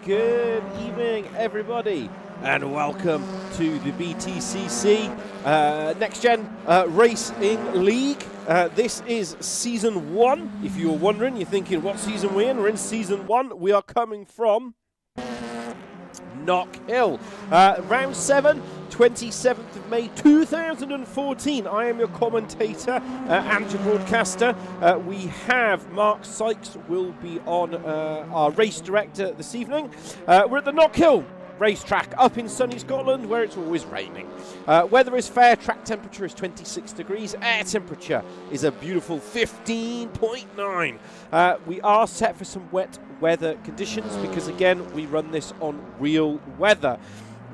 Good evening, everybody, and welcome to the BTCC NXTGEN Racing League. This is Season 1. If you were wondering, you're thinking, what season we're in? We're in Season 1. We are coming from Knockhill. Round 7, 27th of May 2014. I am your commentator and your broadcaster. We have Mark Sykes will be on our race director this evening. We're at the Knockhill racetrack up in sunny Scotland where it's always raining. Weather is fair, track temperature is 26 degrees, air temperature is a beautiful 15.9. We are set for some wet weather conditions because again we run this on real weather,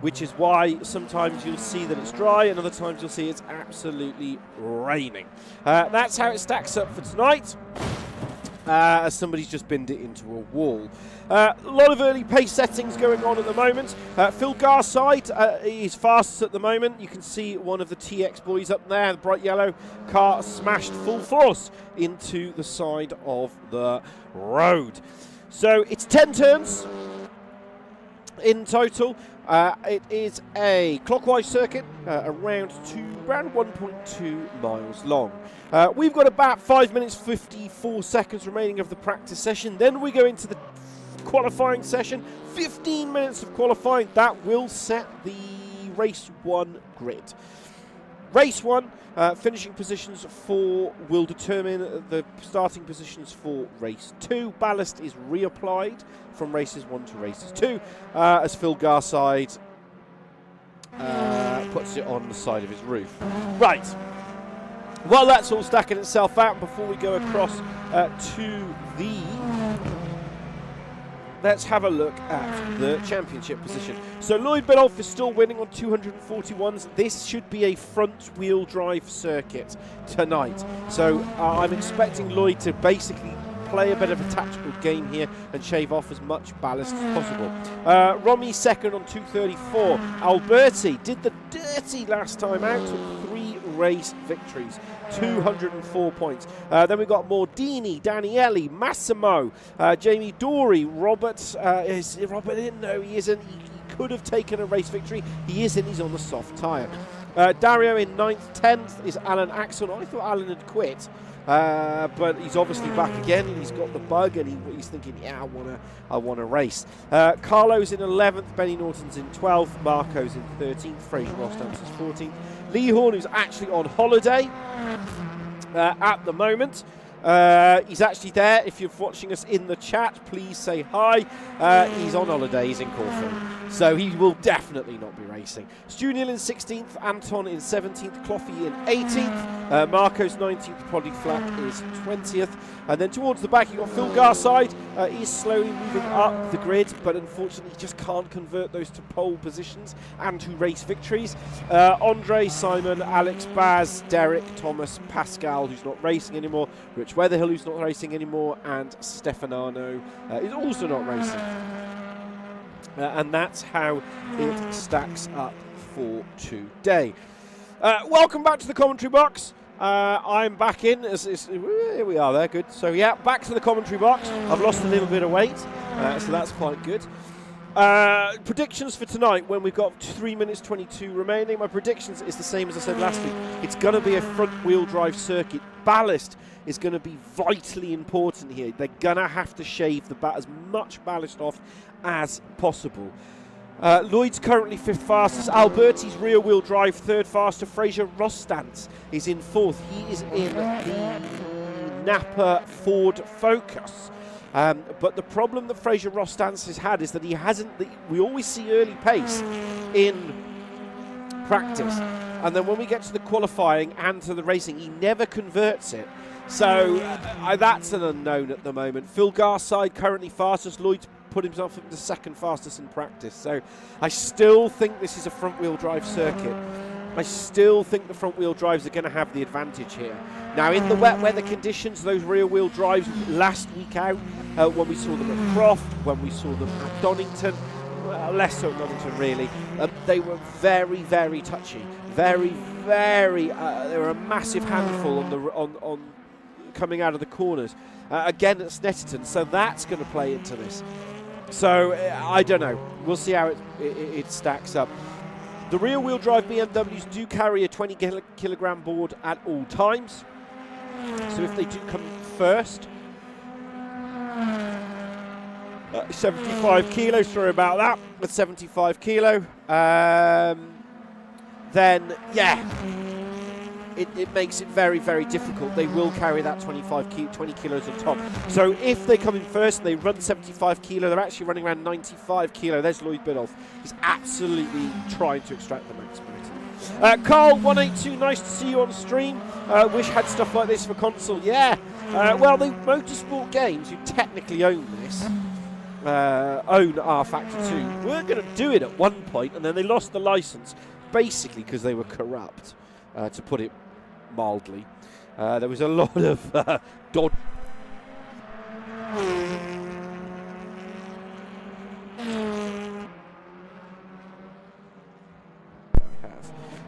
which is why sometimes you'll see that it's dry and other times you'll see it's absolutely raining. That's how it stacks up for tonight. As somebody's just binned it into a wall. A lot of early pace settings going on at the moment. Phil Garside is fastest at the moment. You can see one of the TX boys up there, the bright yellow car smashed full force into the side of the road. So it's 10 turns in total. It is a clockwise circuit, around 1.2 miles long. We've got about 5 minutes 54 seconds remaining of the practice session. Then we go into the qualifying session. 15 minutes of qualifying. That will set the race 1 grid. Race 1, finishing positions will determine the starting positions for race 2. Ballast is reapplied from races 1 to races 2 as Phil Garside puts it on the side of his roof. Right. While that's all stacking itself out, before we go across to the... Let's have a look at the championship position. So Lloyd Biddulph is still winning on 241s. This should be a front-wheel drive circuit tonight. So I'm expecting Lloyd to basically play a bit of a tactical game here and shave off as much ballast as possible. Romy second on 234. Alberti did the dirty last time out, took 3 race victories, 204 points. Then we've got Mordini, Daniele, Massimo, Jamie Dory, Robert. Robert didn't know he isn't. He could have taken a race victory. He isn't. He's on the soft tyre. Dario in 9th, 10th is Alan Axon. I thought Alan had quit. But he's obviously back again. He's got the bug, and he's thinking, "Yeah, I want to race." Carlo's in 11th, Benny Norton's in 12th, Marco's in 13th, Fraser Rostamps is 14th. Lee Horn, who's actually on holiday at the moment. He's actually there. If you're watching us in the chat, please say hi. He's on holiday. He's in Corfu, so he will definitely not be racing. Stu Neal in 16th, Anton in 17th, Cloughy in 18th, Marco's 19th, Poddy Flack is 20th, and then towards the back you've got Phil Garside. He's slowly moving up the grid, but unfortunately he just can't convert those to pole positions and to race victories. Andre, Simon, Alex, Baz, Derek, Thomas, Pascal, who's not racing anymore, Rich Weatherhill, who's not racing anymore, and Stefano is also not racing. And that's how it stacks up for today. Welcome back to the commentary box. I'm back in. Here we are there, good. So yeah, back to the commentary box. I've lost a little bit of weight, so that's quite good. Predictions for tonight when we've got 3 minutes 22 remaining. My predictions is the same as I said last week. It's going to be a front-wheel drive circuit. Ballast is going to be vitally important here. They're going to have to shave as much ballast off as possible. Lloyd's currently 5th fastest. Alberti's rear-wheel drive 3rd fastest. Fraser Rostamps is in 4th. He is in the Napa Ford Focus. But the problem that Fraser Rostamps has had is that he hasn't. We always see early pace in practice, and then when we get to the qualifying and to the racing, he never converts it. So that's an unknown at the moment. Phil Garside currently fastest. Lloyd's put himself up to 2nd fastest in practice. So I still think this is a front-wheel drive circuit. I still think the front-wheel drives are going to have the advantage here. Now, in the wet weather conditions, those rear-wheel drives last week out, when we saw them at Croft, when we saw them at Donington, less so at Donington really, they were very, very touchy. Very, very, they were a massive handful on coming out of the corners. Again, at Snetterton, so that's going to play into this. So I don't know. We'll see how it stacks up. The rear-wheel drive BMWs do carry a 20 kilogram board at all times. So if they do come first, 75 kilos, sorry about that, with 75 kilo, then yeah, it makes it very, very difficult. They will carry that 20 kilos on top. So if they come in first and they run 75 kilo, they're actually running around 95 kilo. There's Lloyd Biddulph. He's absolutely trying to extract the maximum. Carl182, nice to see you on stream. Wish had stuff like this for console. Yeah. Well, the Motorsport Games, who technically own this, own rFactor2, were going to do it at one point, and then they lost the license, basically because they were corrupt, to put it mildly. There was a lot of dodge.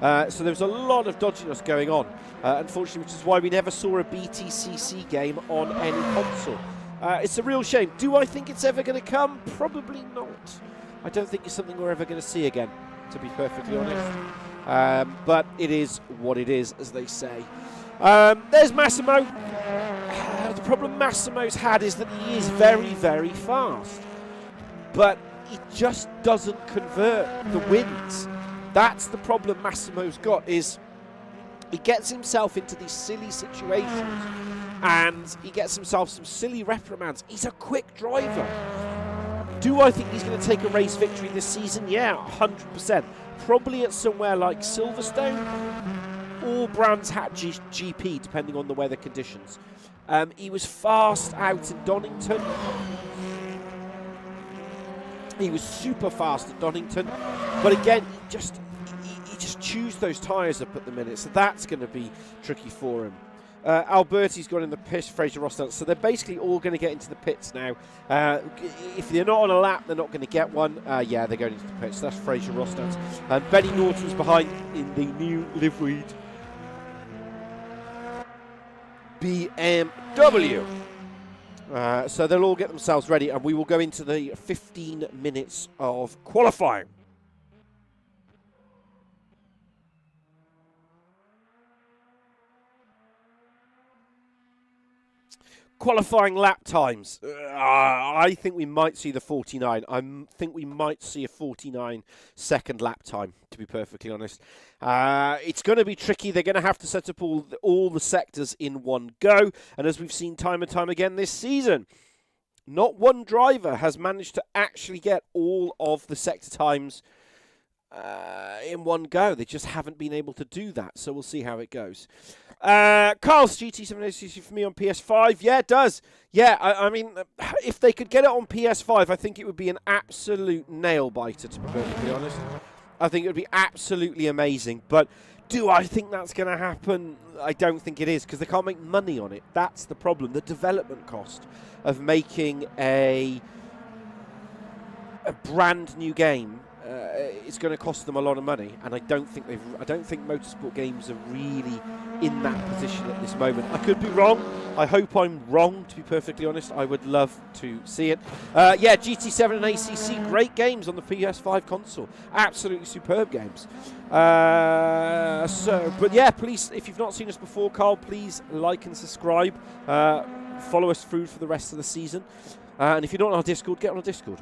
So there was a lot of dodginess going on, unfortunately, which is why we never saw a BTCC game on any console. It's a real shame. Do I think it's ever going to come? Probably not. I don't think it's something we're ever going to see again, to be perfectly honest. But it is what it is, as they say. There's Massimo. The problem Massimo's had is that he is very, very fast. But he just doesn't convert the wins. That's the problem Massimo's got, is he gets himself into these silly situations and he gets himself some silly reprimands. He's a quick driver. Do I think he's going to take a race victory this season? Yeah, 100%. Probably at somewhere like Silverstone or Brands Hatch GP, depending on the weather conditions. He was fast out in Donington. He was super fast at Donington, but again, he just chews those tyres up at the minute, so that's going to be tricky for him. Alberti's gone in the pits, Fraser Rostan, so they're basically all going to get into the pits now. If they're not on a lap, they're not going to get one. Yeah, they're going into the pits. That's Fraser Rostan. And Benny Norton's behind in the new liveried BMW. So they'll all get themselves ready, and we will go into the 15 minutes of qualifying. Qualifying lap times. I think we might see the 49. I think we might see a 49-second lap time, to be perfectly honest. It's going to be tricky. They're going to have to set up all the sectors in one go. And as we've seen time and time again this season, not one driver has managed to actually get all of the sector times in one go. They just haven't been able to do that. So we'll see how it goes. Carl's GT780 for me on PS5. Yeah, it does. Yeah, I mean, if they could get it on PS5, I think it would be an absolute nail-biter, to be perfectly honest. I think it would be absolutely amazing. But do I think that's going to happen? I don't think it is, because they can't make money on it. That's the problem. The development cost of making a brand new game it's going to cost them a lot of money, and I don't think Motorsport Games are really in that position at this moment. I could be wrong. I hope I'm wrong, to be perfectly honest. I would love to see it. Yeah, GT7 and ACC, great games on the PS5 console. Absolutely superb games. But yeah, please, if you've not seen us before, Carl, please like and subscribe. Follow us through for the rest of the season. And if you're not on our Discord, get on our Discord.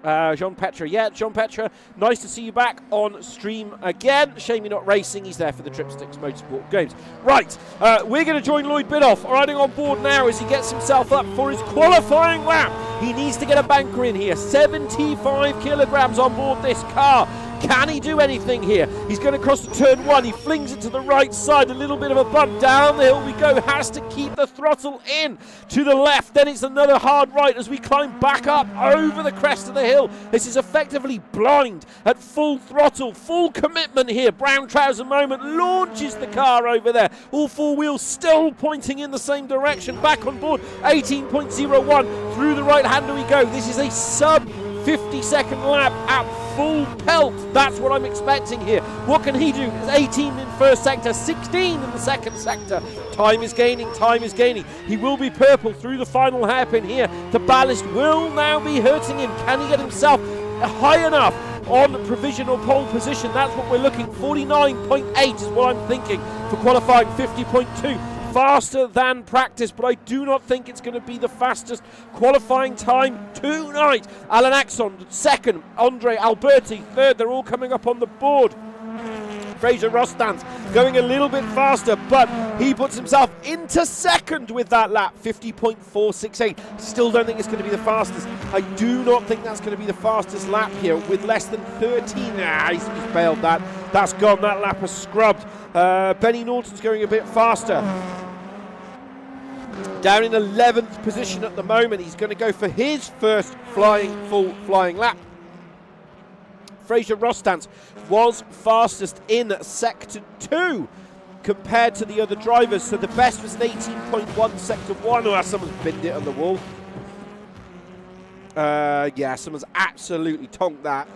Jean Petra, yeah, Jean Petra, nice to see you back on stream again. Shame you're not racing. He's there for the Tripsticks Motorsport Games. Right, we're going to join Lloyd Biddulph riding on board now as he gets himself up for his qualifying lap. He needs to get a banker in here. 75 kilograms on board this car. Can he do anything here? He's going to cross the turn one. He flings it to the right side. A little bit of a bump down the hill we go. Has to keep the throttle in to the left. Then it's another hard right as we climb back up over the crest of the hill. This is effectively blind at full throttle. Full commitment here. Brown trouser moment launches the car over there. All four wheels still pointing in the same direction. Back on board. 18.01 through the right hander we go. This is a sub 50 22nd lap at full pelt. That's what I'm expecting here. What can he do? It's 18 in first sector, 16 in the second sector. Time is gaining, time is gaining. He will be purple through the final hairpin here. The ballast will now be hurting him. Can he get himself high enough on provisional pole position? That's what we're looking. 49.8 is what I'm thinking for qualifying. 50.2. Faster than practice, but I do not think it's going to be the fastest qualifying time tonight. Alan Axon second, Andre Alberti third. They're all coming up on the board. Fraser Rostans going a little bit faster, but he puts himself into second with that lap. 50.468. Still don't think it's going to be the fastest. I do not think that's going to be the fastest lap here with less than 13. He's bailed that. That's gone. That lap has scrubbed. Benny Norton's going a bit faster. Down in 11th position at the moment. He's going to go for his first full flying lap. Fraser Rostans was fastest in sector 2 compared to the other drivers. So the best was an 18.1 sector 1. Oh, someone's binned it on the wall. Yeah, someone's absolutely tonked that.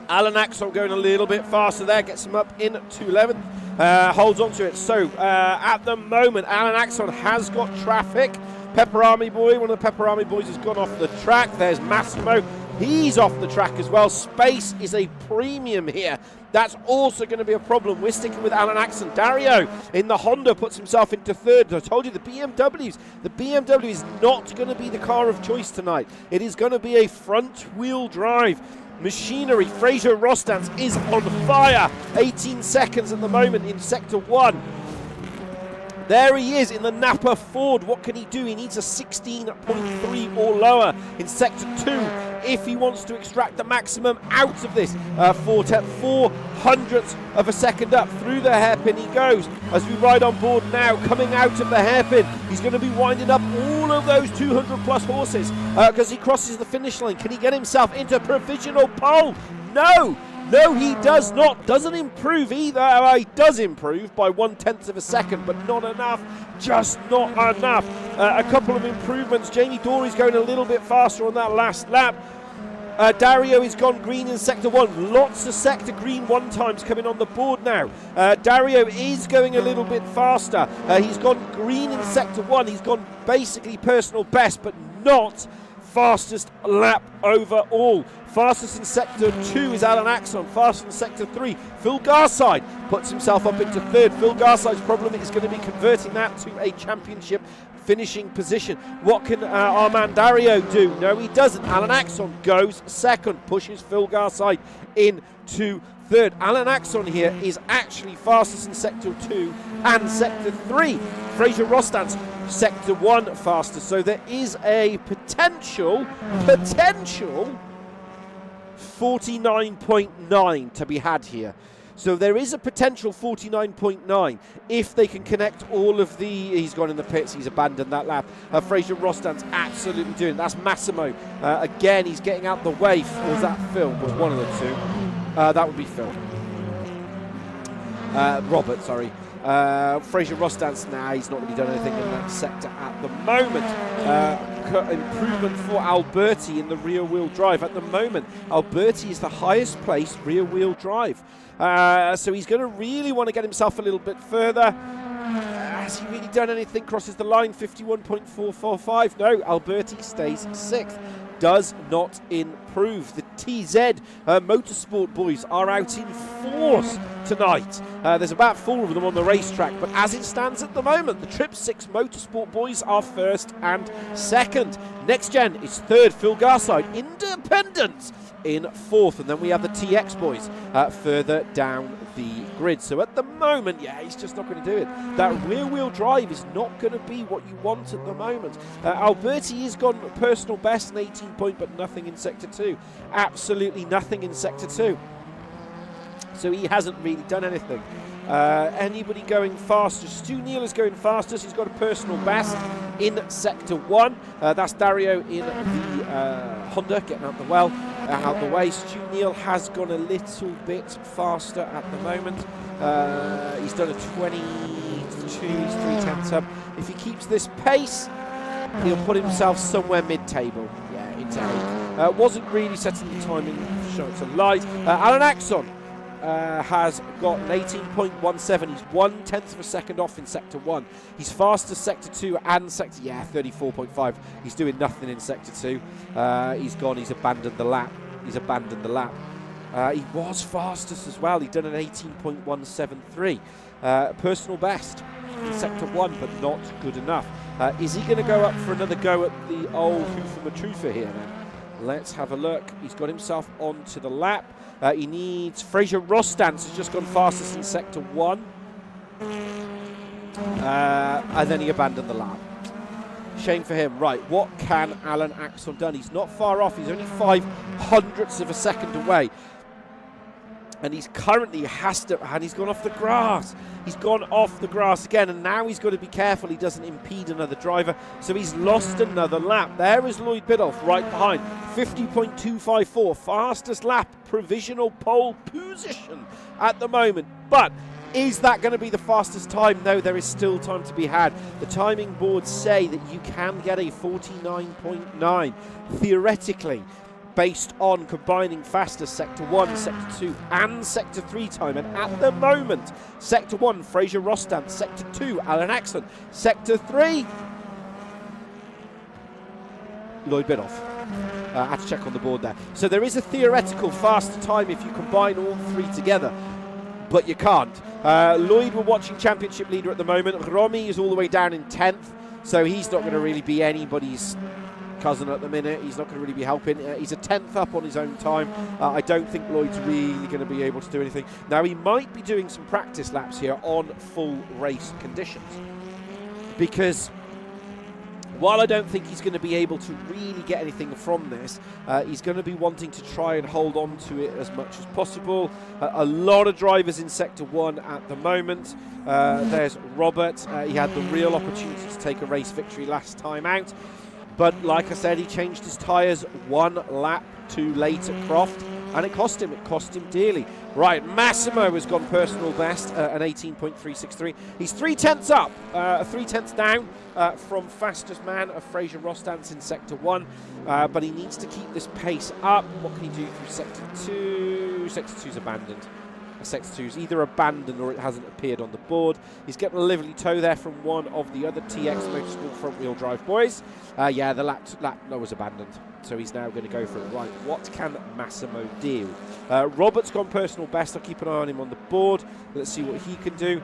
Alan Axon going a little bit faster there, gets him up into 11th, holds on to it. So at the moment, Alan Axon has got traffic. Pepper Army Boy, one of the Pepper Army Boys, has gone off the track. There's Massimo. He's off the track as well. Space is a premium here. That's also going to be a problem. We're sticking with Alan Axon. Dario in the Honda puts himself into third. I told you the BMW is not going to be the car of choice tonight. It is going to be a front-wheel drive machinery. Fraser Rostans is on fire. 18 seconds at the moment in sector 1. There he is in the Napa Ford. What can he do? He needs a 16.3 or lower in sector 2 if he wants to extract the maximum out of this. 4 hundredths of a second up through the hairpin he goes. As we ride on board now, coming out of the hairpin, he's going to be winding up all of those 200 plus horses because he crosses the finish line. Can he get himself into provisional pole? No! No, he does not. Doesn't improve either. He does improve by 1/10 of a second, but not enough. Just not enough. A couple of improvements. Jamie Dory's going a little bit faster on that last lap. Dario is gone green in sector 1. Lots of sector green 1 times coming on the board now. Dario is going a little bit faster. He's gone green in sector 1. He's gone basically personal best, but not fastest lap overall. Fastest in sector 2 is Alan Axon. Fastest in sector 3, Phil Garside puts himself up into third. Phil Garside's problem is going to be converting that to a championship finishing position. What can our man Dario do? No, he doesn't. Alan Axon goes second, pushes Phil Garside into third. Alan Axon here is actually fastest in sector 2 and sector 3. Fraser Rostans sector 1 fastest. So there is a potential 49.9 to be had here. So there is a potential 49.9 if they can connect all of the... He's gone in the pits. He's abandoned that lap. Fraser Rostan's absolutely doing it. That's Massimo. Again, he's getting out the way. Or was that Phil? Was one of the two. That would be Phil. Robert, sorry. Fraser Rostan's now, he's not really done anything in that sector at the moment. Improvement for Alberti in the rear wheel drive. At the moment, Alberti is the highest placed rear wheel drive. So he's going to really want to get himself a little bit further. Has he really done anything? Crosses the line, 51.445. No, Alberti stays 6th. Does not improve. The TZ Motorsport boys are out in force tonight. There's about 4 of them on the racetrack, but as it stands at the moment, the Trip 6 Motorsport boys are 1st and 2nd. NXTGEN is 3rd. Phil Garside, Independence, in 4th, and then we have the TX boys further down the grid. So at the moment, yeah, he's just not going to do it. That rear wheel drive is not going to be what you want at the moment. Alberti has gone personal best, an 18 point, but nothing in sector 2. Absolutely nothing in sector 2. So he hasn't really done anything. Anybody going faster? Stu Neal is going fastest. He's got a personal best in sector 1. That's Dario in the Honda getting out the way. Stu Neal has gone a little bit faster at the moment. He's done a 22, 3/10 up. If he keeps this pace, he'll put himself somewhere mid-table. Yeah, in day. Wasn't really setting the timing, showing some light. Alan Axon has got an 18.17. He's 1/10 of a second off in Sector 1. He's fast as Sector 2 and Sector, 34.5. He's doing nothing in Sector 2. He's gone, he's abandoned the lap. He was fastest as well. He'd done an 18.173. Personal best in Sector 1, but not good enough. Is he going to go up for another go at the old Hoofa Matrufa here then? Let's have a look. He's got himself onto the lap. He needs Fraser Rostance, has just gone fastest in Sector 1. And then he abandoned the lap. Shame for him. Right, what can Alan Axon done? He's not far off. He's only 0.05 of a second away. And he's currently and he's gone off the grass. He's gone off the grass again, and now he's got to be careful he doesn't impede another driver. So he's lost another lap. There is Lloyd Biddulph right behind, 50.254, fastest lap, provisional pole position at the moment. But is that going to be the fastest time? No, there is still time to be had. The timing boards say that you can get a 49.9 theoretically, based on combining faster Sector 1, Sector 2 and Sector 3 time. And at the moment, Sector 1, Fraser Rostam, Sector 2, Alan Axon, Sector 3, Lloyd Biddulph. I had to check on the board there. So there is a theoretical faster time if you combine all three together, but you can't. Lloyd, we're watching championship leader at the moment. Romy is all the way down in 10th, so he's not going to really be anybody's cousin at the minute. He's not going to really be helping. He's a 10th up on his own time. I don't think Lloyd's really going to be able to do anything. Now, he might be doing some practice laps here on full race conditions, because while I don't think he's going to be able to really get anything from this, he's going to be wanting to try and hold on to it as much as possible. A lot of drivers in Sector 1 at the moment. There's Robert. He had the real opportunity to take a race victory last time out, but like I said, he changed his tyres one lap too late at Croft, and it cost him dearly. Right, Massimo has gone personal best, an 18.363. He's 3/10 up, 3/10 down from fastest man of Fraser Rostance in Sector 1, but he needs to keep this pace up. What can he do through Sector 2? Sector 2's abandoned. Sector 2's either abandoned or it hasn't appeared on the board. He's getting a lively tow there from one of the other TX Motorsport front-wheel drive boys. Yeah, the lap was abandoned, so he's now going to go for it. Right, what can Massimo do? Robert's gone personal best. I'll keep an eye on him on the board. Let's see what he can do.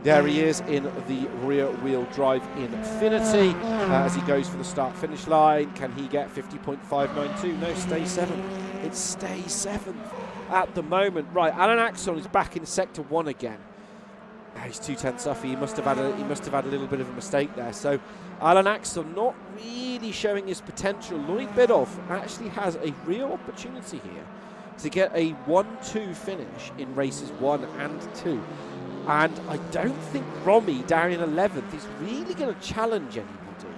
There he is in the rear-wheel drive Infinity as he goes for the start-finish line. Can he get 50.592? No, stay 7th. It stays 7th at the moment. Right, Alan Axon is back in Sector 1 again. He's 2/10 off. He must have had a little bit of a mistake there. So Alan Axon not really showing his potential. Lloyd Biddulph actually has a real opportunity here to get a 1-2 finish in races 1 and 2. And I don't think Romy down in 11th is really going to challenge anybody.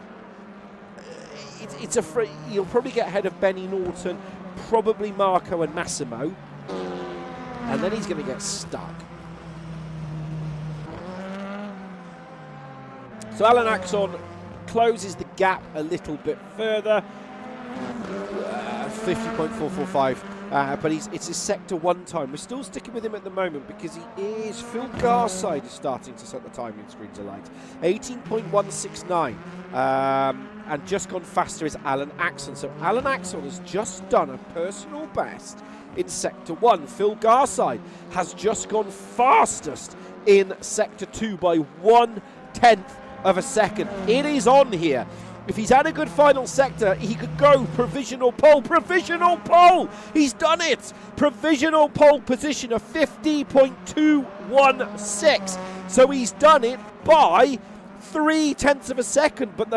He'll probably get ahead of Benny Norton, probably Marco and Massimo, and then he's going to get stuck. So Alan Axon closes the gap a little bit further, 50.445. But it's his Sector 1 time. We're still sticking with him at the moment because he is, Phil Garside is starting to set the timing screens alight. 18.169. And just gone faster is Alan Axon. So Alan Axon has just done a personal best in Sector 1. Phil Garside has just gone fastest in Sector 2 by 1/10 of a second. It is on here. If he's had a good final sector, he could go provisional pole. Provisional pole! He's done it! Provisional pole position of 50.216. So he's done it by 0.3 of a second, but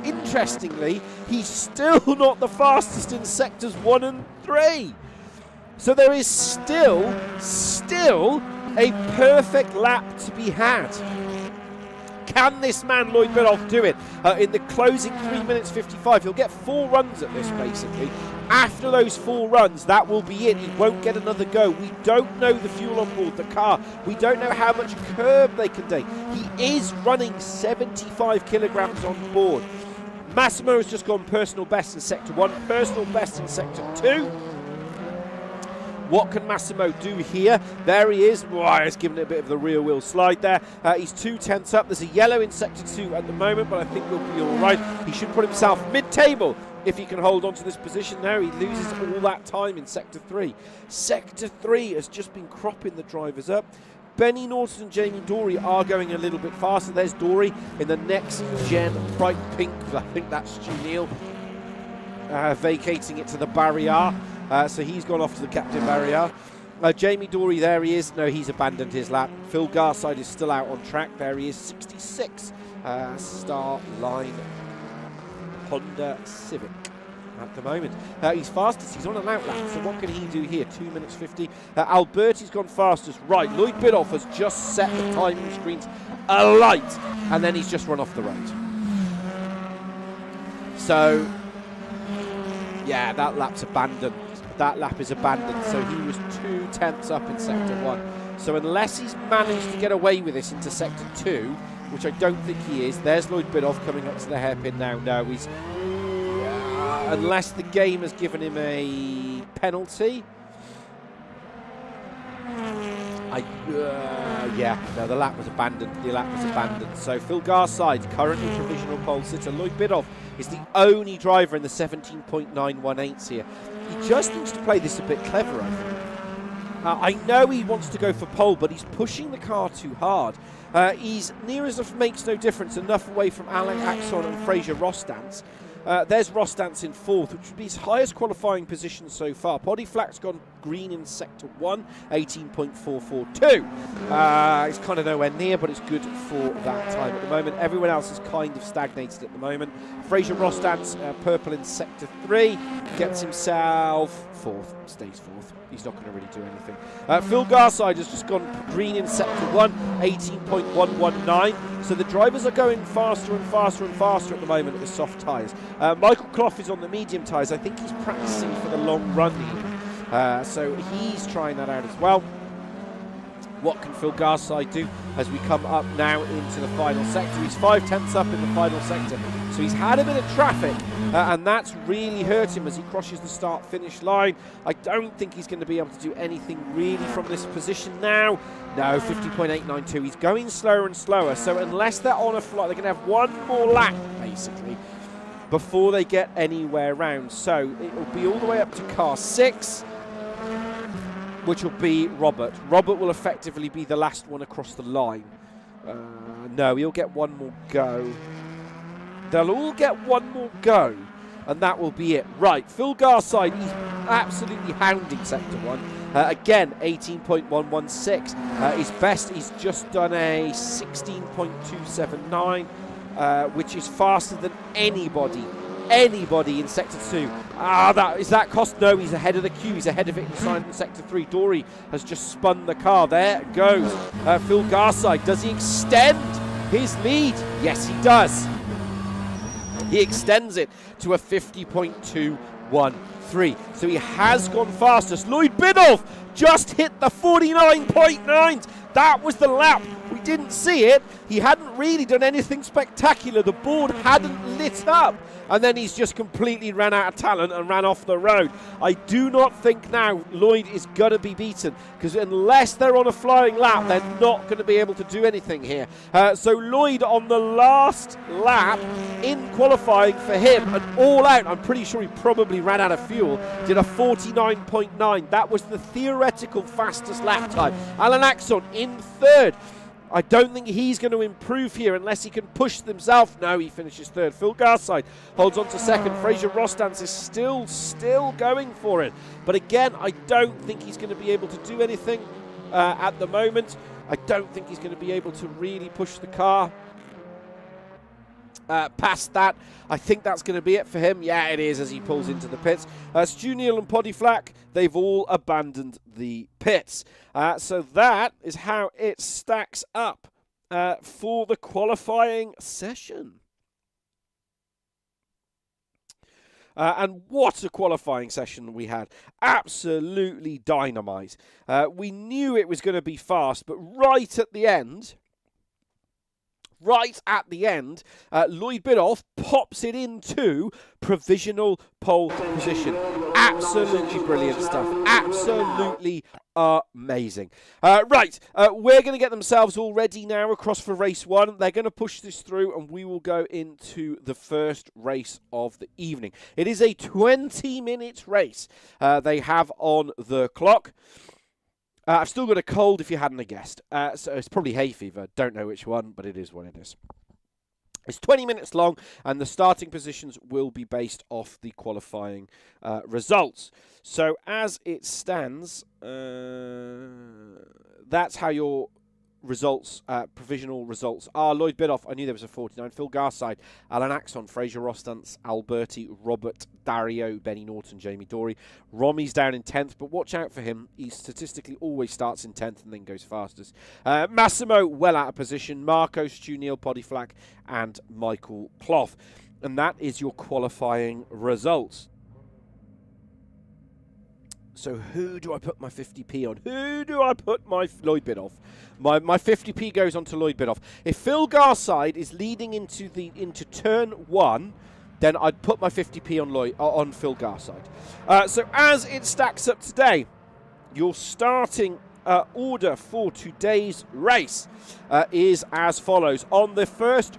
interestingly, he's still not the fastest in sectors 1 and 3. So there is still a perfect lap to be had. Can this man, Lloyd Biddulph, do it? In the closing 3 minutes 55, he'll get 4 runs at this, basically. After those 4 runs, that will be it. He won't get another go. We don't know the fuel on board the car. We don't know how much curb they can take. He is running 75 kilograms on board. Massimo has just gone personal best in Sector 1, personal best in Sector 2. What can Massimo do here? There he is. Wow, he's given it a bit of the rear wheel slide there. He's 2/10 up. There's a yellow in Sector 2 at the moment, but I think we'll be all right. He should put himself mid-table if he can hold on to this position now. He loses all that time in Sector 3. Sector 3 has just been cropping the drivers up. Benny Norton and Jamie Dory are going a little bit faster. There's Dory in the next gen bright pink. I think that's Stu Neal vacating it to the barrier. So he's gone off to the captain barrier. Jamie Dory, there he is. No, he's abandoned his lap. Phil Garside is still out on track. There he is, 66. Star line Honda Civic at the moment. He's fastest. He's on an outlap. So what can he do here? 2 minutes 50. Alberti's gone fastest. Right, Lloyd Biddulph has just set the timing screens alight. And then he's just run off the road. So, yeah, that lap's abandoned. That lap is abandoned, so he was 2/10 up in Sector 1. So unless he's managed to get away with this into Sector 2, which I don't think he is, there's Lloyd Biddulph coming up to the hairpin now. No, he's... unless the game has given him a penalty. Yeah, no, the lap was abandoned. The lap was abandoned. So Phil Garside, currently provisional pole sitter. Lloyd Biddulph is the only driver in the 17.918s here. He just needs to play this a bit clever, I think. I know he wants to go for pole, but he's pushing the car too hard. He's near as if makes no difference, enough away from Alex Axon and Fraser Rostance. There's Rostance in 4th, which would be his highest qualifying position so far. Poddy Flack's gone green in Sector 1, 18.442. It's kind of nowhere near, but it's good for that time at the moment. Everyone else is kind of stagnated at the moment. Fraser Rostance, purple in Sector 3, gets himself 4th, stays 4th. He's not going to really do anything. Phil Garside has just gone green in Sector 1, 18.119. So the drivers are going faster and faster and faster at the moment with the soft tyres. Michael Clough is on the medium tyres. I think he's practicing for the long run here. So he's trying that out as well. What can Phil Garside do as we come up now into the final sector? He's 5/10 up in the final sector. So he's had a bit of traffic, and that's really hurt him as he crosses the start-finish line. I don't think he's going to be able to do anything really from this position now. No, 50.892. He's going slower and slower. So unless they're on a flight, they're going to have one more lap, basically, before they get anywhere round. So it will be all the way up to car 6, which will be Robert. Robert will effectively be the last one across the line. No, he'll get one more go. They'll all get one more go, and that will be it. Right, Phil Garside, he's absolutely hounding Sector 1. Again, 18.116. His best, he's just done a 16.279, which is faster than anybody in Sector 2. That cost? No, he's ahead of the queue. He's ahead of it inside in Sector 3. Dory has just spun the car. There it goes. Phil Garside, does he extend his lead? Yes, he does. He extends it to a 50.213. So he has gone fastest. Lloyd Biddulph just hit the 49.9s. That was the lap. We didn't see it. He hadn't really done anything spectacular. The board hadn't lit up. And then he's just completely ran out of talent and ran off the road. I do not think now Lloyd is going to be beaten, because unless they're on a flying lap, they're not going to be able to do anything here. So Lloyd on the last lap in qualifying for him, and all out, I'm pretty sure he probably ran out of fuel, did a 49.9. That was the theoretical fastest lap time. Alan Axon in 3rd. I don't think he's going to improve here unless he can push himself. No, he finishes 3rd. Phil Garside holds on to 2nd. Fraser Rostance is still going for it. But again, I don't think he's going to be able to do anything at the moment. I don't think he's going to be able to really push the car past that. I think that's going to be it for him. Yeah, it is, as he pulls into the pits. Stu Neal and Poddy Flack, they've all abandoned the pits. So that is how it stacks up for the qualifying session. And what a qualifying session we had. Absolutely dynamite. We knew it was going to be fast, but right at the end, right at the end, Lloyd Biddulph pops it into provisional pole position. Absolutely brilliant stuff. Absolutely amazing. Right, we're going to get themselves all ready now across for race 1. They're going to push this through and we will go into the first race of the evening. It is a 20-minute race they have on the clock. I've still got a cold if you hadn't guessed. So it's probably hay fever. Don't know which one, but it is what it is. It's 20 minutes long, and the starting positions will be based off the qualifying results. So as it stands, that's how your results, provisional results are. Lloyd Biddulph, I knew there was a 49. Phil Garside, Alan Axon, Fraser Rostance, Alberti, Robert, Dario, Benny Norton, Jamie Dorey. Romy's down in 10th, but watch out for him. He statistically always starts in 10th and then goes fastest. Massimo, well out of position. Marco, Stu Neal, Poddy Flack, and Michael Clough. And that is your qualifying results. So who do I put my 50p on? Who do I put my Lloyd Biddulph? My 50p goes on to Lloyd Biddulph. If Phil Garside is leading into turn 1, then I'd put my 50p on Phil Garside. So as it stacks up today, your starting order for today's race is as follows. On the first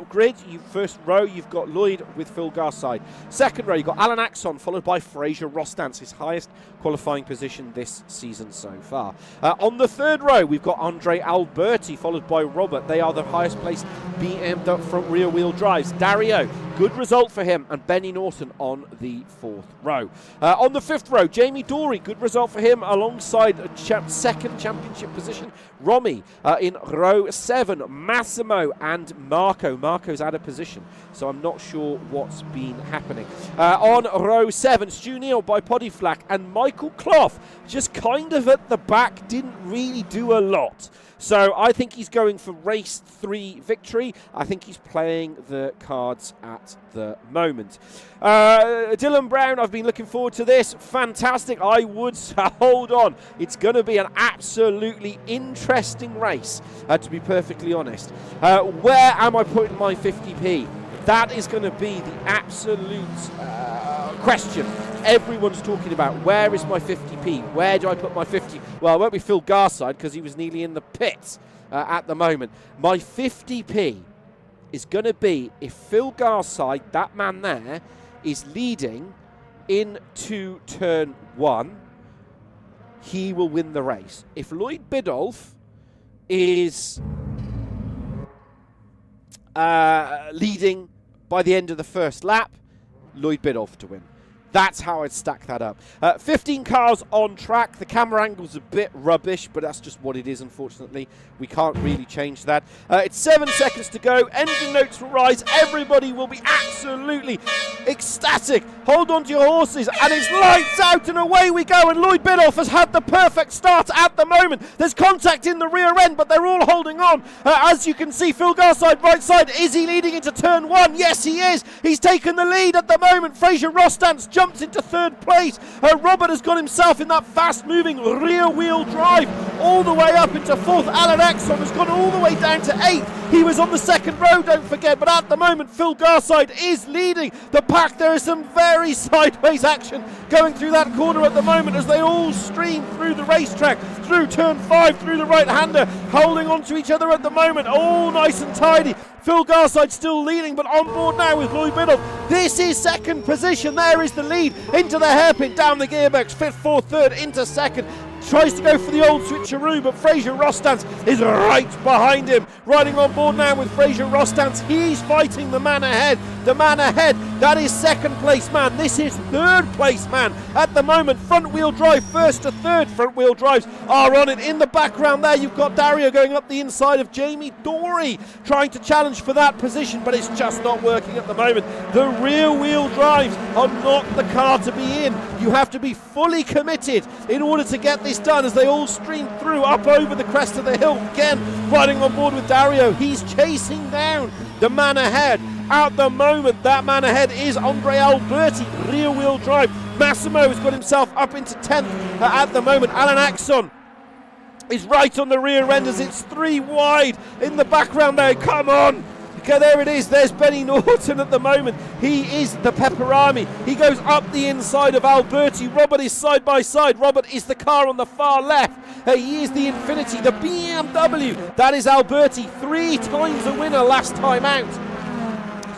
grid, first row, you've got Lloyd with Phil Garside. Second row, you've got Alan Axon, followed by Fraser Rostance, his highest qualifying position this season so far. On the third row, we've got Andre Alberti, followed by Robert. They are the highest placed BMW front rear wheel drives. Dario, good result for him, and Benny Norton on the fourth row. On the fifth row, Jamie Dorey, good result for him, alongside second championship position, Romy. In row 7, Massimo and Marco. Marco's out of position, so I'm not sure what's been happening. On row 7, Stu Neal by Poddy Flack, and Michael Clough, just kind of at the back, didn't really do a lot. So I think he's going for race 3 victory. I think he's playing the cards at the moment. Dylan Brown, I've been looking forward to this. Fantastic. I would hold on. It's going to be an absolutely interesting race, to be perfectly honest. Where am I putting my 50p? That is going to be the absolute question everyone's talking about. Where is my 50p? Where do I put my 50? Well, it won't be Phil Garside because he was nearly in the pits at the moment. My 50p is going to be if Phil Garside, that man there, is leading into turn 1, he will win the race. If Lloyd Biddulph is leading by the end of the first lap, Lloyd Biddulph to win. That's how I'd stack that up. 15 cars on track. The camera angle's a bit rubbish, but that's just what it is, unfortunately. We can't really change that. It's 7 seconds to go. Engine notes will rise. Everybody will be absolutely ecstatic. Hold on to your horses, and it's lights out, and away we go. And Lloyd Biddulph has had the perfect start at the moment. There's contact in the rear end, but they're all holding on. As you can see, Phil Garside, right side. Is he leading into turn 1? Yes, he is. He's taken the lead at the moment. Fraser Rostance jumps into third place. Robert has got himself in that fast-moving rear-wheel drive all the way up into 4th. Alan Axon has gone all the way down to 8th. He was on the second row, don't forget, but at the moment, Phil Garside is leading the pack. There is some very sideways action going through that corner at the moment as they all stream through the racetrack, through turn 5, through the right-hander, holding on to each other at the moment, all nice and tidy. Phil Garside still leading, but on board now with Lloyd Biddulph. This is second position. There is the lead into the hairpin, down the gearbox, 5th, 4th, 3rd, into 2nd. Tries to go for the old switcheroo, but Fraser Rostance is right behind him. Riding on board now with Fraser Rostance. He's fighting the man ahead. The man ahead, that is second place man. This is third place man. At the moment, front wheel drive, 1st to 3rd. Front wheel drives are on it. In the background there, you've got Dario going up the inside of Jamie Dorey, trying to challenge for that position, but it's just not working at the moment. The rear wheel drives are not the car to be in. You have to be fully committed in order to get this done as they all stream through up over the crest of the hill. Again, riding on board with Dario. He's chasing down the man ahead. At the moment, that man ahead is Andre Alberti, rear wheel drive. Massimo has got himself up into 10th at the moment. Alan Axon is right on the rear end as it's 3 wide in the background there. Come on. Okay, there it is. There's Benny Norton at the moment. He is the Pepperami. He goes up the inside of Alberti. Robert is side by side. Robert is the car on the far left. He is the Infinity, the BMW. That is Alberti. 3 times a winner last time out.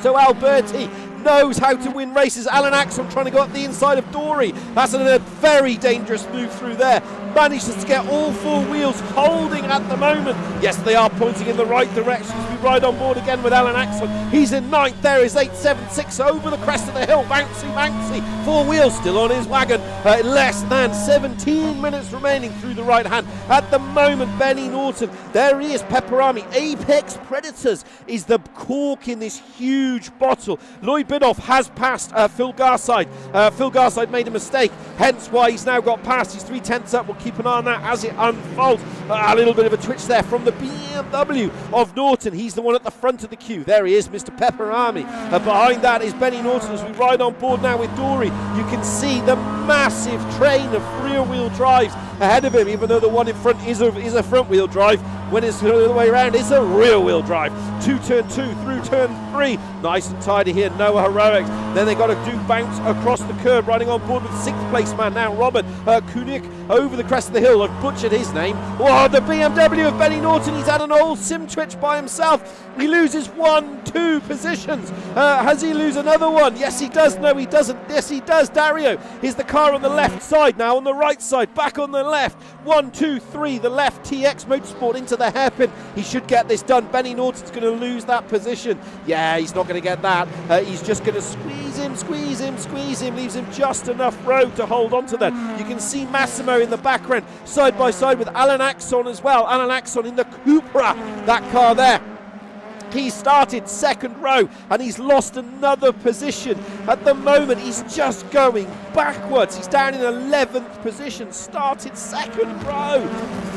So Alberti knows how to win races. Alan Axon trying to go up the inside of Dory. That's a very dangerous move through there. Manages to get all 4 wheels holding at the moment. Yes, they are pointing in the right direction as we ride on board again with Alan Axon. He's in 9th. There is 876 over the crest of the hill. Bouncy, bouncy. 4 wheels still on his wagon. Less than 17 minutes remaining through the right hand. At the moment, Benny Norton. There he is, Pepperami. Apex Predators is the cork in this huge bottle. Lloyd Bidoff has passed Phil Garside. Phil Garside made a mistake, hence why he's now got past. He's 3/10 up. We'll keep an eye on that as it unfolds. A little bit of a twitch there from the BMW of Norton. He's the one at the front of the queue. There he is, Mr. Pepperami. Behind that is Benny Norton as we ride on board now with Dory. You can see the massive train of rear-wheel drives ahead of him, even though the one in front is a front-wheel drive. When it's the other way around, it's a rear-wheel drive. Turn 2 through turn 3. Nice and tidy here, Noah Heroics. Then they got to do bounce across the curb, riding on board with 6th place man now, Robert Kunik, over the crest of the hill. I've butchered his name. Oh, the BMW of Benny Norton. He's had an old sim twitch by himself. He loses 1-2 positions. Has he lose another one? Yes, he does. No, he doesn't. Yes, he does. Dario is the car on the left side now, on the right side, back on the left. 1, 2, 3, the left. TX Motorsport into the hairpin. He should get this done. Benny Norton's going to lose that position. Yeah, he's not going to get that. He's just going to squeeze him, leaves him just enough road to hold on to that. You can see Massimo in the background, side by side with Alan Axon as well. Alan Axon in the Cupra, that car there. He started 2nd row and he's lost another position. At the moment, he's just going backwards. He's down in 11th position, started 2nd row,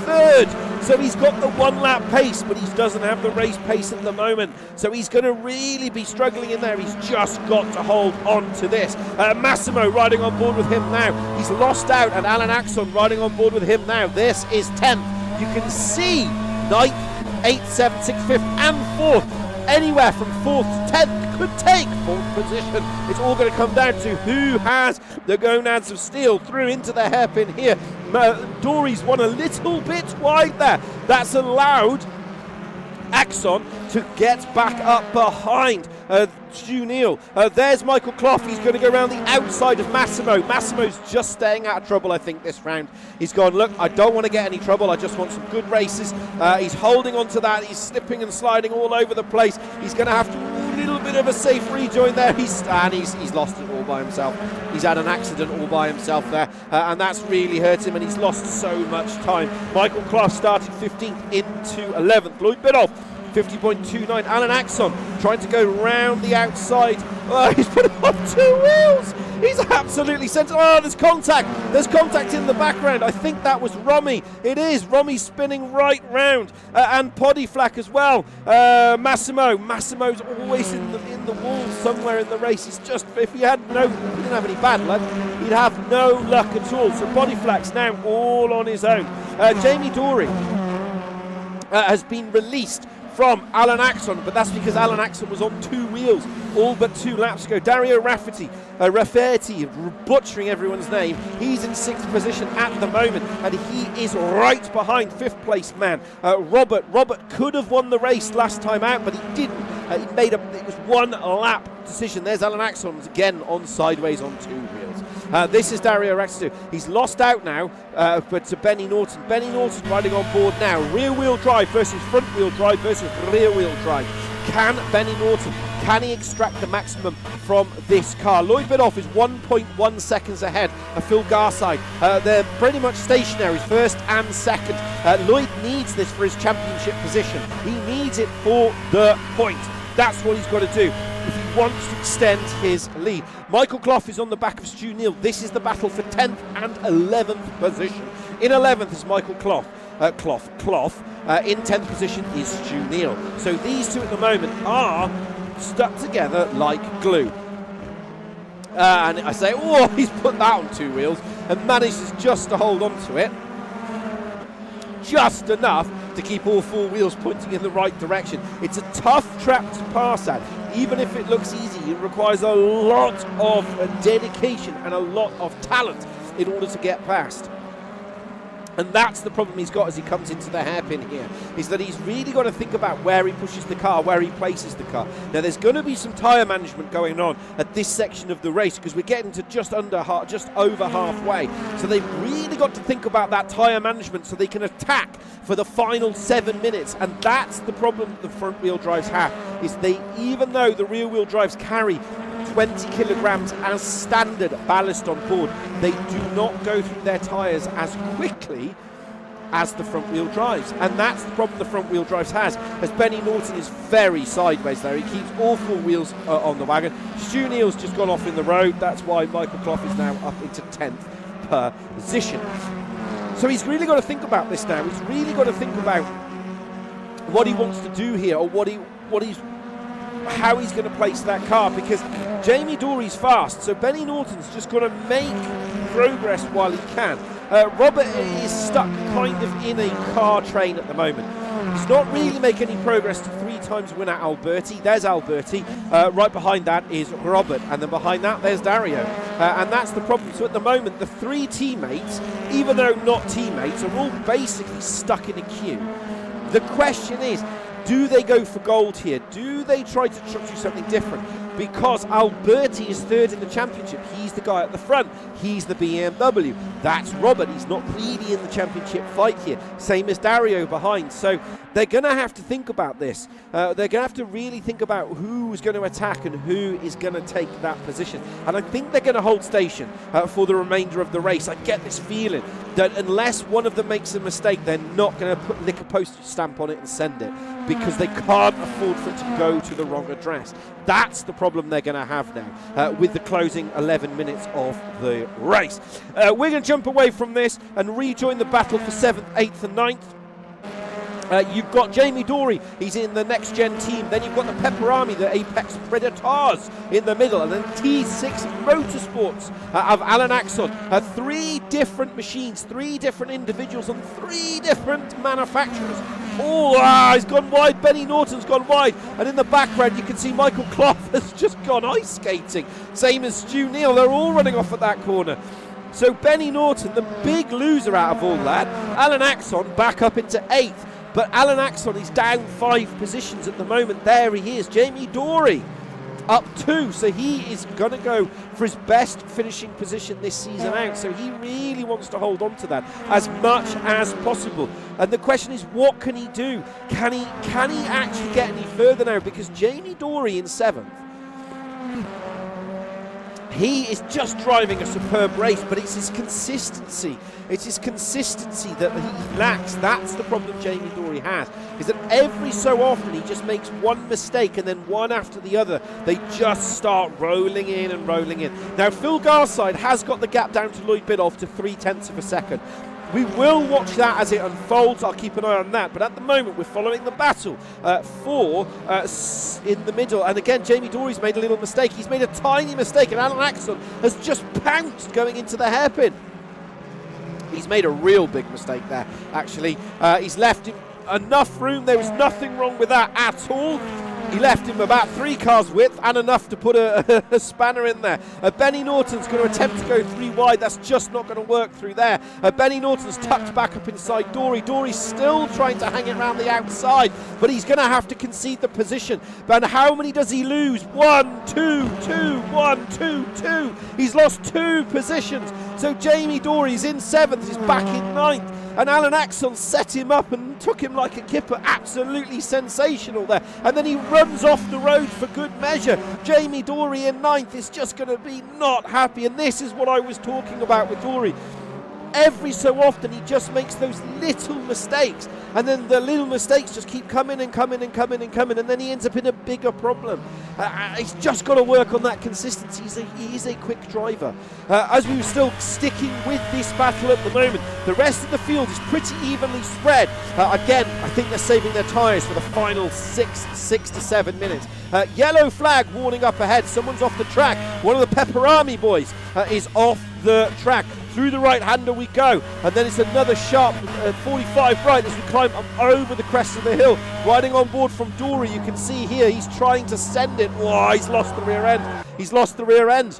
3rd. So he's got the 1-lap pace, but he doesn't have the race pace at the moment. So he's going to really be struggling in there. He's just got to hold on to this. Massimo riding on board with him now. He's lost out, and Alan Axon riding on board with him now. This is 10th. You can see 9th, 8th, 7th, 6th, 5th and 4th. Anywhere from 4th to 10th could take 4th position. It's all going to come down to who has the gonads of steel through into the hairpin here. Dory's one a little bit wide there. That's allowed Axon to get back up behind Stu Neal. There's Michael Clough. He's going to go around the outside of Massimo. Massimo's just staying out of trouble, I think, this round. He's gone, look, I don't want to get any trouble. I just want some good races. He's holding on to that. He's slipping and sliding all over the place. He's going to have to do a little bit of a safe rejoin there. He's lost it all by himself. He's had an accident all by himself there, and that's really hurt him, and he's lost so much time. Michael Clough started 15th into 11th. Lloyd Bidoff, 50.29. Alan Axon trying to go round the outside. Oh, he's put it on 2 wheels. He's absolutely sent. Oh, there's contact. There's contact in the background. I think that was Romy. It is. Romy spinning right round. And Poddy Flack as well. Massimo's always in the wall somewhere in the race. It's just, if he didn't have any bad luck, he'd have no luck at all. So Poddy Flack's now all on his own. Jamie Dory has been released from Alan Axon, but that's because Alan Axon was on 2 wheels all but 2 laps ago. Dario Rafferty, butchering everyone's name, he's in 6th position at the moment, and he is right behind 5th place man Robert. Robert could have won the race last time out, but he didn't. It was 1 lap decision. There's Alan Axon again on sideways on 2 wheels. This is Dario rFactor2. He's lost out now, but to Benny Norton. Benny Norton riding on board now. Rear-wheel drive versus front-wheel drive versus rear-wheel drive. Can Benny Norton, can he extract the maximum from this car? Lloyd Bidoff is 1.1 seconds ahead of Phil Garside. They're pretty much stationary, 1st and 2nd. Lloyd needs this for his championship position. He needs it for the point. That's what he's got to do if he wants to extend his lead. Michael Clough is on the back of Stu Neal. This is the battle for 10th and 11th position. In 11th is Michael Clough. In 10th position is Stu Neal. So these two at the moment are stuck together like glue. And I say, oh, he's put that on 2 wheels and manages just to hold on to it. just enough to keep all four wheels pointing in the right direction. It's a tough track to pass at. Even if it looks easy, it requires a lot of dedication and a lot of talent in order to get past. And that's the problem he's got as he comes into the hairpin here, is that he's really got to think about where he pushes the car, where he places the car. Now, there's going to be some tyre management going on at this section of the race because we're getting to just over halfway. So they've really got to think about that tyre management so they can attack for the final 7 minutes. And that's the problem that the front-wheel drives have, is even though the rear-wheel drives carry 20 kilograms as standard ballast on board, they do not go through their tyres as quickly as the front wheel drives, and that's the problem the front wheel drives has, as Benny Norton is very sideways there. He keeps all four wheels on the wagon. Stu Neal's just gone off in the road. That's why Michael Clough is now up into 10th position. So he's really got to think about this now. He's really got to think about what he wants to do here, or how he's going to place that car, because Jamie Dory's fast, so Benny Norton's just got to make progress while he can. Robert is stuck kind of in a car train at the moment. He's not really making any progress to 3-times winner Alberti. There's Alberti. Right behind that is Robert, and then behind that there's Dario. And that's the problem. So at the moment, the three teammates, even though not teammates, are all basically stuck in a queue. The question is, do they go for gold here? Do they try to do something different? Because Alberti is third in the championship. He's the guy at the front. He's the BMW. That's Robert. He's not really in the championship fight here. Same as Dario behind. So they're going to have to think about this. They're going to have to really think about who's going to attack and who is going to take that position. And I think they're going to hold station for the remainder of the race. I get this feeling that unless one of them makes a mistake, they're not going to lick a postage stamp on it and send it, because they can't afford for it to go to the wrong address. That's the problem they're going to have now with the closing 11 minutes of the race. We're going to jump away from this and rejoin the battle for 7th, 8th and 9th. You've got Jamie Dory, he's in the NXTGEN team. Then you've got the Pepper Army, the Apex Predators in the middle. And then T6 Motorsports of Alan Axon. 3 different machines, 3 different individuals and 3 different manufacturers. Oh, he's gone wide. Benny Norton's gone wide. And in the background, you can see Michael Clough has just gone ice skating. Same as Stu Neal. They're all running off at that corner. So Benny Norton, the big loser out of all that. Alan Axon back up into 8th. But Alan Axon is down 5 positions at the moment. There he is. Jamie Dory up 2. So he is going to go for his best finishing position this season out. So he really wants to hold on to that as much as possible. And the question is, what can he do? Can he actually get any further now? Because Jamie Dory in 7th, he is just driving a superb race, but it's his consistency. It's his consistency that he lacks. That's the problem Jamie Dory has, is that every so often he just makes one mistake, and then one after the other, they just start rolling in and rolling in. Now, Phil Garside has got the gap down to Lloyd Biddulph to 0.3 of a second. We will watch that as it unfolds. I'll keep an eye on that. But at the moment, we're following the battle in the middle. And again, Jamie Dory's made a little mistake. He's made a tiny mistake, and Alan Axon has just pounced going into the hairpin. He's made a real big mistake there, actually. He's left him enough room. There was nothing wrong with that at all. He left him about 3 cars width and enough to put a spanner in there. Benny Norton's going to attempt to go 3 wide. That's just not going to work through there. Benny Norton's tucked back up inside Dory. Dory's still trying to hang it around the outside, but he's going to have to concede the position. But how many does he lose? 1, 2, 2, 1, 2, 2. He's lost 2 positions. So Jamie Dory's in 7th. He's back in 9th. And Alan Axon set him up and took him like a kipper. Absolutely sensational there. And then he runs off the road for good measure. Jamie Dory in 9th is just going to be not happy. And this is what I was talking about with Dory. Every so often he just makes those little mistakes, and then the little mistakes just keep coming and coming and coming and coming, and then he ends up in a bigger problem. He's just got to work on that consistency. He is a quick driver. As we were still sticking with this battle at the moment, the rest of the field is pretty evenly spread. Again, I think they're saving their tyres for the final 6 to 7 minutes. Yellow flag warning up ahead. Someone's off the track. One of the Pepper Army boys is off the track. Through the right-hander we go, and then it's another sharp 45 right as we climb up over the crest of the hill. Riding on board from Dory, you can see here, he's trying to send it. Oh, he's lost the rear end. He's lost the rear end.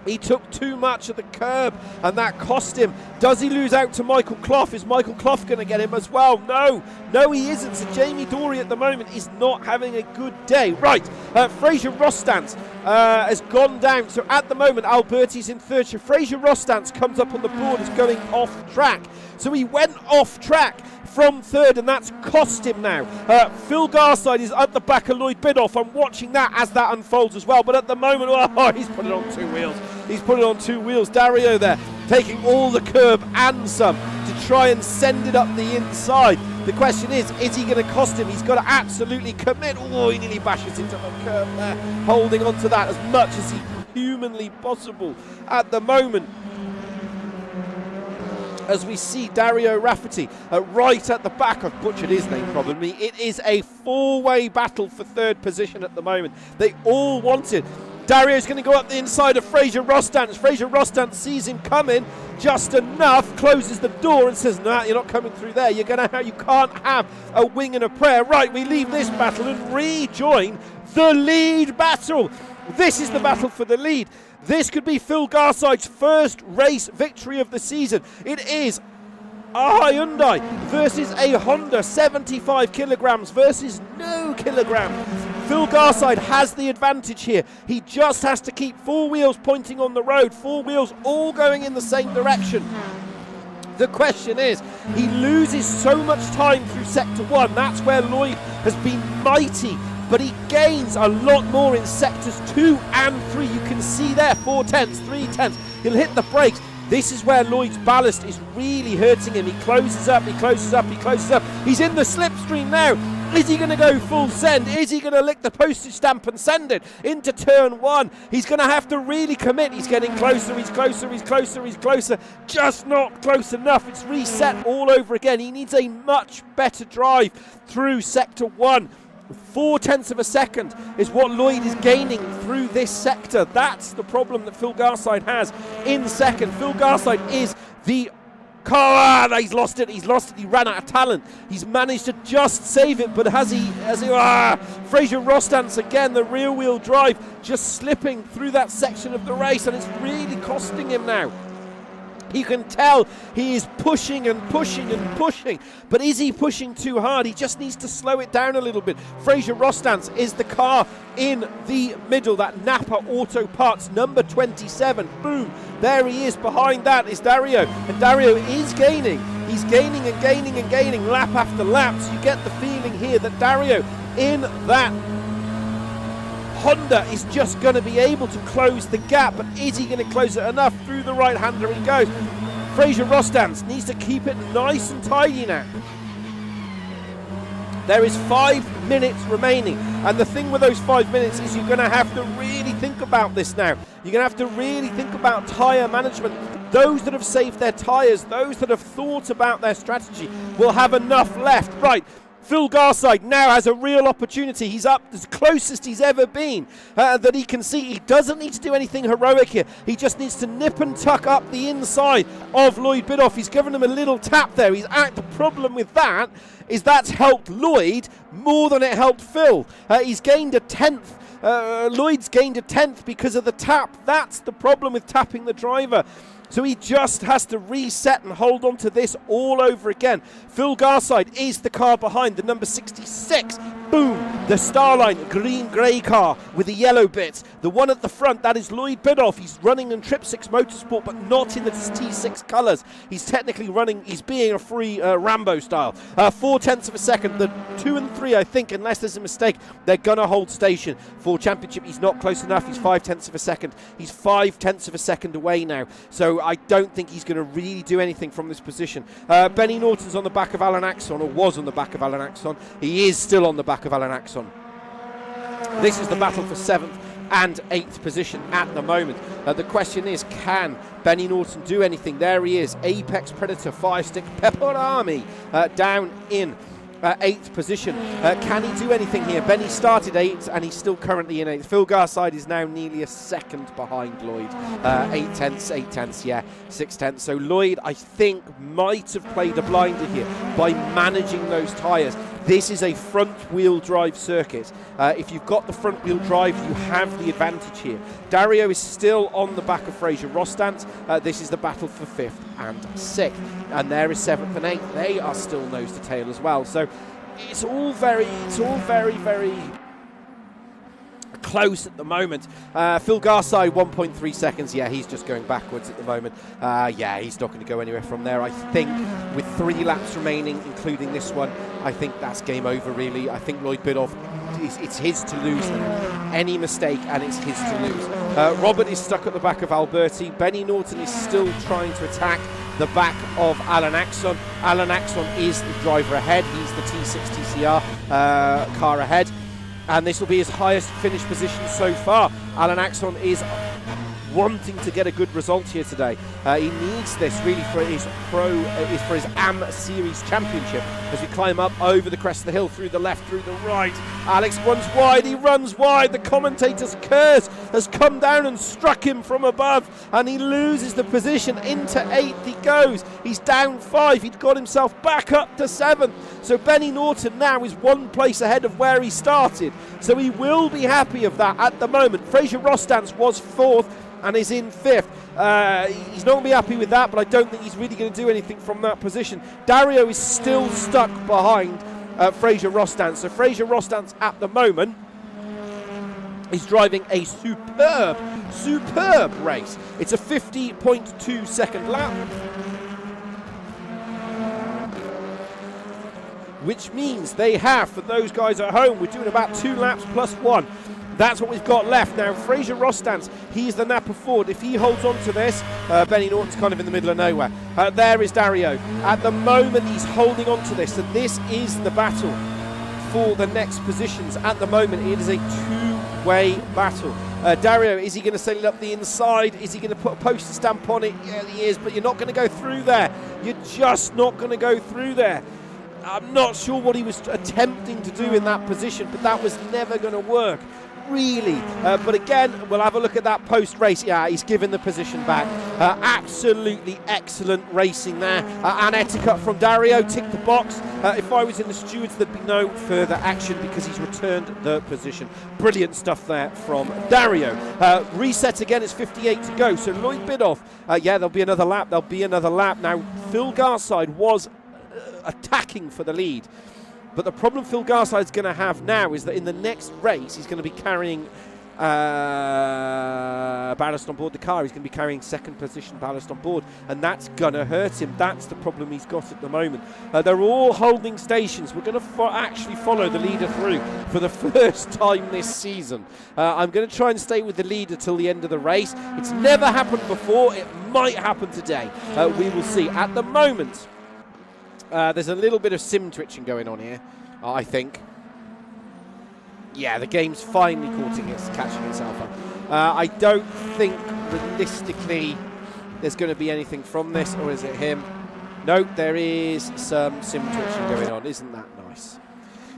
He took too much of the curb, and that cost him. Does he lose out to Michael Clough? Is Michael Clough going to get him as well? No, he isn't. So Jamie Dory at the moment is not having a good day. Right, Fraser Rostance has gone down. So at the moment, Alberti's in third. So Fraser Rostance comes up on the board as going off track. So he went off track from third, and that's cost him now. Phil Garside is at the back of Lloyd Biddulph. I'm watching that as that unfolds as well, but at the moment, oh, he's put it on two wheels. He's put it on two wheels. Dario there taking all the curb and some to try and send it up the inside. The question is he going to cost him? He's got to absolutely commit. Oh, he nearly bashes into the curb there, holding on to that as much as he humanly possible at the moment. As we see Dario Rafferty right at the back. I've butchered his name probably. It is a four-way battle for third position at the moment. They all want it. Dario's going to go up the inside of Fraser Rostance. Fraser Rostance sees him coming just enough, closes the door and says, nah, you're not coming through there. You can't have a wing and a prayer. Right, we leave this battle and rejoin the lead battle. This is the battle for the lead. This could be Phil Garside's first race victory of the season. It is a Hyundai versus a Honda, 75 kilograms versus no kilograms. Phil Garside has the advantage here. He just has to keep four wheels pointing on the road, four wheels all going in the same direction. The question is, he loses so much time through sector one. That's where Lloyd has been mighty, but he gains a lot more in sectors 2 and 3. You can see there, 4 tenths, 3 tenths. He'll hit the brakes. This is where Lloyd's ballast is really hurting him. He closes up, he closes up, he closes up. He's in the slipstream now. Is he going to go full send? Is he going to lick the postage stamp and send it into turn one? He's going to have to really commit. He's getting closer, he's closer, he's closer, he's closer. Just not close enough. It's reset all over again. He needs a much better drive through sector 1. 4 tenths of a second is what Lloyd is gaining through this sector. That's the problem that Phil Garside has in second. Phil Garside is the car. He's lost it. He's lost it. He ran out of talent. He's managed to just save it, but has he? Fraser Rostance again, the rear wheel drive, just slipping through that section of the race, and it's really costing him now. You can tell he is pushing and pushing and pushing, but is he pushing too hard? He just needs to slow it down a little bit. Fraser Rostance is the car in the middle, that Napa Auto Parts number 27. Boom, there he is. Behind that is Dario, and Dario is gaining. He's gaining and gaining and gaining lap after lap, so you get the feeling here that Dario in that Honda is just going to be able to close the gap, but is he going to close it enough? Through the right-hander he goes. Fraser Rostance needs to keep it nice and tidy now. There is 5 minutes remaining, and the thing with those 5 minutes is you're going to have to really think about this now. You're going to have to really think about tyre management. Those that have saved their tyres, those that have thought about their strategy will have enough left. Right. Phil Garside now has a real opportunity. He's up as closest he's ever been that he can see. He doesn't need to do anything heroic here. He just needs to nip and tuck up the inside of Lloyd Biddulph. He's given him a little tap there. The problem with that is that's helped Lloyd more than it helped Phil. He's gained a tenth. Lloyd's gained a tenth because of the tap. That's the problem with tapping the driver. So he just has to reset and hold on to this all over again. Phil Garside is the car behind, the number 66. Boom, the Starline green-grey car with the yellow bits. The one at the front, that is Lloyd Biddulph. He's running in Trip 6 Motorsport, but not in the T6 colours. He's technically running, he's being a free Rambo style. 4 tenths of a second. The 2 and 3, I think, unless there's a mistake, they're going to hold station. For championship, he's not close enough. He's 5 tenths of a second. He's 5 tenths of a second away now. So I don't think he's going to really do anything from this position. Benny Norton's on the back of Alan Axon, or was on the back of Alan Axon. He is still on the back of Alan Axon. This is the battle for 7th and 8th position at the moment. The question is, can Benny Norton do anything? There he is, Apex Predator, Firestick, Pepper Army down in 8th position. Can he do anything here? Benny started 8th and he's still currently in 8th. Phil Garside is now nearly a second behind Lloyd. 8 tenths, yeah, 6 tenths. So Lloyd, I think, might have played a blinder here by managing those tyres. This is a front-wheel drive circuit. If you've got the front-wheel drive, you have the advantage here. Dario is still on the back of Fraser Rostand. This is the battle for 5th and 6th. And there is 7th and 8th. They are still nose to tail as well. So it's all very, very close at the moment. Phil Garside, 1.3 seconds. Yeah, he's just going backwards at the moment. Yeah, he's not going to go anywhere from there. I think with 3 laps remaining, including this one, I think that's game over, really. I think Lloyd Biddulph, it's his to lose now. Any mistake, and it's his to lose. Robert is stuck at the back of Alberti. Benny Norton is still trying to attack the back of Alan Axon. Alan Axon is the driver ahead. He's the T6 TCR car ahead. And this will be his highest finish position so far. Alan Axon is wanting to get a good result here today. He needs this really for his AM Series Championship as we climb up over the crest of the hill, through the left, through the right. Alex runs wide, he runs wide. The commentator's curse has come down and struck him from above, and he loses the position. Into 8th he goes. He's down 5. He'd got himself back up to 7th. So Benny Norton now is 1 place ahead of where he started. So he will be happy of that at the moment. Fraser Rostand was 4th and is in 5th. He's not going to be happy with that, but I don't think he's really going to do anything from that position. Dario is still stuck behind Fraser Rostand. So Fraser Rostand at the moment is driving a superb race. It's a 50.2 second lap, which means they have, for those guys at home, we're doing about 2 laps plus 1. That's what we've got left. Now, Fraser Rostand, he's the Napa Ford. If he holds on to this, Benny Norton's kind of in the middle of nowhere. There is Dario. At the moment, he's holding on to this. So this is the battle for the next positions. At the moment, it is a 2-way battle. Dario, is he going to send it up the inside? Is he going to put a poster stamp on it? Yeah, he is, but you're not going to go through there. You're just not going to go through there. I'm not sure what he was attempting to do in that position, but that was never going to work, really. But again, we'll have a look at that post-race. Yeah, he's given the position back. Absolutely excellent racing there. An etiquette from Dario, tick the box. If I was in the stewards, there'd be no further action because he's returned the position. Brilliant stuff there from Dario. Reset again, it's 58 to go. So Lloyd Biddulph, yeah, there'll be another lap. Now, Phil Garside was attacking for the lead, but the problem Phil Garside's going to have now is that in the next race he's going to be carrying ballast on board the car. He's going to be carrying 2nd position ballast on board, and that's going to hurt him. That's the problem he's got at the moment. They're all holding stations. We're going to actually follow the leader through for the first time this season. I'm going to try and stay with the leader till the end of the race. It's never happened before. It might happen today. We will see. At the moment, there's a little bit of sim twitching going on here, I think. Yeah, the game's finally catching itself up. I don't think, realistically, there's going to be anything from this, or is it him? No, there is some sim twitching going on. Isn't that nice?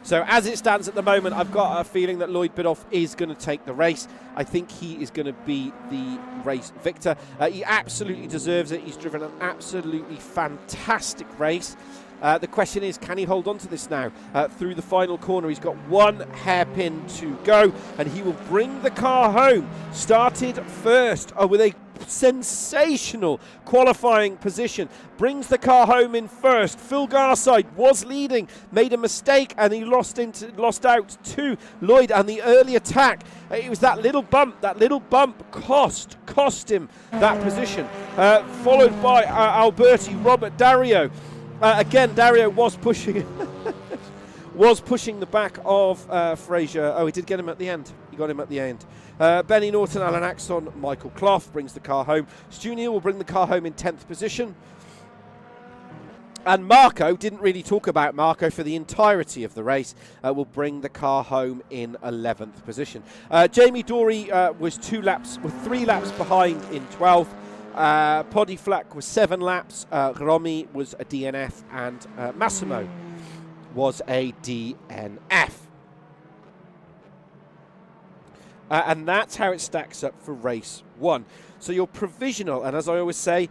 So as it stands at the moment, I've got a feeling that Lloyd Biddulph is going to take the race. I think he is going to be the race victor. He absolutely deserves it. He's driven an absolutely fantastic race. The question is, can he hold on to this now through the final corner? He's got 1 hairpin to go, and he will bring the car home. Started first with a sensational qualifying position. Brings the car home in first. Phil Garside was leading, made a mistake, and he lost out to Lloyd. And the early attack, it was that little bump. That little bump cost him that position. Followed by Alberti, Robert, Dario. Again, Dario was pushing the back of Fraser. Oh, he did get him at the end. He got him at the end. Benny Norton, Alan Axon, Michael Clough brings the car home. Stu Neal will bring the car home in 10th position. And Marco, didn't really talk about Marco for the entirety of the race, will bring the car home in 11th position. Jamie Dory was 3 laps behind in 12th. Poddy Flack was 7 laps. Romy was a DNF, and Massimo was a DNF. And that's how it stacks up for race 1. So your provisional, and as I always say,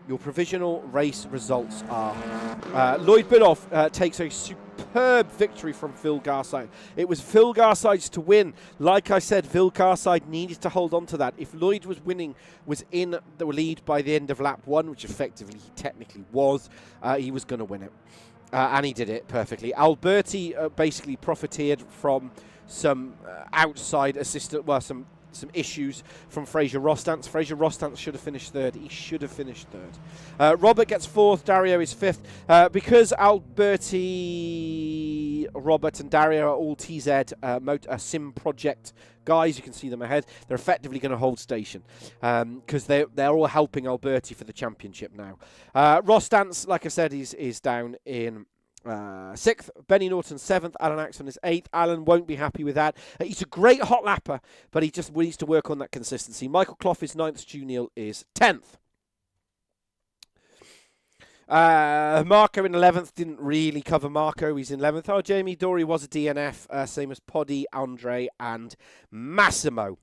your provisional race results are Lloyd Biddulph takes a superb victory from Phil Garside. It was Phil Garside's to win. Like I said, Phil Garside needed to hold on to that. If Lloyd was in the lead by the end of lap 1, which effectively he technically was, he was going to win it. And he did it perfectly. Alberti basically profiteered from some outside assistant, well, some issues from Fraser Rostance. Fraser Rostance should have finished 3rd. He should have finished 3rd. Robert gets 4th. Dario is 5th. Because Alberti, Robert, and Dario are all TZ Sim Project guys, you can see them ahead. They're effectively going to hold station because they're all helping Alberti for the championship now. Rostance, like I said, is down in 6th, Benny Norton 7th, Alan Axon is 8th. Alan won't be happy with that. He's a great hot lapper, but he just needs to work on that consistency. Michael Clough is 9th, Stu Neal is 10th. Marco in 11th, didn't really cover Marco, he's in 11th. Oh, Jamie Dory was a DNF, same as Poddy, Andre, and Massimo.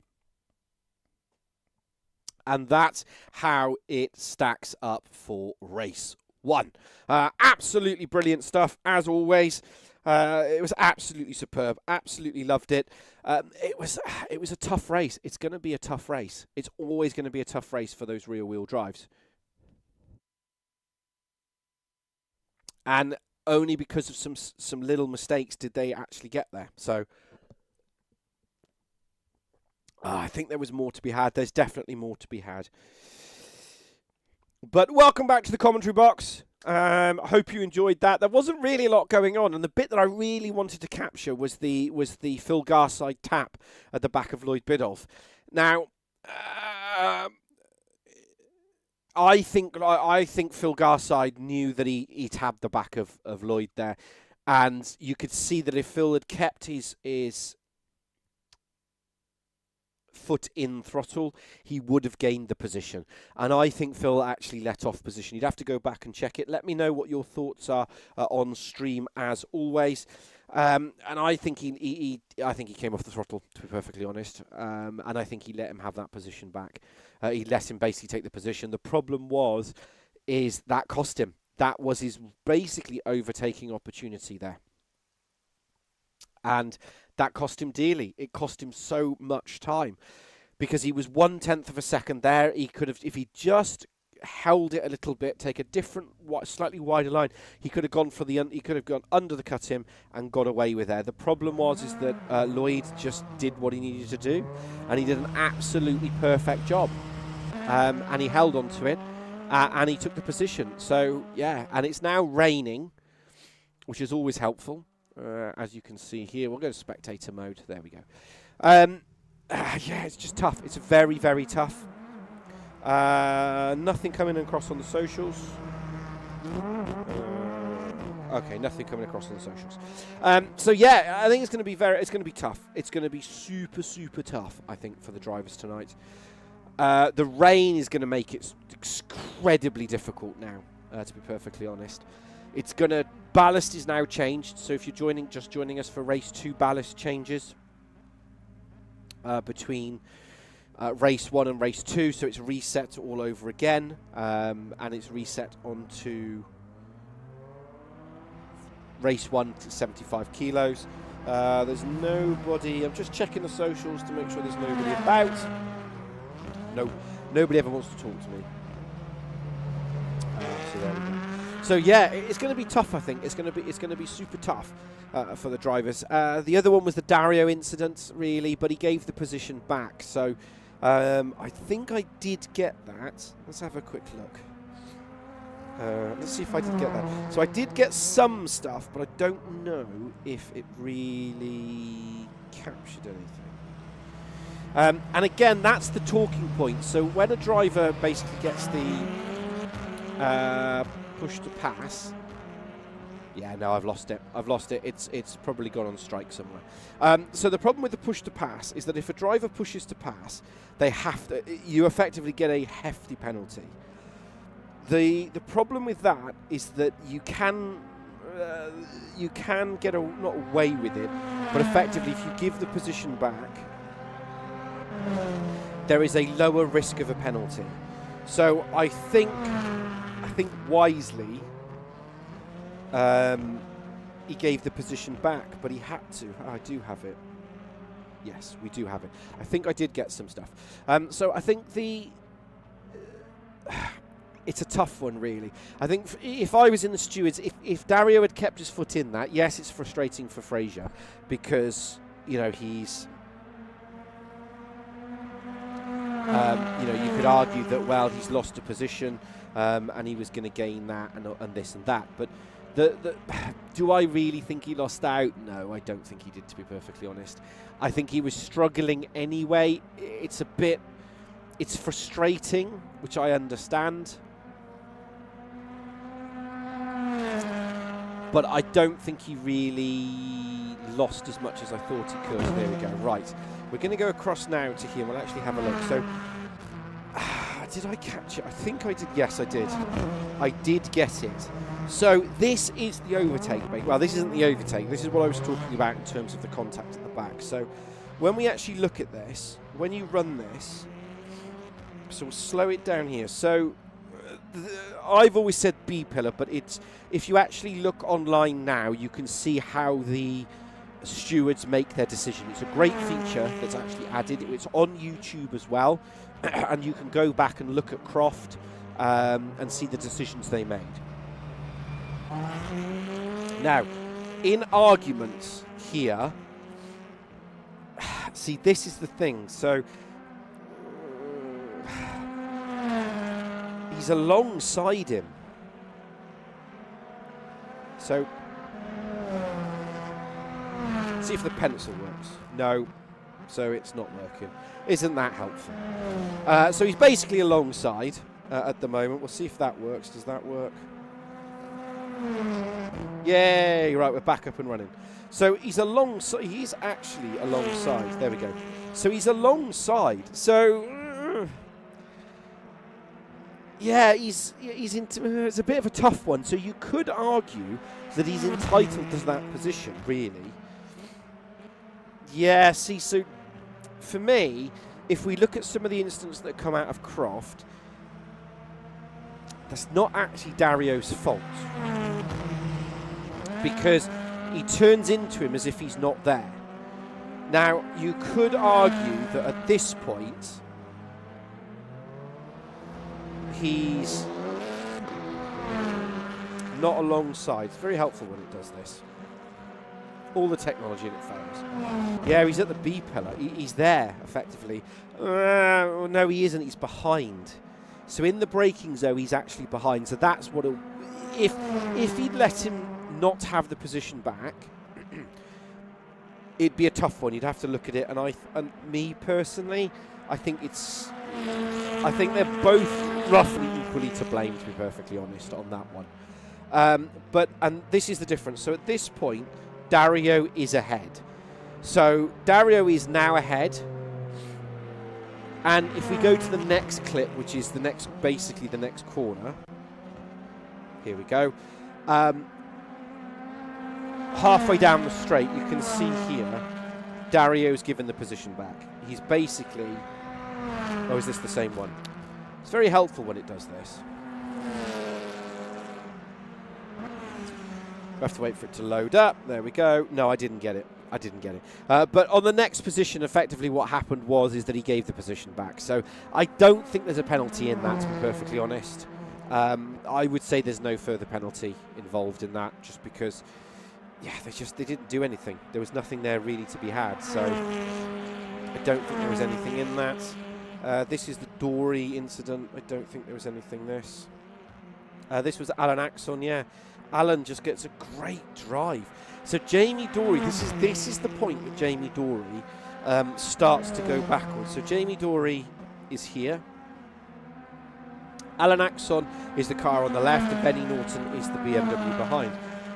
And that's how it stacks up for race 1. Absolutely brilliant stuff, as always. It was absolutely superb. Absolutely loved it. It was a tough race. It's going to be a tough race. It's always going to be a tough race for those rear-wheel drives. And only because of some little mistakes did they actually get there. So I think there was more to be had. There's definitely more to be had. But welcome back to the commentary box. I hope you enjoyed that. There wasn't really a lot going on, and the bit that I really wanted to capture was the Phil Garside tap at the back of Lloyd Biddulph. Now, I think Phil Garside knew that he tabbed the back of Lloyd there, and you could see that if Phil had kept his foot in throttle, he would have gained the position. And I think Phil actually let off position. You'd have to go back and check it. Let me know what your thoughts are on stream, as always. And I think he came off the throttle, to be perfectly honest. And I think he let him have that position back. He let him basically take the position. The problem is that cost him. That was his basically overtaking opportunity there. And that cost him dearly. It cost him so much time because he was 1/10 of a second there. He could have, if he just held it a little bit, take a different, slightly wider line, he could have gone for he could have gone under the cut him and got away with there. The problem is that Lloyd just did what he needed to do, and he did an absolutely perfect job. And he held on to it, and he took the position. So yeah, and it's now raining, which is always helpful. As you can see here, we'll go to spectator mode. There we go. Yeah, it's just tough. It's very, very tough. Nothing coming across on the socials. Okay, nothing coming across on the socials. So yeah, I think it's going to be tough. It's going to be super, super tough, I think, for the drivers tonight. The rain is going to make it incredibly difficult now, to be perfectly honest. It's going to... Ballast is now changed, so if you're just joining us for race 2, ballast changes between race 1 and race 2, so it's reset all over again, and it's reset onto race 1 to 75 kilos. There's nobody... I'm just checking the socials to make sure there's nobody about. No, nobody ever wants to talk to me. So there we go. So yeah, it's going to be tough. I think it's going to be super tough for the drivers. The other one was the Dario incident, really, but he gave the position back. So I think I did get that. Let's have a quick look. Let's see if I did get that. So I did get some stuff, but I don't know if it really captured anything. And again, that's the talking point. So when a driver basically gets the push to pass. Yeah, no, I've lost it. It's probably gone on strike somewhere. So the problem with the push to pass is that if a driver pushes to pass, you effectively get a hefty penalty. The problem with that is that you can you can get not away with it, but effectively if you give the position back, there is a lower risk of a penalty. So I think wisely he gave the position back, but he had to. Oh, I do have it. Yes, we do have it. I think I did get some stuff. So I think it's a tough one, really. I think if I was in the stewards, if Dario had kept his foot in that, yes, it's frustrating for Fraser because, you know, he's... you could argue that, well, he's lost a position and he was going to gain that and this and that. But do I really think he lost out? No, I don't think he did, to be perfectly honest. I think he was struggling anyway. It's frustrating, which I understand. But I don't think he really lost as much as I thought he could. There we go. Right. We're going to go across now to here. We'll actually have a look. So, did I catch it? I think I did. Yes, I did. I did get it. So this is the overtake. Well, this isn't the overtake. This is what I was talking about in terms of the contact at the back. So when we actually look at this, when you run this, so we'll slow it down here. So I've always said B pillar, but it's, if you actually look online now, you can see how the stewards make their decision. It's a great feature that's actually added. It's on YouTube as well, and you can go back and look at Croft and see the decisions they made. Now, in arguments here, see, this is the thing. So he's alongside him. So see if the pencil works. No, so it's not working. Isn't that helpful? So he's basically alongside at the moment. We'll see if that works. Does that work? Yay, right, we're back up and running. So he's alongside, he's actually alongside. There we go. So he's alongside. So yeah, he's into, it's a bit of a tough one. So you could argue that he's entitled to that position, really. Yeah, see, so for me, if we look at some of the instances that come out of Croft, that's not actually Dario's fault, because he turns into him as if he's not there. Now, you could argue that at this point, he's not alongside. It's very helpful when it does this. All the technology and it fails. Yeah, he's at the B pillar. He's there, effectively. No, he isn't. He's behind. So in the braking zone, he's actually behind. So that's what it'll... If he'd let him not have the position back, it'd be a tough one. You'd have to look at it. And me personally, I think they're both roughly equally to blame, to be perfectly honest, on that one. And this is the difference. So at this point, Dario is ahead. So Dario is now ahead. And if we go to the next clip, which is the next, basically the next corner, here we go. Halfway down the straight, you can see here, Dario's given the position back. He's basically, oh, is this the same one? It's very helpful when it does this. We have to wait for it to load up. There we go. No, I didn't get it. I didn't get it. But on the next position, effectively what happened is that he gave the position back. So I don't think there's a penalty in that, to be perfectly honest. I would say there's no further penalty involved in that, just because, yeah, they didn't do anything. There was nothing there really to be had. So I don't think there was anything in that. This is the Dory incident. I don't think there was anything this. This was Alan Axon, yeah. Alan just gets a great drive. So Jamie Dory, this is the point that Jamie Dory starts to go backwards. So Jamie Dory is here. Alan Axon is the car on the left, and Benny Norton is the BMW behind.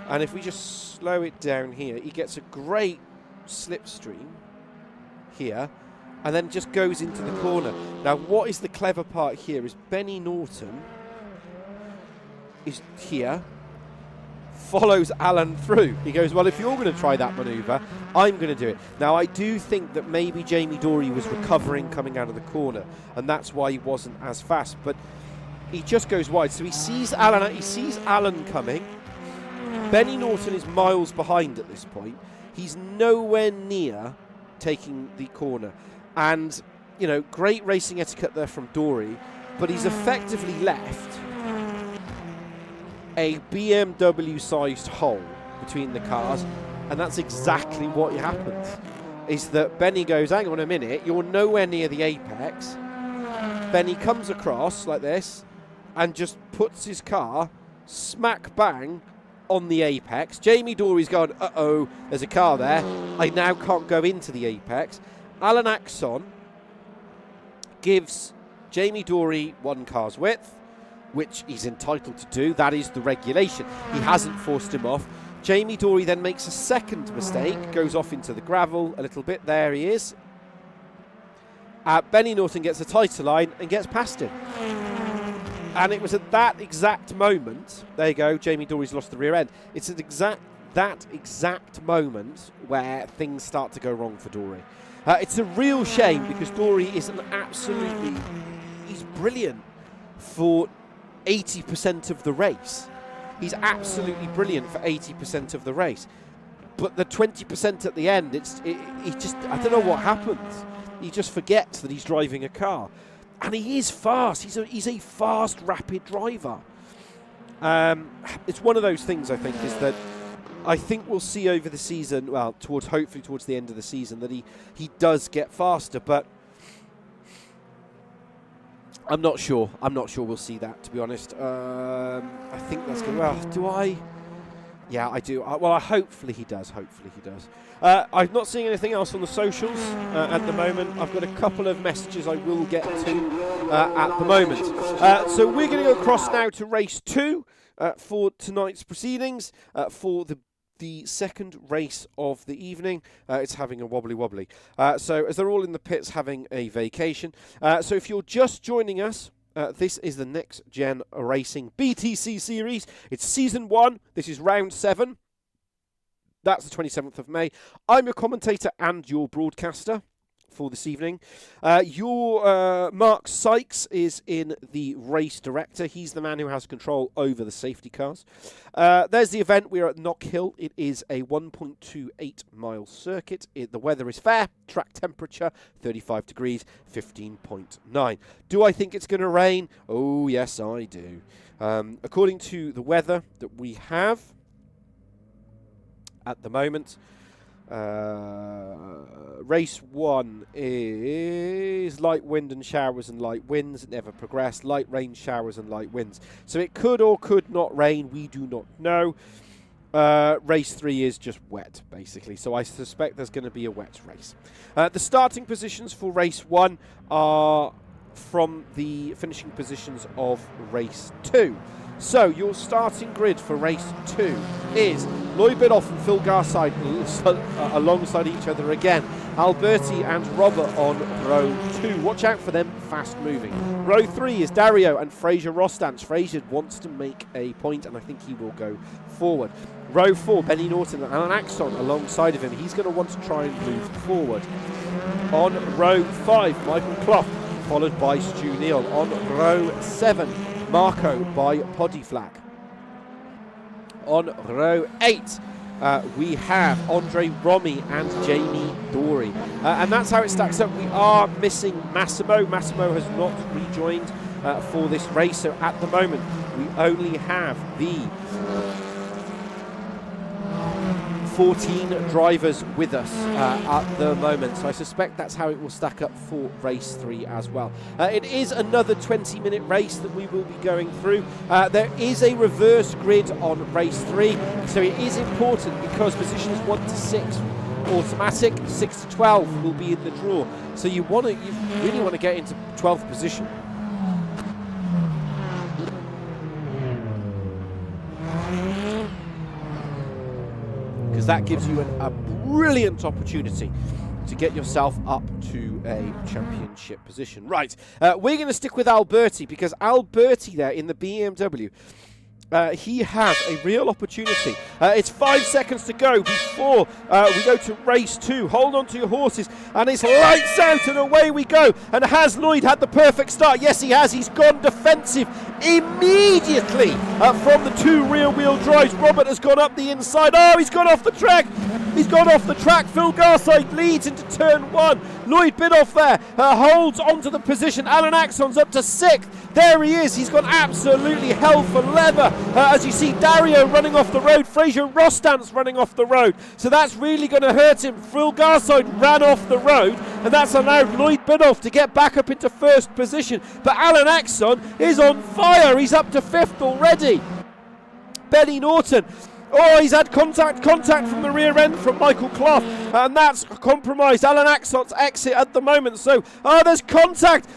And if we just slow it down here, he gets a great slipstream here, and then just goes into the corner. Now, what is the clever part here is Benny Norton is here. follows Alan through. He goes, well, if you're going to try that manoeuvre, I'm going to do it. Now, I do think that maybe Jamie Dorey was recovering coming out of the corner, and that's why he wasn't as fast. But he just goes wide. So he sees Alan coming. Benny Norton is miles behind at this point. He's nowhere near taking the corner. And, you know, great racing etiquette there from Dorey, but he's effectively left a BMW-sized hole between the cars, and that's exactly what happens. Is that Benny goes, hang on a minute, you're nowhere near the apex. Benny comes across like this and just puts his car smack bang on the apex. Jamie Dorey's gone, uh-oh, there's a car there. I now can't go into the apex. Alan Axon gives Jamie Dorey 1 car's width, which he's entitled to do. That is the regulation. He hasn't forced him off. Jamie Dorey then makes a second mistake, goes off into the gravel a little bit. There he is. Benny Norton gets a tighter line and gets past him. And it was at that exact moment, there you go, Jamie Dorey's lost the rear end. It's at that exact moment where things start to go wrong for Dorey. It's a real shame because Dorey is he's brilliant for 80% of the race. He's absolutely brilliant for 80% of the race. But the 20% at the end, he just, I don't know what happens. He just forgets that he's driving a car. And he is fast. He's a fast, rapid driver. It's one of those things, I think, is that I think we'll see over the season, well, hopefully towards the end of the season, that he does get faster. But I'm not sure. I'm not sure we'll see that, to be honest. I think that's good. Well, do I? Yeah, I do. Well, hopefully he does. Hopefully he does. I'm not seeing anything else on the socials at the moment. I've got a couple of messages I will get to at the moment. So we're going to go across now to race 2 for tonight's proceedings for the second race of the evening. It's having a wobbly. So as they're all in the pits having a vacation. So if you're just joining us, this is the Next Gen Racing BTC series. It's season 1. This is round 7. That's the 27th of May. I'm your commentator and your broadcaster for this evening. Your Mark Sykes is in the race director. He's the man who has control over the safety cars. There's the event. We're at Knockhill. It is a 1.28 mile circuit. The weather is fair. Track temperature 35 degrees, 15.9. Do I think it's going to rain? Oh, yes, I do. According to the weather that we have at the moment, race 1 is light wind and showers and light winds. It never progressed. Light rain, showers and light winds. So it could or could not rain. We do not know. Race 3 is just wet, basically. So I suspect there's going to be a wet race. The starting positions for race 1 are from the finishing positions of race 2. So your starting grid for race 2 is Lloyd Biddulph and Phil Garside alongside each other again. Alberti and Robert on row 2. Watch out for them, fast moving. Row 3 is Dario and Fraser Rostance. Fraser wants to make a point, and I think he will go forward. Row 4, Benny Norton and Alan Axon alongside of him. He's going to want to try and move forward. On row 5, Michael Clough, followed by Stu Neal. On row 7, Marco by Podiflack. On row 8, we have Andre Romy and Jamie Dorey. And that's how it stacks up. We are missing Massimo. Massimo has not rejoined for this race. So at the moment, we only have the 14 drivers with us at the moment. So I suspect that's how it will stack up for race 3 as well. It is another 20-minute race that we will be going through. There is a reverse grid on race 3, so it is important because positions 1 to 6 automatic, 6 to 12 will be in the draw. So you really want to get into 12th position. Because that gives you a brilliant opportunity to get yourself up to a championship position. Right, we're going to stick with Alberti because Alberti there in the BMW he has a real opportunity. It's 5 seconds to go before we go to race 2. Hold on to your horses, and it's lights out and away we go. And has Lloyd had the perfect start? Yes, he has. He's gone defensive immediately from the 2 rear-wheel drives. Robert has gone up the inside. Oh, he's gone off the track. He's gone off the track. Phil Garside leads into turn 1. Lloyd Bidoff there holds onto the position. Alan Axon's up to 6th. There he is. He's gone absolutely hell for leather. As you see, Dario running off the road. Fraser Rostant's running off the road. So that's really going to hurt him. Phil Garside ran off the road, and that's allowed Lloyd Bidoff to get back up into 1st position. But Alan Axon is on fire. He's up to 5th already. Benny Norton. Oh, he's had contact from the rear end from Michael Clough, and that's compromised Alan Axon's exit at the moment. So, there's contact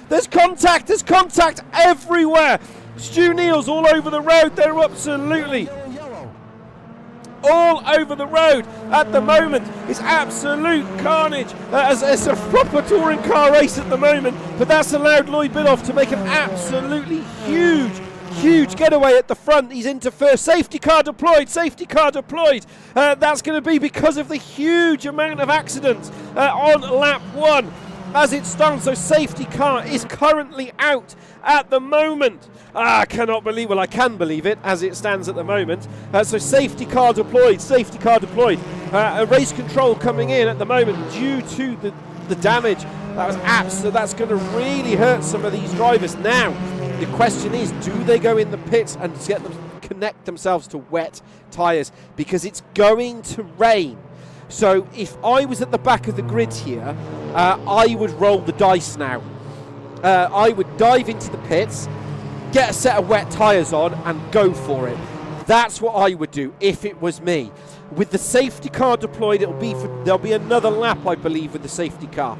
everywhere. Stu Neal's all over the road. They're absolutely all over the road at the moment. It's absolute carnage. It's a proper touring car race at the moment, but that's allowed Lloyd Bidoff to make an absolutely huge getaway at the front. He's into 1st. Safety car deployed. That's going to be because of the huge amount of accidents on lap 1 as it stands. So safety car is currently out at the moment. I cannot believe, well, I can believe it as it stands at the moment. So safety car deployed. Race control coming in at the moment due to the damage. That's going to really hurt some of these drivers. Now, the question is, do they go in the pits and connect themselves to wet tyres? Because it's going to rain. So if I was at the back of the grid here, I would roll the dice now. I would dive into the pits, get a set of wet tyres on, and go for it. That's what I would do if it was me. With the safety car deployed, there'll be another lap, I believe, with the safety car.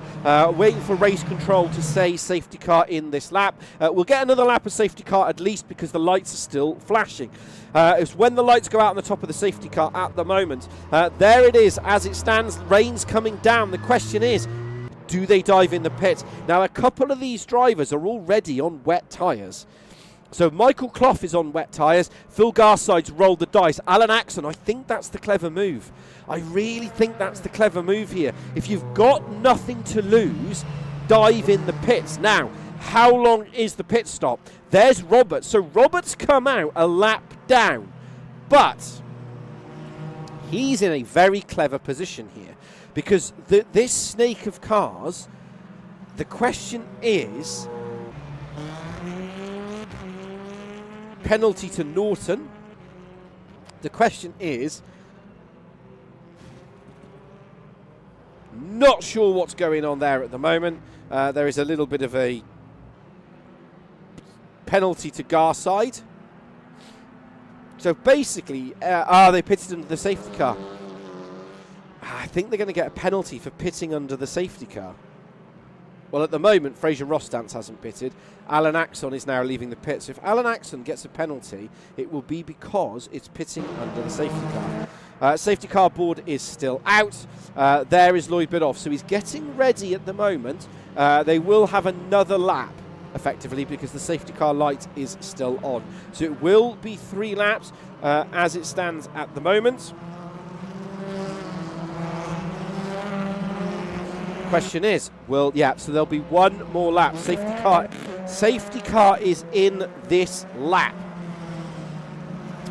Waiting for race control to say safety car in this lap. We'll get another lap of safety car at least because the lights are still flashing. It's when the lights go out on the top of the safety car at the moment. There it is as it stands. Rain's coming down. The question is, do they dive in the pits? Now, a couple of these drivers are already on wet tyres. So Michael Clough is on wet tyres. Phil Garside's rolled the dice. Alan Axon, I think that's the clever move. I really think that's the clever move here. If you've got nothing to lose, dive in the pits. Now, how long is the pit stop? There's Robert. So Robert's come out a lap down. But he's in a very clever position here. Because this snake of cars, the question is... penalty to Norton. The question is, not sure what's going on there at the moment. There is a little bit of a penalty to Garside. So basically, they pitted under the safety car. I think they're going to get a penalty for pitting under the safety car. Well, at the moment, Fraser Rostantz hasn't pitted. Alan Axon is now leaving the pit. So if Alan Axon gets a penalty, it will be because it's pitting under the safety car. Safety car board is still out. There is Lloyd Bidoff. So he's getting ready at the moment. They will have another lap, effectively, because the safety car light is still on. So it will be 3 laps as it stands at the moment. Question is, so there'll be 1 more lap. Safety car is in this lap,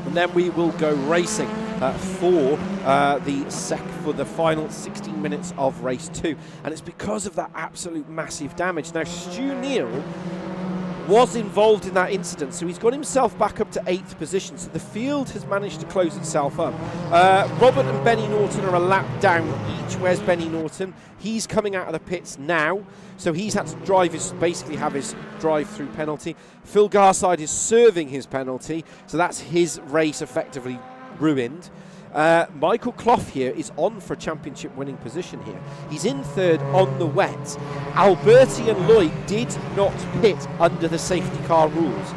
and then we will go racing for the final 16 minutes of race 2, and it's because of that absolute massive damage. Now, Stu Neal was involved in that incident, so he's got himself back up to 8th position, so the field has managed to close itself up. Robert and Benny Norton are a lap down each. Where's Benny Norton? He's coming out of the pits now, so he's had to basically have his drive-through penalty. Phil Garside is serving his penalty, so that's his race effectively ruined. Michael Clough here is on for a championship winning position here. He's in 3rd on the wet. Alberti and Lloyd did not pit under the safety car rules.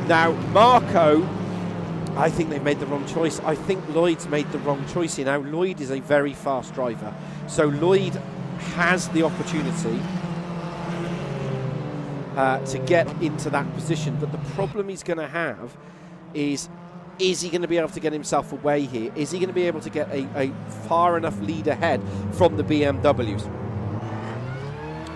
Now, Marco, I think they've made the wrong choice. I think Lloyd's made the wrong choice here. Now, Lloyd is a very fast driver, so Lloyd has the opportunity to get into that position, but the problem he's going to have is Is he going to be able to get himself away here? Is he going to be able to get a far enough lead ahead from the BMWs?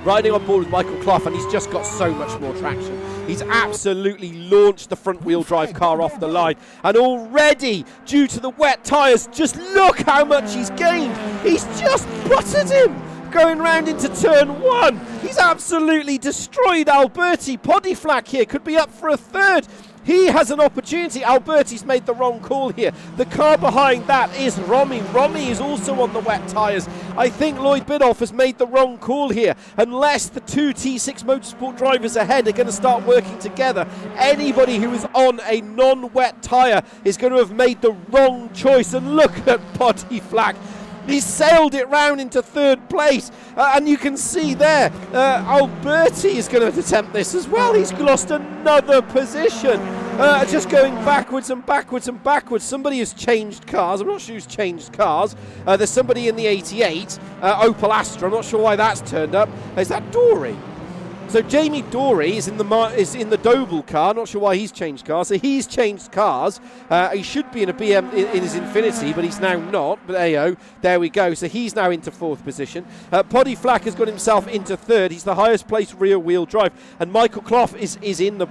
Riding on board with Michael Clough, and he's just got so much more traction. He's absolutely launched the front-wheel drive car off the line, and already, due to the wet tyres, just look how much he's gained. He's just buttered him going round into turn 1. He's absolutely destroyed Alberti. Podiflak here could be up for a third. He has an opportunity. Alberti's made the wrong call here. The car behind that is Romy. Romy is also on the wet tyres. I think Lloyd Biddulph has made the wrong call here. Unless the two T6 Motorsport drivers ahead are going to start working together, anybody who is on a non-wet tyre is going to have made the wrong choice. And look at Podiflak. He sailed it round into third place, and you can see there, Alberti is going to attempt this as well. He's lost another position, just going backwards and backwards and backwards. Somebody has changed cars. I'm not sure who's changed cars. There's somebody in the 88, Opel Astra. I'm not sure why that's turned up. Is that Dory? So Jamie Dory is in the Doble car. Not sure why he's changed cars. So he's changed cars. He should be in a BM in his Infinity, but he's now not. But there we go. So he's now into 4th position. Podiflak has got himself into 3rd. He's the highest placed rear-wheel drive. And Michael Clough is in the.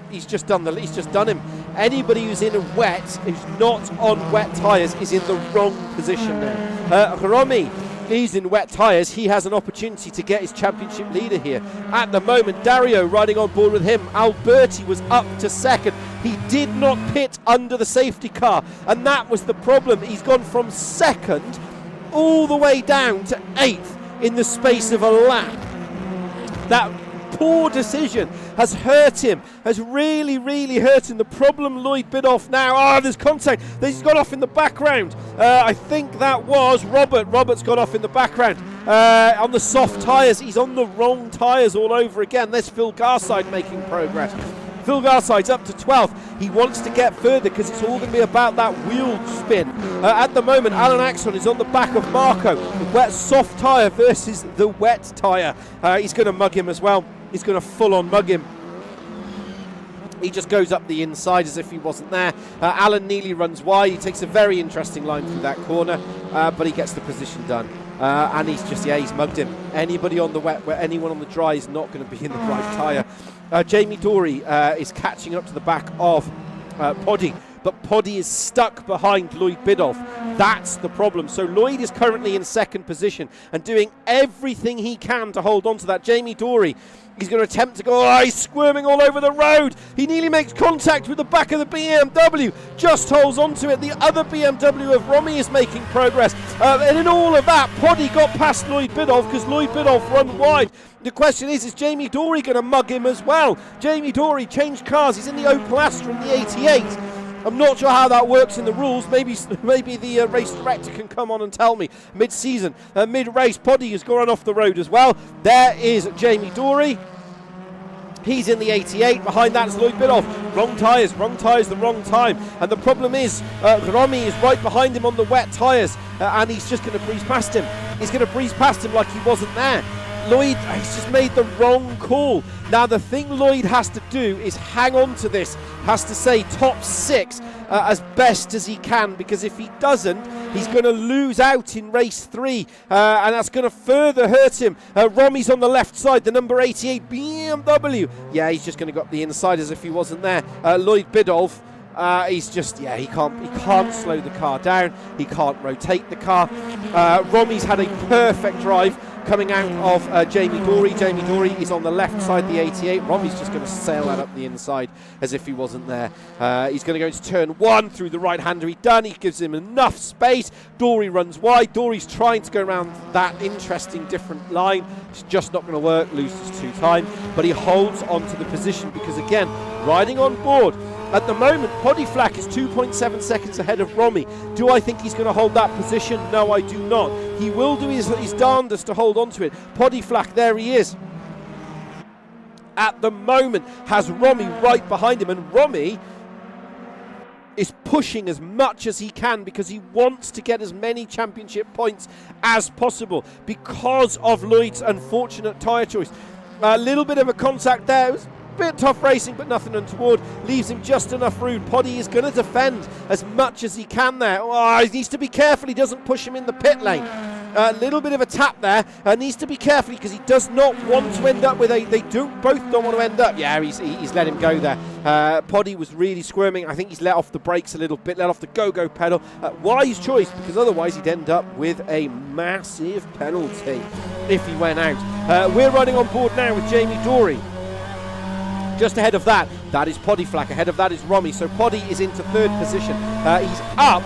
He's just done him. Anybody who's in a wet, who's not on wet tyres, is in the wrong position now. Romy. He's in wet tyres. He has an opportunity to get his championship leader here. At the moment, Dario riding on board with him. Alberti was up to 2nd. He did not pit under the safety car, and that was the problem. He's gone from 2nd all the way down to 8th in the space of a lap. That poor decision has hurt him, has really, really hurt him. The problem, Lloyd Biddulph now, there's contact. He's got off in the background. I think that was Robert. Robert's got off in the background on the soft tyres. He's on the wrong tyres all over again. There's Phil Garside making progress. Phil Garside's up to 12th. He wants to get further because it's all going to be about that wheel spin. At the moment, Alan Axon is on the back of Marco. The wet soft tyre versus the wet tyre. He's going to mug him as well. He's going to full-on mug him. He just goes up the inside as if he wasn't there. Alan Neely runs wide. He takes a very interesting line through that corner, but he gets the position done. And he's mugged him. Anybody on the wet, anyone on the dry is not going to be in the right tyre. Jamie Dory is catching up to the back of Poddy, but Poddy is stuck behind Lloyd Biddulph. That's the problem. So Lloyd is currently in 2nd position and doing everything he can to hold on to that. Jamie Dory, he's going to attempt to go, he's squirming all over the road. He nearly makes contact with the back of the BMW, just holds onto it. The other BMW of Romy is making progress. And in all of that, Poddy got past Lloyd Biddulph because Lloyd Biddulph run wide. The question is Jamie Dory going to mug him as well? Jamie Dory changed cars. He's in the Opel Astra in the 88. I'm not sure how that works in the rules. Maybe the race director can come on and tell me. Mid-season, mid-race, Poddy has gone off the road as well. There is Jamie Dory. He's in the 88. Behind that is Lloyd Biddulph. Wrong tyres, the wrong time. And the problem is, Romy is right behind him on the wet tyres, and he's just going to breeze past him. He's going to breeze past him like he wasn't there. Lloyd has just made the wrong call. Now the thing Lloyd has to do is hang on to this, has to say top 6 as best as he can, because if he doesn't, he's going to lose out in race 3, and that's going to further hurt him. Romy's on the left side, the number 88 BMW. Yeah, he's just going to go up the inside as if he wasn't there. Lloyd Biddulph, he's just, he can't slow the car down, he can't rotate the car. Romy's had a perfect drive coming out of Jamie Dory. Jamie Dory is on the left side, the 88. Romy's just going to sail that up the inside as if he wasn't there. He's going to go into turn 1 through the right-hander. He gives him enough space. Dory runs wide. Dory's trying to go around that interesting different line. It's just not going to work, loses 2 time, but he holds on to the position because, again, riding on board. At the moment, Podiflak is 2.7 seconds ahead of Romy. Do I think he's going to hold that position? No, I do not. He will do his darndest to hold on to it. Podiflak, there he is. At the moment, has Romy right behind him, and Romy is pushing as much as he can because he wants to get as many championship points as possible because of Lloyd's unfortunate tyre choice. A little bit of a contact there. bit tough racing, but nothing untoward. Leaves him just enough room. Poddy is going to defend as much as he can there. Oh, he needs to be careful he doesn't push him in the pit lane. A little bit of a tap there. Needs to be careful because he does not want to end up with a... They both don't want to end up. Yeah, he's let him go there. Poddy was really squirming. I think he's let off the brakes a little bit, let off the go-go pedal. Wise choice, because otherwise he'd end up with a massive penalty if he went out. We're running on board now with Jamie Dory. Just ahead of that is Poddy Flack. Ahead of that is Romy. So Poddy is into third position. He's up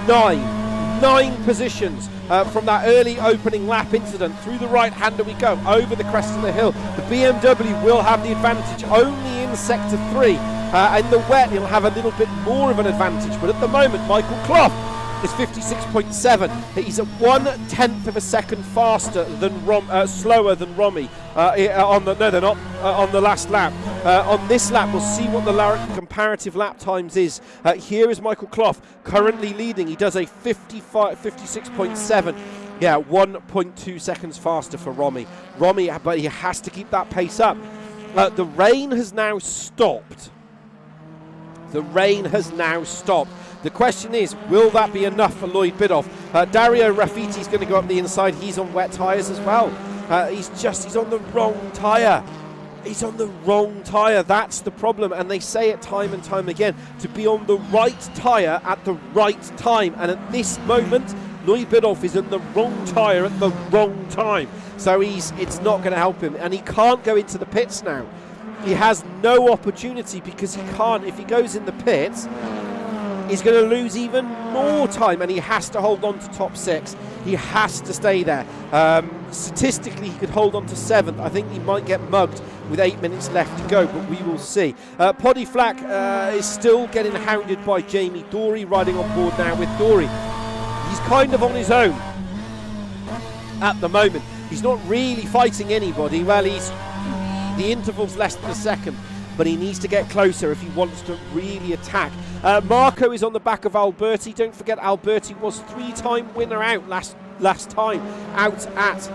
9 positions from that early opening lap incident. Through the right-hander we go, over the crest of the hill. The BMW will have the advantage only in sector 3. In the wet, he'll have a little bit more of an advantage. But at the moment, Michael Clough is 56.7. He's at 1/10 of a second faster than slower than Romy. On the last lap. On this lap, we'll see what the comparative lap times is. Here is Michael Clough currently leading. He does a 56.7. Yeah, 1.2 seconds faster for Romy. But he has to keep that pace up. The rain has now stopped. The question is, will that be enough for Lloyd Bidoff? Dario Raffiti is going to go up the inside. He's on wet tyres as well. He's on the wrong tyre. He's on the wrong tyre. That's the problem. And they say it time and time again, to be on the right tyre at the right time. And at this moment, Lloyd Bidoff is on the wrong tyre at the wrong time. So it's not going to help him. And he can't go into the pits now. He has no opportunity because he can't. If he goes in the pits, he's going to lose even more time, and he has to hold on to top 6. He has to stay there. Statistically, he could hold on to 7th. I think he might get mugged with 8 minutes left to go, but we will see. Poddy Flack is still getting hounded by Jamie Dory, riding on board now with Dory. He's kind of on his own at the moment. He's not really fighting anybody. Well, the interval's less than a second, but he needs to get closer if he wants to really attack. Marco is on the back of Alberti. Don't forget, Alberti was 3-time winner out last time out at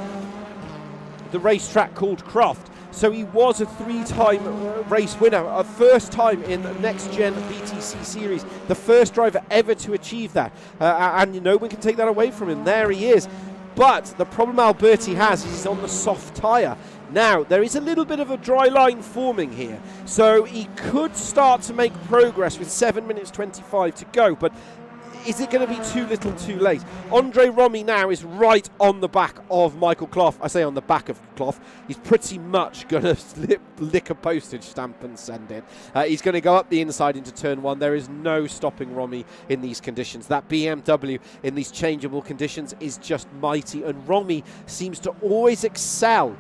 the racetrack called Croft. So he was a 3-time race winner, a first time in the NXTGEN BTCC series, the first driver ever to achieve that. And no one can take that away from him. There he is. But the problem Alberti has is he's on the soft tyre. Now, there is a little bit of a dry line forming here, so he could start to make progress with 7 minutes 25 to go, but is it going to be too little too late? Andre Romy now is right on the back of Michael Clough. I say on the back of Clough. He's pretty much going to lick a postage stamp and send it. He's going to go up the inside into turn 1. There is no stopping Romy in these conditions. That BMW in these changeable conditions is just mighty, and Romy seems to always excel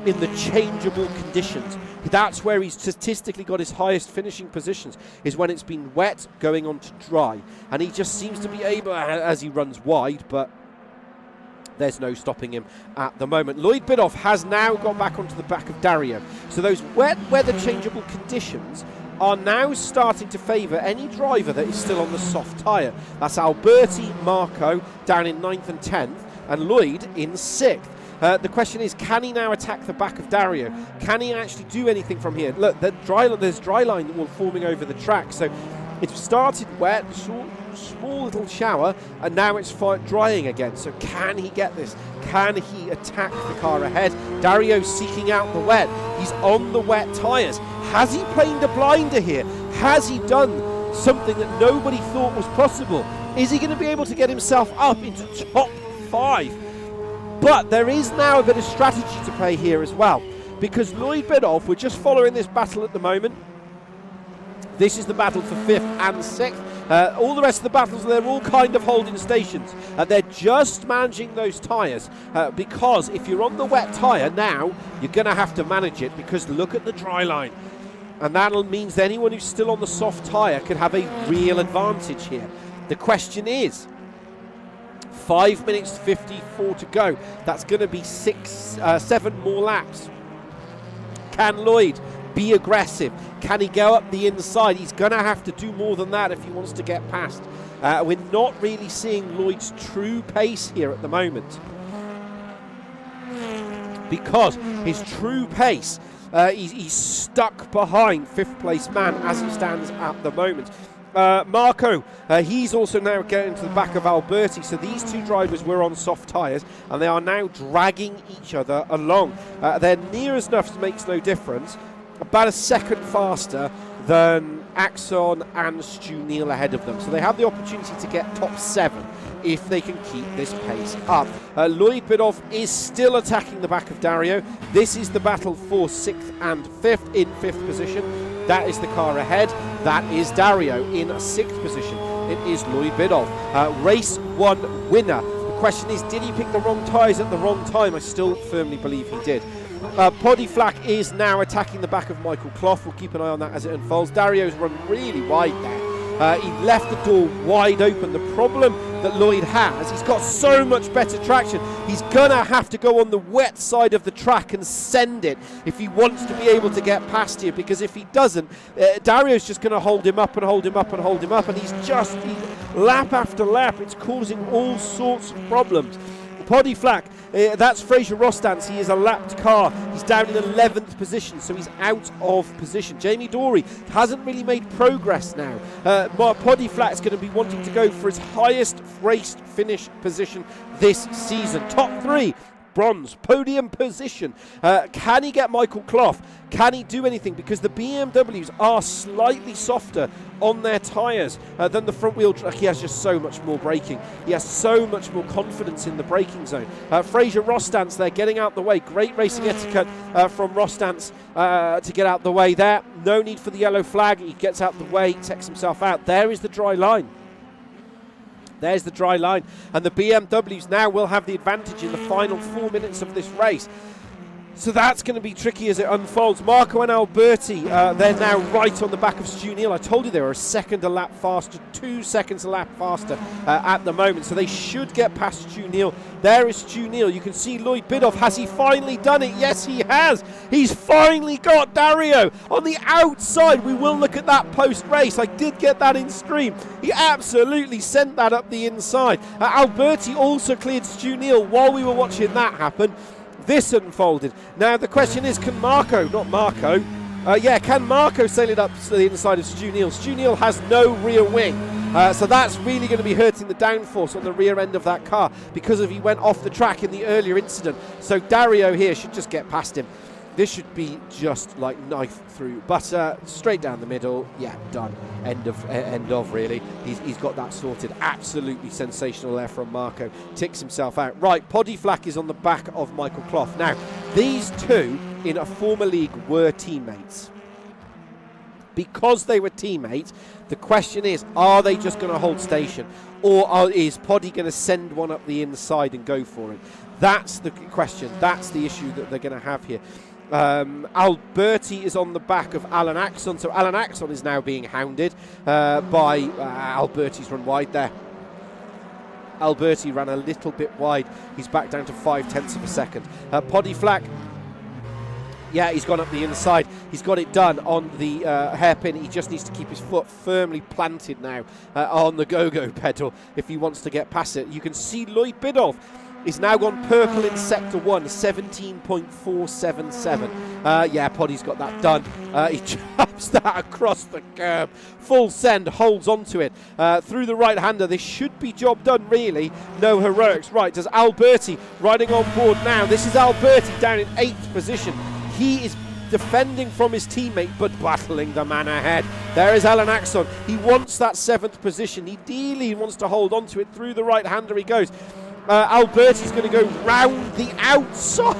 in the changeable conditions. That's where he's statistically got his highest finishing positions, is when it's been wet going on to dry, and he just seems to be able, as he runs wide, but there's no stopping him at the moment. Lloyd Bidoff has now got back onto the back of Dario, so those wet weather changeable conditions are now starting to favour any driver that is still on the soft tyre. That's Alberti, Marco down in 9th and 10th, and Lloyd in 6th. The question is, can he now attack the back of Dario? Can he actually do anything from here? Look, there's dry line forming over the track. So it started wet, small little shower, and now it's drying again. So can he get this? Can he attack the car ahead? Dario seeking out the wet. He's on the wet tyres. Has he played a blinder here? Has he done something that nobody thought was possible? Is he going to be able to get himself up into top 5? But there is now a bit of strategy to play here as well, because Lloyd Bidoff, we're just following this battle at the moment. This is the battle for 5th and 6th. All the rest of the battles, they're all kind of holding stations. They're just managing those tyres, because if you're on the wet tyre now, you're going to have to manage it, because look at the dry line. And that means anyone who's still on the soft tyre could have a real advantage here. The question is, 5 minutes 54 to go. That's going to be 7 more laps. Can Lloyd be aggressive? Can he go up the inside? He's going to have to do more than that if he wants to get past. We're not really seeing Lloyd's true pace here at the moment, because his true pace He's stuck behind 5th place man as it stands at the moment. Marco, he's also now getting to the back of Alberti, so these two drivers were on soft tyres and they are now dragging each other along. They're near as enough, makes no difference, about a second faster than Axon and Stu Neal ahead of them, so they have the opportunity to get top 7 if they can keep this pace up. Lloyd Bidoff is still attacking the back of Dario. This is the battle for 6th and 5th. In 5th position, that is the car ahead. That is Dario. In 6th position, it is Lloyd Bidoff. Race 1 winner. The question is, did he pick the wrong tyres at the wrong time? I still firmly believe he did. Poddy Flack is now attacking the back of Michael Clough. We'll keep an eye on that as it unfolds. Dario's run really wide there. He left the door wide open. The problem that Lloyd has, he's got so much better traction. He's going to have to go on the wet side of the track and send it if he wants to be able to get past here, because if he doesn't, Dario's just going to hold him up and hold him up and hold him up, and he's lap after lap, it's causing all sorts of problems. Poddy Flack, that's Fraser Rostance. He is a lapped car. He's down in 11th position, so he's out of position. Jamie Dorey hasn't really made progress now. Poddy Flack's going to be wanting to go for his highest race finish position this season. Top 3. Bronze podium position. Can he get Michael Clough? Can he do anything? Because the BMWs are slightly softer on their tyres than the front wheel. He has just so much more braking. He has so much more confidence in the braking zone. Fraser Rostance there getting out the way. Great racing etiquette from Rostance to get out the way there. No need for the yellow flag. He gets out the way, takes himself out. There is the dry line. There's the dry line, and the BMWs now will have the advantage in the final 4 minutes of this race. So that's going to be tricky as it unfolds. Marco and Alberti, they're now right on the back of Stu Neal. I told you they were a second a lap faster, 2 seconds a lap faster at the moment. So they should get past Stu Neal. There is Stu Neal. You can see Lloyd Bidoff. Has he finally done it? Yes, he has. He's finally got Dario on the outside. We will look at that post-race. I did get that in stream. He absolutely sent that up the inside. Alberti also cleared Stu Neal while we were watching that happen. This unfolded. Now the question is, can Marco sail it up to the inside of Stu Neal? Stu Neal has no rear wing, so that's really going to be hurting the downforce on the rear end of that car because he went off the track in the earlier incident. So Dario here should just get past him. This should be just like knife through, but straight down the middle. Yeah, done. End of really. He's got that sorted. Absolutely sensational there from Marco. Ticks himself out. Right, Poddy Flack is on the back of Michael Clough. Now, these two in a former league were teammates. Because they were teammates, the question is, are they just going to hold station? Or is Poddy going to send one up the inside and go for it? That's the question. That's the issue that they're going to have here. Alberti is on the back of Alan Axon, so Alan Axon is now being hounded by Alberti's run wide there. Alberti ran a little bit wide. He's back down to 0.5 of a second. Poddy Flack, yeah, he's gone up the inside. He's got it done on the hairpin. He just needs to keep his foot firmly planted now on the go-go pedal if he wants to get past it. You can see Lloyd Bidoff is now gone purple in Sector 1, 17.477. Yeah, Poddy's got that done. He chops that across the curb. Full send, holds onto it. Through the right-hander, this should be job done, really. No heroics. Right, does Alberti riding on board now. This is Alberti down in 8th position. He is defending from his teammate, but battling the man ahead. There is Alan Axon. He wants that 7th position. He ideally wants to hold on to it. Through the right-hander he goes. Alberti's going to go round the outside.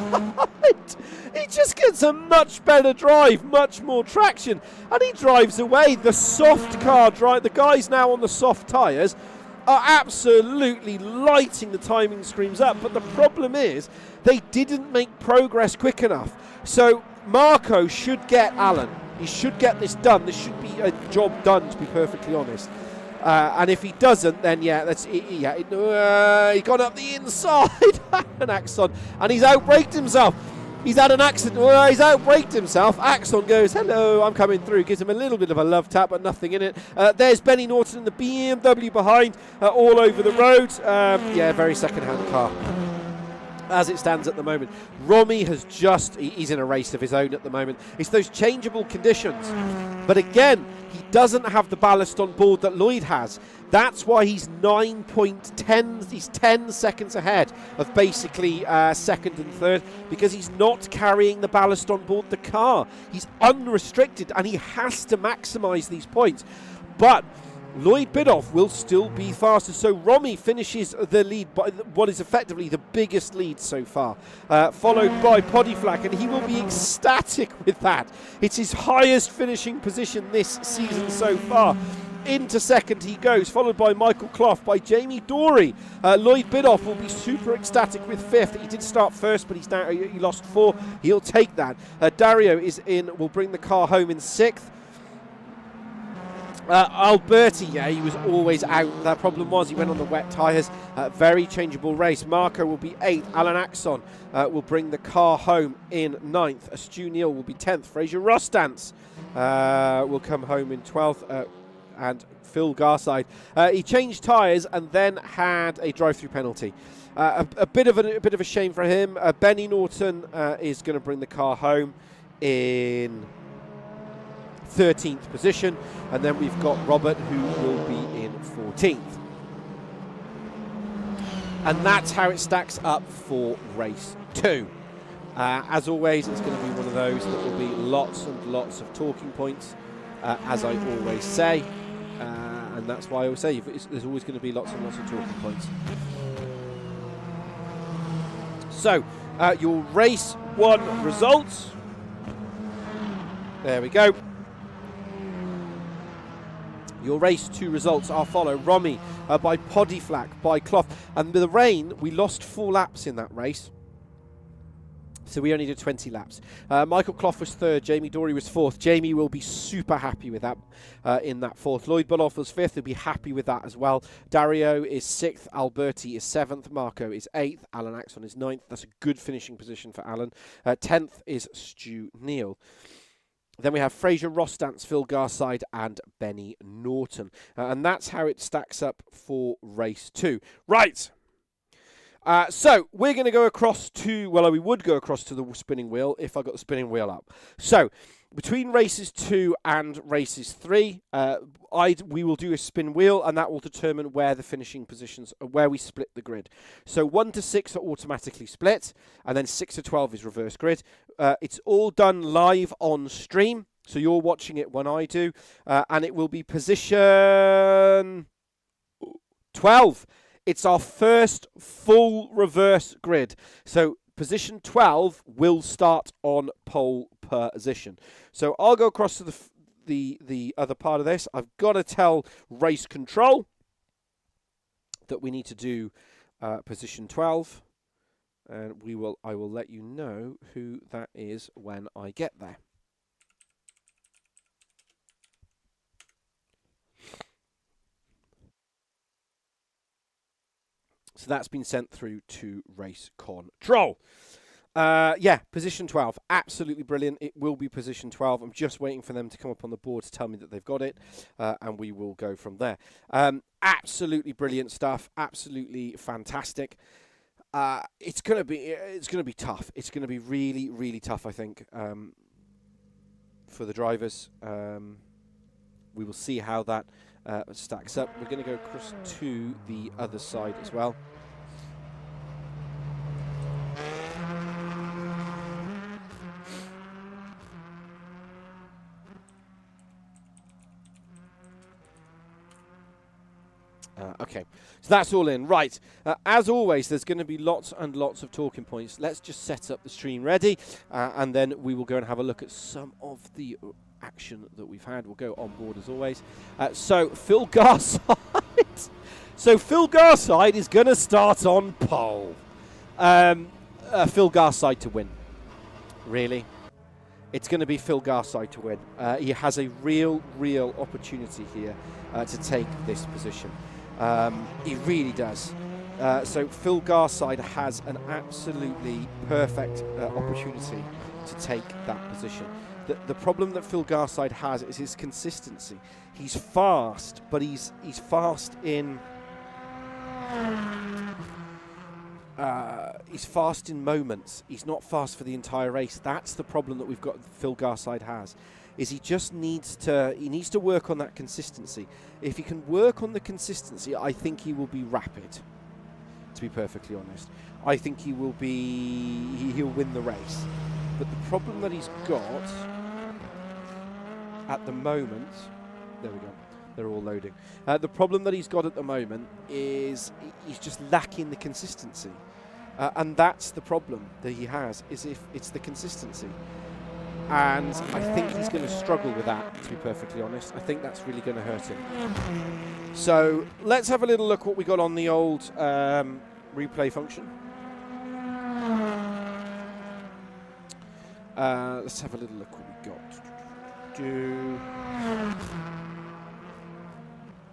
He just gets a much better drive, much more traction, and he drives away. The soft car drive, the guys now on the soft tyres are absolutely lighting the timing screens up, but the problem is they didn't make progress quick enough. So Marco should get Alan. He should get this done. This should be a job done, to be perfectly honest. And if he doesn't, then yeah, he got up the inside. An Axon, and he's outbraked himself. He's had an accident. He's outbraked himself. Axon goes, hello, I'm coming through. Gives him a little bit of a love tap, but nothing in it. There's Benny Norton in the BMW behind, all over the road. Yeah, very second-hand car. as it stands at the moment. Romy has he's in a race of his own at the moment. It's those changeable conditions. But again, he doesn't have the ballast on board that Lloyd has. That's why he's 9.10, he's 10 seconds ahead of basically second and third, because he's not carrying the ballast on board the car. He's unrestricted and he has to maximise these points. But Lloyd Bidoff will still be faster, so Romy finishes the lead by what is effectively the biggest lead so far, followed by Podiflak, and he will be ecstatic with that. It's his highest finishing position this season so far. Into second he goes, followed by Michael Clough, by Jamie Dory. Lloyd Bidoff will be super ecstatic with fifth. He did start first, but he lost 4. He'll take that. Dario is will bring the car home in 6th. Alberti, yeah, he was always out. The problem was he went on the wet tyres. Very changeable race. Marco will be 8th. Alan Axon will bring the car home in 9th. Stu Neal will be 10th. Fraser Rostance will come home in 12th. And Phil Garside. He changed tyres and then had a drive-through penalty. A bit of a shame for him. Benny Norton is going to bring the car home in 13th position, and then we've got Robert, who will be in 14th. And that's how it stacks up for race 2. As always, it's going to be one of those that will be lots and lots of talking points, as I always say, and that's why I always say there's always going to be lots and lots of talking points. So, your race 1 results. There we go. Your race 2 results are follow. Romy by Podiflak, by Clough. And with the rain, we lost 4 laps in that race. So we only did 20 laps. Michael Clough was 3rd. Jamie Dory was 4th. Jamie will be super happy with that in that 4th. Lloyd Bidoff was 5th. He'll be happy with that as well. Dario is 6th. Alberti is 7th. Marco is 8th. Alan Axon is 9th. That's a good finishing position for Alan. 10th is Stu Neal. Then we have Fraser Rostance, Phil Garside, and Benny Norton. And that's how it stacks up for race 2. Right. So we're going to go across to, well, we would go across to the spinning wheel if I got the spinning wheel up. So between races 2 and races 3, we will do a spin wheel, and that will determine where the finishing positions, where we split the grid. So 1 to 6 are automatically split, and then 6 to 12 is reverse grid. It's all done live on stream, so you're watching it when I do, and it will be position 12. It's our first full reverse grid. So position 12 will start on pole position. So I'll go across to the other part of this. I've got to tell race control that we need to do position 12. And I will let you know who that is when I get there. So that's been sent through to race control. Yeah, position 12, absolutely brilliant. It will be position 12. I'm just waiting for them to come up on the board to tell me that they've got it, and we will go from there. Absolutely brilliant stuff. Absolutely fantastic. It's gonna be tough. It's gonna be really, really tough, I think, for the drivers. We will see how that stacks up. We're going to go across to the other side as well. Okay, so that's all in. Right, as always, there's going to be lots and lots of talking points. Let's just set up the stream ready, and then we will go and have a look at some of the action that we've had. We'll go on board as always. So Phil Garside. Phil Garside is going to start on pole. Phil Garside to win. Really? It's going to be Phil Garside to win. He has a real opportunity here to take this position. He really does. So Phil Garside has an absolutely perfect opportunity to take that position. The problem that Phil Garside has is his consistency. He's fast, but he's fast in he's fast in moments. He's not fast for the entire race. That's the problem that we've got. Phil Garside has, is he just needs to work on that consistency. If he can work on the consistency, I think he will be rapid. To be perfectly honest, I think he'll win the race. But the problem that he's got at the moment, there we go. They're all loading. The problem that he's got at the moment is he's just lacking the consistency. And that's the problem that he has, is if it's the consistency. And I think he's going to struggle with that, to be perfectly honest. I think that's really going to hurt him. So let's have a little look what we got on the old replay function. Let's have a little look what we got.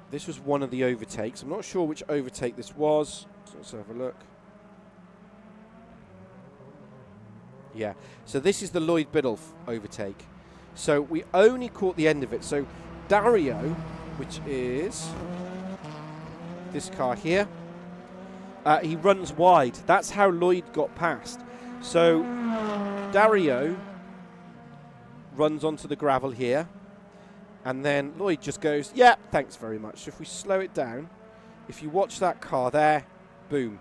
This was one of the overtakes. I'm not sure which overtake this was. So let's have a look. Yeah, so this is the Lloyd Biddulph overtake. So we only caught the end of it. So Dario, which is this car here, he runs wide. That's how Lloyd got past. So Dario runs onto the gravel here, and then Lloyd just goes, yeah, thanks very much. So if we slow it down, if you watch that car there, boom.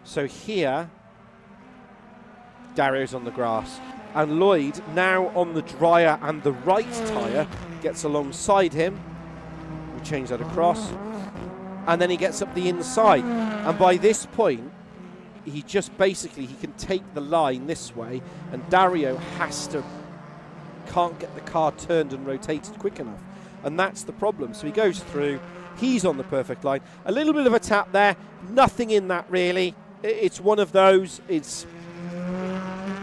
So here, Dario's on the grass, and Lloyd now on the drier and the right tyre gets alongside him. We change that across, and then he gets up the inside, and by this point he just basically, he can take the line this way, and Dario can't get the car turned and rotated quick enough, and that's the problem. So he goes through, he's on the perfect line, a little bit of a tap there, nothing in that really. It's one of those,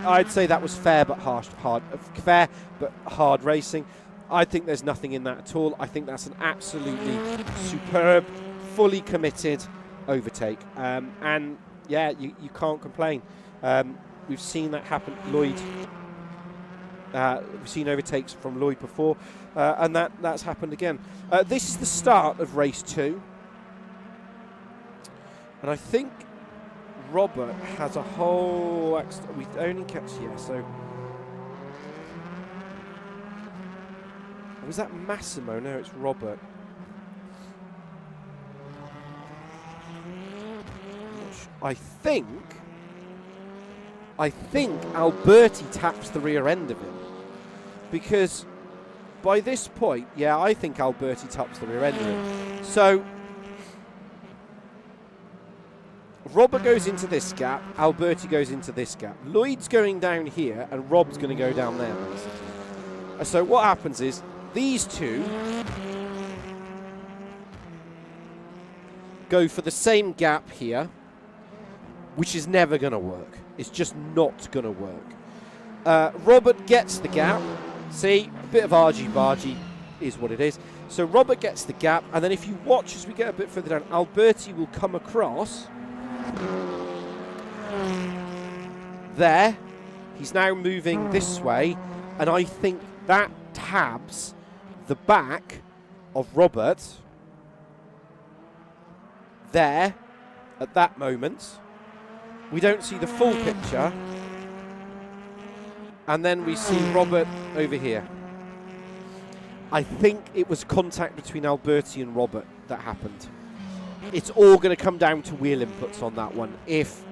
I'd say that was fair but hard racing. I think there's nothing in that at all. I think that's an absolutely superb, fully committed overtake. And yeah, you can't complain. We've seen that happen. Lloyd, we've seen overtakes from Lloyd before, and that's happened again. This is the start of race 2. And I think Robert has a whole we only catch here, so was that Massimo? No, it's Robert. I think Alberti taps the rear end of him, because by this point, yeah, I think Alberti taps the rear end of him. So Robert goes into this gap, Alberti goes into this gap. Lloyd's going down here, and Rob's going to go down there, basically. So what happens is, these two go for the same gap here, which is never going to work. It's just not going to work. Robert gets the gap. See, a bit of argy-bargy is what it is. So Robert gets the gap, and then if you watch as we get a bit further down, Alberti will come across there. He's now moving this way, and I think that tabs the back of Robert there at that moment. We don't see the full picture, and then we see Robert over here. I think it was contact between Alberti and Robert that happened. It's all going to come down to wheel inputs on that one. If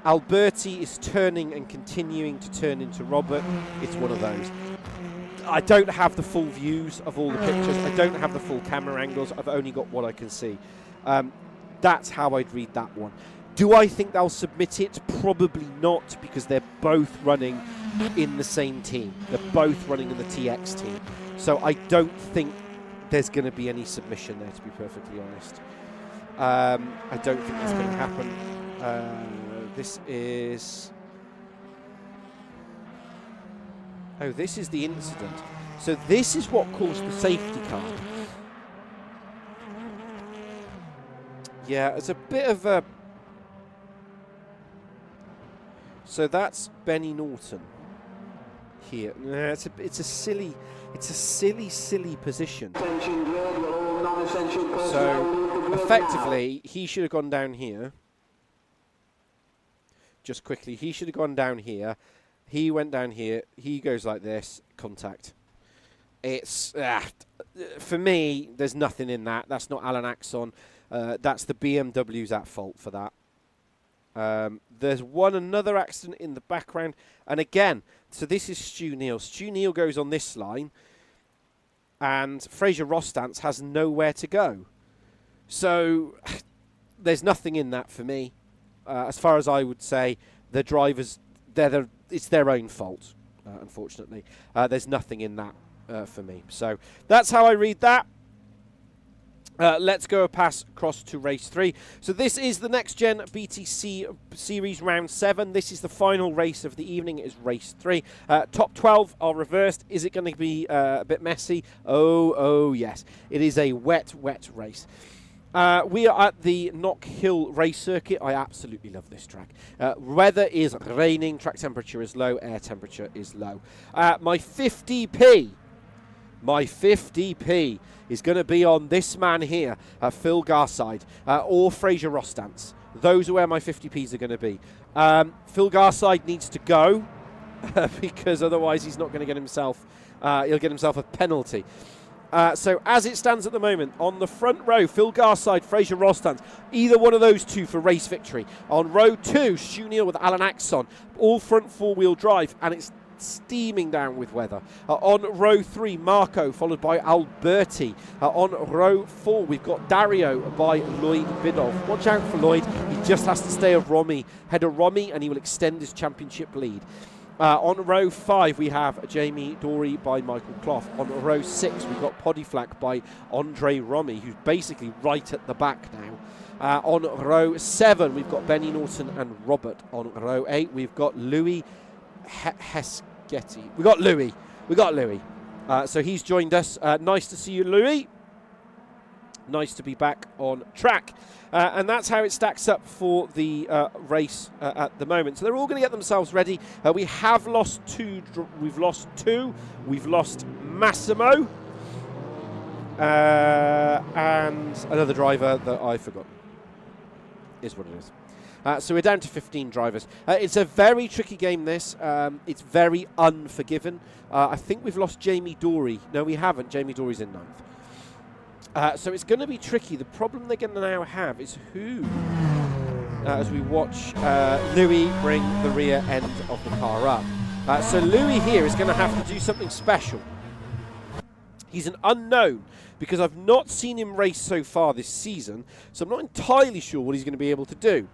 Alberti is turning and continuing to turn into Robert, it's one of those. I don't have the full views of all the pictures. I don't have the full camera angles. I've only got what I can see. That's how I'd read that one. Do I think they'll submit it? Probably not, because they're both running in the same team. They're both running in the TX team. So I don't think there's going to be any submission there, to be perfectly honest. I don't think that's going to happen. This is... Oh, this is the incident. So this is what caused the safety car. Yeah, it's a bit of a... So that's Benny Norton here. It's a silly position. So effectively, he should have gone down here. just quickly. He should have gone down here. He went down here. He goes like this. Contact. It's for me. There's nothing in that. That's not Alan Axon. That's the BMW's at fault for that. There's another accident in the background, and again, so this is Stu Neal. Stu Neal goes on this line, and Fraser Rostance has nowhere to go. So there's nothing in that for me. As far as I would say, the drivers, it's their own fault, unfortunately. There's nothing in that for me. So that's how I read that. Let's go across to race 3. So this is the Next Gen BTC Series Round 7. This is the final race of the evening. It is race 3. Top 12 are reversed. Is it going to be a bit messy? Oh yes. It is a wet race. We are at the Knockhill race circuit. I absolutely love this track. Weather is raining, track temperature is low, air temperature is low. My 50p is going to be on this man here, Phil Garside, or Fraser Rostance. Those are where my 50p's are going to be. Phil Garside needs to go because otherwise he's not going to get himself, he'll get himself a penalty. So as it stands at the moment, on the front row, Phil Garside, Fraser Rostance, either one of those two for race victory. On row 2, Stu Neal with Alan Axon, all front four-wheel drive, and it's steaming down with weather. On row 3, Marco, followed by Alberti. On row 4, we've got Dario by Lloyd Bidoff. Watch out for Lloyd. He just has to stay ahead of Romy, and he will extend his championship lead. On row 5, we have Jamie Dory by Michael Clough. On row 6, we've got Podiflack by Andre Romy, who's basically right at the back now. On row 7, we've got Benny Norton and Robert. On row 8, we've got Louis Hesketi. We got Louis. So he's joined us. Nice to see you, Louis. Nice to be back on track. And that's how it stacks up for the race at the moment. So they're all going to get themselves ready. We have lost 2. We've lost 2. We've lost Massimo. And another driver that I forgot. Is what it is. So we're down to 15 drivers. It's a very tricky game, this. It's very unforgiving. I think we've lost Jamie Dory. No, we haven't. Jamie Dory's in 9th. So it's going to be tricky. The problem they're going to now have is who, as we watch Louis bring the rear end of the car up. So Louis here is going to have to do something special. He's an unknown because I've not seen him race so far this season, so I'm not entirely sure what he's going to be able to do.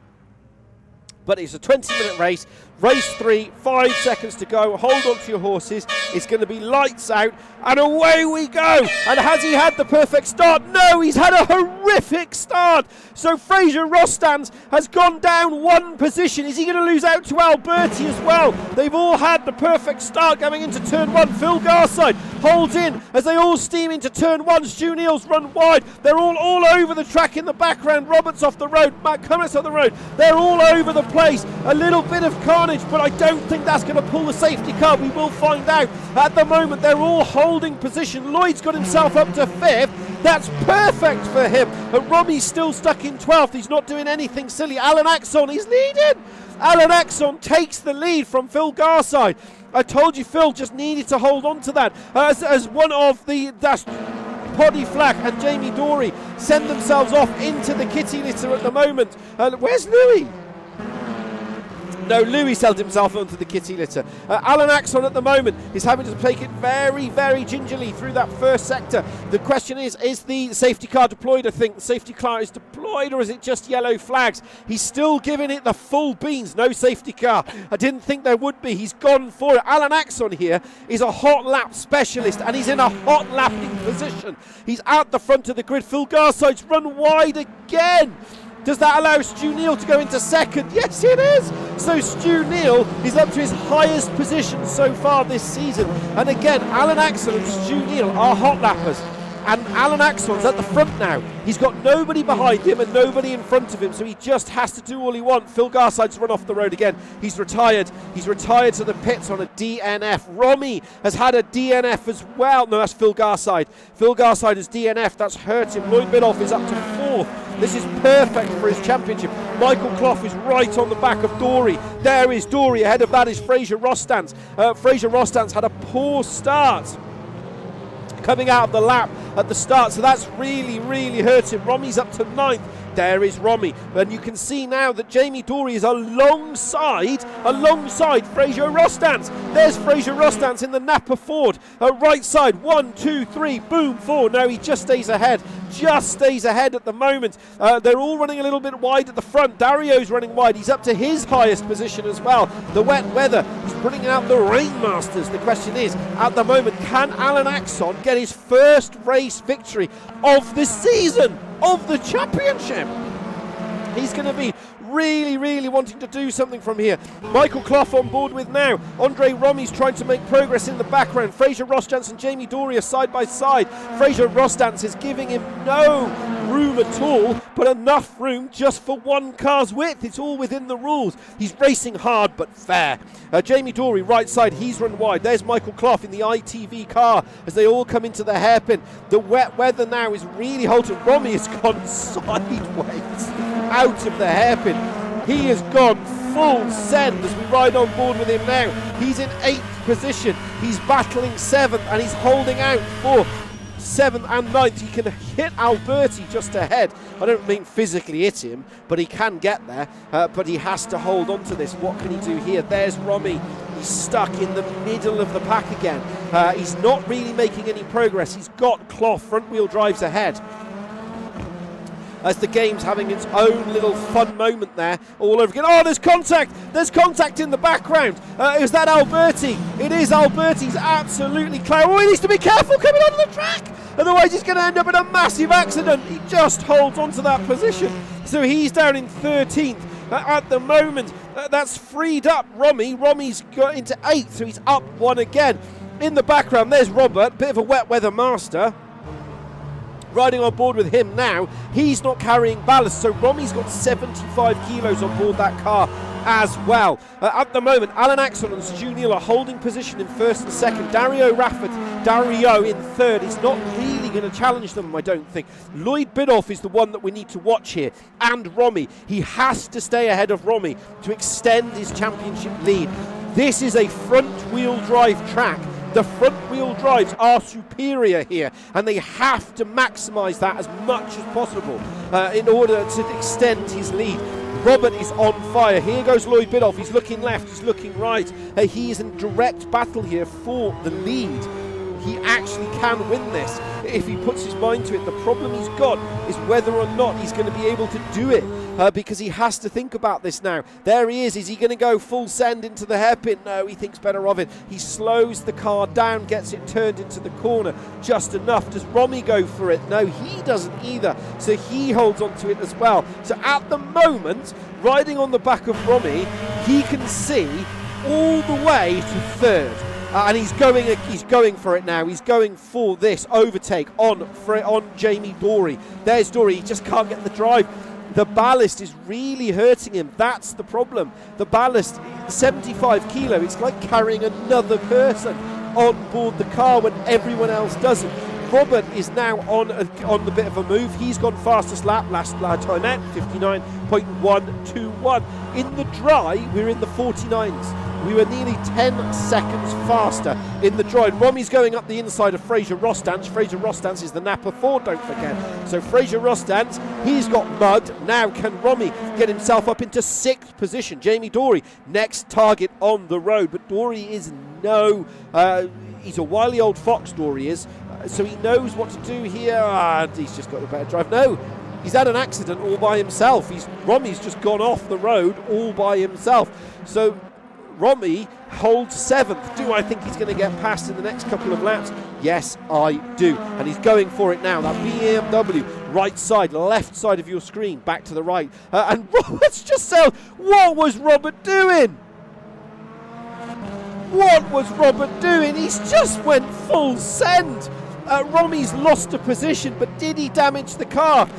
But it's a 20-minute race. Race 3, 5 seconds to go. Hold on to your horses. It's going to be lights out. And away we go. And has he had the perfect start? No, he's had a horrific start. So Fraser Rostance has gone down 1 position. Is he going to lose out to Alberti as well? They've all had the perfect start going into turn 1. Phil Garside holds in as they all steam into turn 1. Stu Neal's run wide. They're all over the track in the background. Roberts off the road. Matt Cummins off the road. They're all over the place. A little bit of carnage, but I don't think that's going to pull the safety car. We will find out. At the moment, they're all holding position. Lloyd's got himself up to 5th. That's perfect for him. But Romy's still stuck in 12th. He's not doing anything silly. Alan Axon, he's leading. Alan Axon takes the lead from Phil Garside. I told you Phil just needed to hold on to that. As one of the... Poddy Flack and Jamie Dory send themselves off into the kitty litter at the moment. Where's Louis? No, Louis held himself onto the kitty litter. Alan Axon at the moment is having to take it very, very gingerly through that first sector. The question is the safety car deployed? I think the safety car is deployed, or is it just yellow flags? He's still giving it the full beans. No safety car. I didn't think there would be. He's gone for it. Alan Axon here is a hot lap specialist, and he's in a hot lapping position. He's at the front of the grid. Phil Garside's run wide again. Does that allow Stu Neal to go into second? Yes, it is. So Stu Neal is up to his highest position so far this season. And again, Alan Axon and Stu Neal are hot lappers. And Alan Axon's at the front now. He's got nobody behind him and nobody in front of him, so he just has to do all he wants. Phil Garside's run off the road again. He's retired. He's retired to the pits on a DNF. Romy has had a DNF as well. No, that's Phil Garside. Phil Garside has DNF. That's hurt him. Lloyd Bidoff is up to 4th. 4th. This is perfect for his championship. Michael Clough is right on the back of Dory. There is Dory. Ahead of that is Fraser Rostance. Fraser Rostance had a poor start coming out of the lap at the start, so that's really, really hurt him. Romy's up to 9th. There is Romy, and you can see now that Jamie Dory is alongside Fraser Rostance. There's Fraser Rostance in the Napa Ford, right side, 1, 2, 3, boom, 4. No, he just stays ahead at the moment. They're all running a little bit wide at the front. Dario's running wide. He's up to his highest position as well. The wet weather, he's bringing out the Rainmasters. The question is, at the moment, can Alan Axon get his first race victory of the season, of the championship? He's going to be really, really wanting to do something from here. Michael Clough on board with now. Andre Romy's trying to make progress in the background. Fraser Rostance and Jamie Dory are side by side. Fraser Rostance is giving him no room at all, but enough room just for one car's width. It's all within the rules. He's racing hard but fair. Jamie Dory right side, he's run wide. There's Michael Clough in the ITV car as they all come into the hairpin. The wet weather now is really halting. Romy has gone sideways out of the hairpin. He has gone full send as we ride on board with him now. He's in 8th position. He's battling 7th and he's holding out for 7th and 9th. He can hit Alberti just ahead. I don't mean physically hit him, but he can get there. But he has to hold on to this. What can he do here? There's Romy. He's stuck in the middle of the pack again. He's not really making any progress. He's got Clough front wheel drives ahead, as the game's having its own little fun moment there all over again. Oh, there's contact! There's contact in the background. Is that Alberti? It is Alberti. He's absolutely clear. Oh, he needs to be careful coming onto the track. Otherwise, he's going to end up in a massive accident. He just holds onto that position. So he's down in 13th. At the moment, that's freed up Romy. Romy's got into 8th, so he's up 1 again. In the background, there's Robert, bit of a wet weather master. Riding on board with him now. He's not carrying ballast, so Romy's got 75 kilos on board that car as well. At the moment, Alan Axon and Stu Neal are holding position in 1st and 2nd. Dario in 3rd. He's not really going to challenge them, I don't think. Lloyd Bidoff is the one that we need to watch here, and Romy. He has to stay ahead of Romy to extend his championship lead. This is a front-wheel drive track. The front-wheel drives are superior here, and they have to maximise that as much as possible in order to extend his lead. Robert is on fire. Here goes Lloyd Bidoff. He's looking left, he's looking right. He is in direct battle here for the lead. He actually can win this if he puts his mind to it. The problem he's got is whether or not he's going to be able to do it, because he has to think about this now. There he is. Is he going to go full send into the hairpin? No, he thinks better of it. He slows the car down, gets it turned into the corner just enough. Does Romy go for it? No, he doesn't either. So he holds on to it as well. So at the moment, riding on the back of Romy, he can see all the way to 3rd. And he's going for it now. He's going for this overtake on Jamie Dory. There's Dory. He just can't get the drive. The ballast is really hurting him. That's the problem. The ballast, 75 kilo. It's like carrying another person on board the car when everyone else doesn't. Robert is now on the bit of a move. He's gone fastest lap, last time out, 59.121. In the dry, we're in the 49s. We were nearly 10 seconds faster in the dry. Romy's going up the inside of Fraser Rostance. Fraser Rostance is the Napa Ford, don't forget. So Fraser Rostance, he's got mud. Now can Romy get himself up into 6th position? Jamie Dory, next target on the road. But Dory is he's a wily old fox, Dory is. So he knows what to do here. He's just got a better drive. No, he's had an accident all by himself. Romy's just gone off the road all by himself. So Romy holds 7th. Do I think he's going to get past in the next couple of laps? Yes, I do. And he's going for it now. That BMW, right side, left side of your screen, back to the right. And Robert's just sailed. What was Robert doing? What was Robert doing? He's just went full send. Romy's lost a position, but did he damage the car?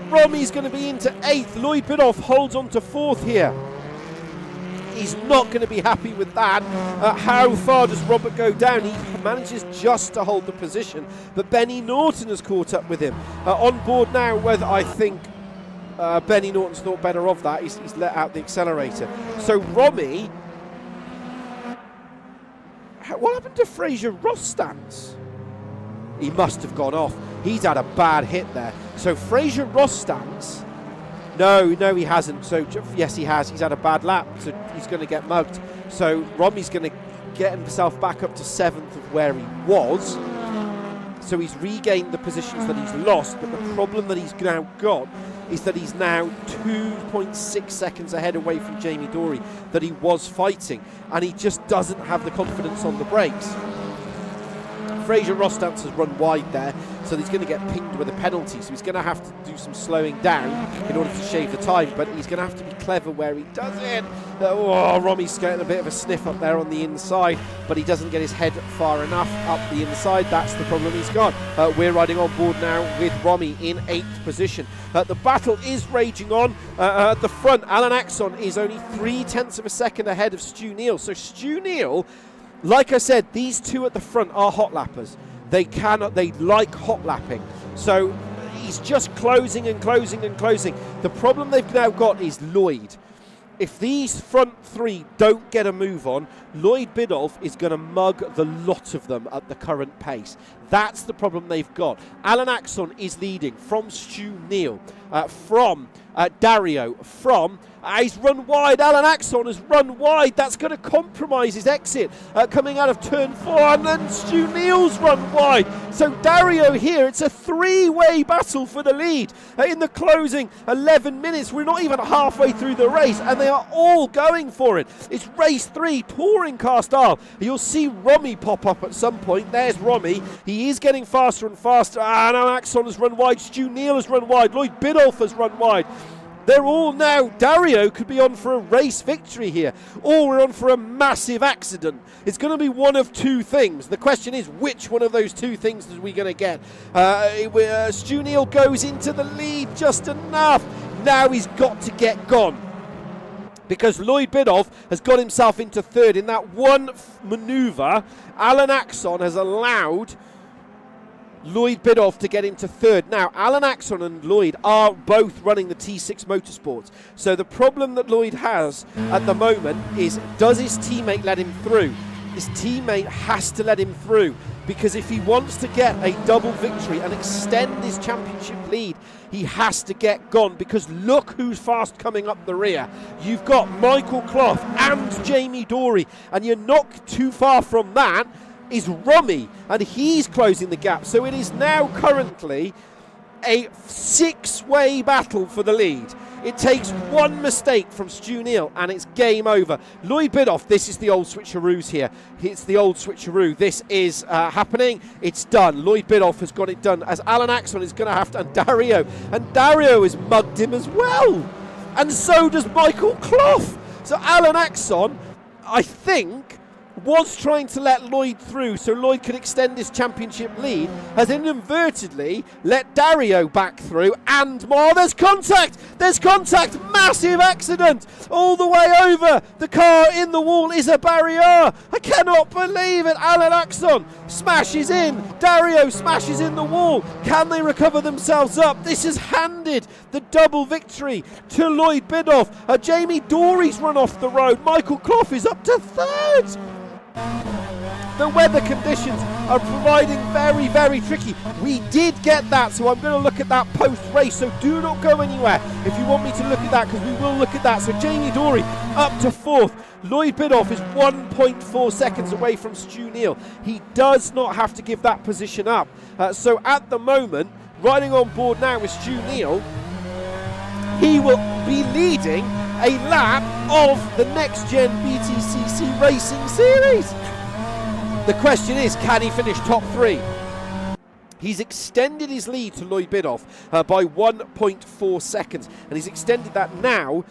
Romy's going to be into 8th. Lloyd Bidoff holds on to 4th here. He's not going to be happy with that. How far does Robert go down? He manages just to hold the position, but Benny Norton has caught up with him. On board now, whether I think Benny Norton's thought better of that. He's let out the accelerator. So Romy, what happened to Fraser Rostance? He must have gone off. He's had a bad hit there. So Fraser Rostance, no, he hasn't. So yes, he has. He's had a bad lap, so he's going to get mugged. So Romy's going to get himself back up to 7th of where he was. So he's regained the positions that he's lost, but the problem that he's now got is that he's now 2.6 seconds ahead away from Jamie Dorey that he was fighting, and he just doesn't have the confidence on the brakes. Fraser Rostance has run wide there, so he's going to get pinged with a penalty, so he's going to have to do some slowing down in order to shave the time, but he's going to have to be clever where he does it. Romy's getting a bit of a sniff up there on the inside, but he doesn't get his head far enough up the inside. That's the problem he's got. We're riding on board now with Romy in 8th position. The battle is raging on. At the front, Alan Axon is only 0.3 of a second ahead of Stu Neal. So Stu Neal, like I said, these two at the front are hot lappers. They like hot lapping. So he's just closing and closing and closing. The problem they've now got is Lloyd. If these front three don't get a move on, Lloyd Biddulph is going to mug the lot of them at the current pace. That's the problem they've got. Alan Axon is leading from Stu Neal, from Dario, from... he's run wide. Alan Axon has run wide. That's going to compromise his exit coming out of turn 4. And then Stu Neal's run wide. So Dario here, it's a three-way battle for the lead. In the closing 11 minutes, we're not even halfway through the race, and they are all going for it. It's race 3, touring car style. You'll see Romy pop up at some point. There's Romy. He is getting faster and faster. And Alan Axon has run wide. Stu Neal has run wide. Lloyd Biddulph has run wide. They're all now, Dario could be on for a race victory here, or we're on for a massive accident. It's going to be one of two things. The question is, which one of those two things are we going to get? Stu Neal goes into the lead just enough. Now he's got to get gone, because Lloyd Biddulph has got himself into 3rd. In that one manoeuvre, Alan Axon has allowed Lloyd Biddulph to get into 3rd. Now, Alan Axon and Lloyd are both running the T6 Motorsports. So the problem that Lloyd has at the moment is, does his teammate let him through? His teammate has to let him through, because if he wants to get a double victory and extend his championship lead, he has to get gone, because look who's fast coming up the rear. You've got Michael Clough and Jamie Dorey, and you're not too far from that is Romy, and he's closing the gap. So it is now currently a 6-way battle for the lead. It takes one mistake from Stu Neal and it's game over. Lloyd Biddulph, this is the old switcheroos here. It's the old switcheroo. This is happening. It's done. Lloyd Biddulph has got it done, as Alan Axon is going to have to, and Dario has mugged him as well. And so does Michael Clough. So Alan Axon, I think, was trying to let Lloyd through so Lloyd could extend his championship lead, has inadvertently let Dario back through, and more. There's contact, massive accident all the way over. The car in the wall is a barrier. I cannot believe it. Alan Axon smashes in, Dario smashes in the wall. Can they recover themselves up? This has handed the double victory to Lloyd Biddulph. Jamie Dorey's run off the road. Michael Clough is up to 3rd. The weather conditions are proving very, very tricky. We did get that, so I'm going to look at that post-race, so do not go anywhere if you want me to look at that, because we will look at that. So Jamie Dorey up to 4th. Lloyd Biddulph is 1.4 seconds away from Stu Neal. He does not have to give that position up. So at the moment, riding on board now with Stu Neal, he will be leading a lap of the NXTGEN BTCC Racing Series. The question is, can he finish top 3? He's extended his lead to Lloyd Biddulph by 1.4 seconds, and he's extended that now.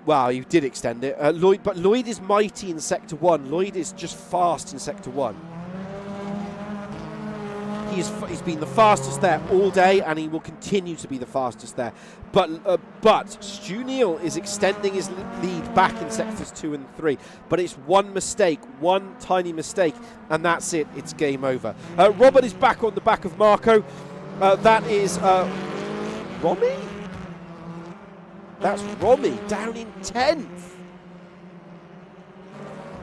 Well, he did extend it. But Lloyd is mighty in Sector 1. Lloyd is just fast in Sector 1. He's been the fastest there all day, and he will continue to be the fastest there. But Stu Neal is extending his lead back in sectors 2 and 3. But it's one mistake, one tiny mistake, and that's it. It's game over. Robert is back on the back of Marco. That is Romy? That's Romy down in 10th.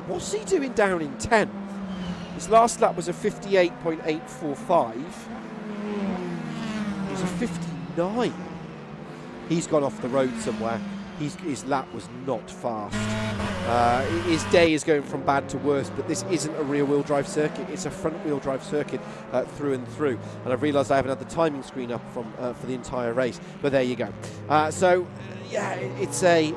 What's he doing down in 10th? His last lap was a 58.845. It was a 59. He's gone off the road somewhere. His lap was not fast. His day is going from bad to worse, but this isn't a rear-wheel drive circuit. It's a front-wheel drive circuit through and through. And I've realised I haven't had the timing screen up from for the entire race. But there you go. So, yeah, it's a...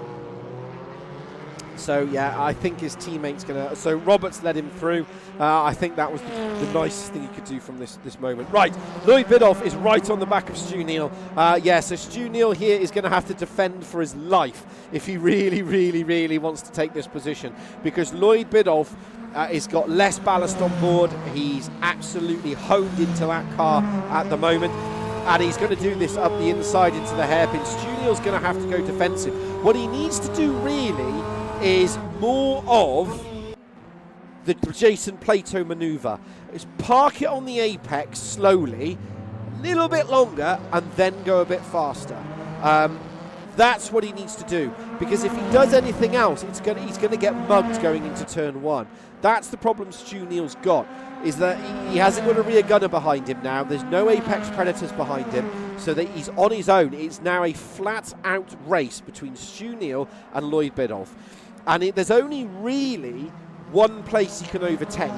So, yeah, I think his teammate's going to... So, Roberts led him through. I think that was the nicest thing he could do from this moment. Right, Lloyd Biddulph is right on the back of Stu Neal. Yeah, so Stu Neal here is going to have to defend for his life if he really, really, really wants to take this position. Because Lloyd Biddulph has got less ballast on board. He's absolutely honed into that car at the moment. And he's going to do this up the inside into the hairpin. Stu Neal's going to have to go defensive. What he needs to do really is more of the Jason Plato manoeuvre. Is park it on the apex slowly, a little bit longer, and then go a bit faster. That's what he needs to do, because if he does anything else, he's going to get mugged going into turn 1. That's the problem Stu Neal's got, is that he hasn't got a rear gunner behind him now. There's no apex predators behind him, so that he's on his own. It's now a flat-out race between Stu Neal and Lloyd Biddulph. And there's only really one place he can overtake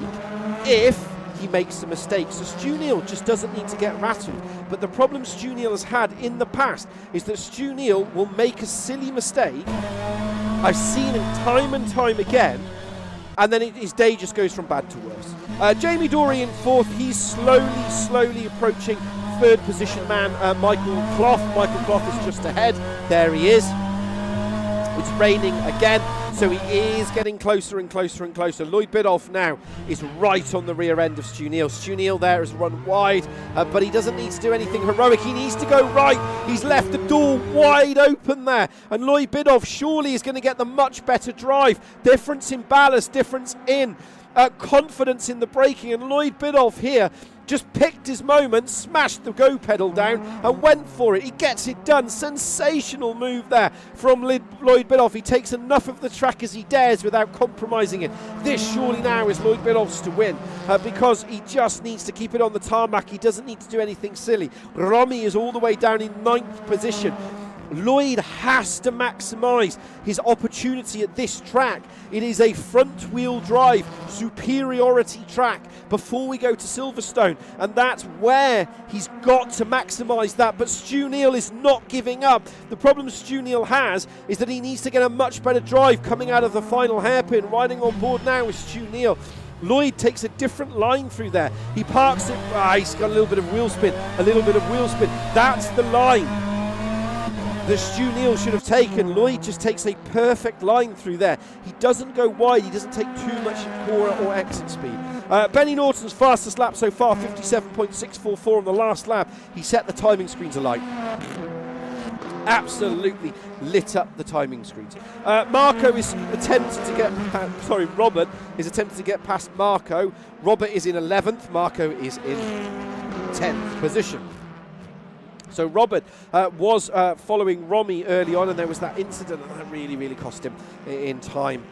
if he makes a mistake. So Stu Neal just doesn't need to get rattled. But the problem Stu Neal has had in the past is that Stu Neal will make a silly mistake. I've seen it time and time again. And then his day just goes from bad to worse. Jamie Dorey in 4th. He's slowly approaching 3rd position man, Michael Clough. Michael Clough is just ahead. There he is. It's raining again, so he is getting closer and closer and closer. Lloyd Biddulph now is right on the rear end of Stu Neal. Stu Neal there has run wide, but he doesn't need to do anything heroic. He needs to go right. He's left the door wide open there, and Lloyd Biddulph surely is going to get the much better drive. Difference in ballast, difference in confidence in the braking, and Lloyd Biddulph here just picked his moment, smashed the go pedal down and went for it. He gets it done. Sensational move there from Lloyd Biddulph. He takes enough of the track as he dares without compromising it. This surely now is Lloyd Biddulph's to win because he just needs to keep it on the tarmac. He doesn't need to do anything silly. Romy is all the way down in 9th position. Lloyd has to maximise his opportunity at this track. It is a front-wheel drive superiority track before we go to Silverstone, and that's where he's got to maximise that. But Stu Neal is not giving up. The problem Stu Neal has is that he needs to get a much better drive coming out of the final hairpin. Riding on board now with Stu Neal. Lloyd takes a different line through there. He parks it. He's got a little bit of wheel spin. That's the line that Stu Neal should have taken. Lloyd just takes a perfect line through there. He doesn't go wide. He doesn't take too much core or exit speed. Benny Norton's fastest lap so far, 57.644 on the last lap. He set the timing screens alight. Absolutely lit up the timing screens. Marco is attempting to get past, Robert is attempting to get past Marco. Robert is in 11th. Marco is in 10th position. So Robert was following Romy early on, and there was that incident that really cost him in time.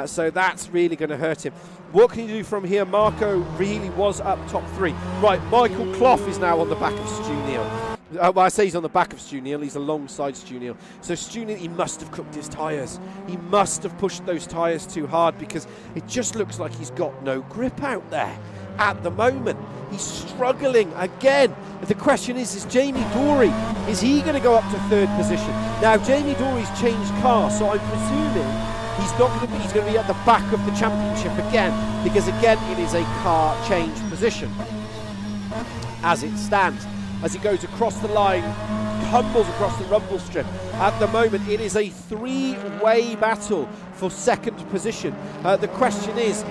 So that's really going to hurt him. What can you do from here? Marco really was up top 3. Right, Michael Clough is now on the back of Stu Neal. Well, I say he's on the back of Stu Neal. He's alongside Stu Neal. So Stu Neal, he must have cooked his tyres. He must have pushed those tyres too hard, because it just looks like he's got no grip out there at the moment. He's struggling again. The question is Jamie Dorey, is he going to go up to 3rd position? Now, Jamie Dorey's changed car, so I'm presuming he's going to be at the back of the championship again, because again it is a car change position as it stands. As he goes across the line, tumbles across the rumble strip. At the moment, it is a 3-way battle for second position. The question is,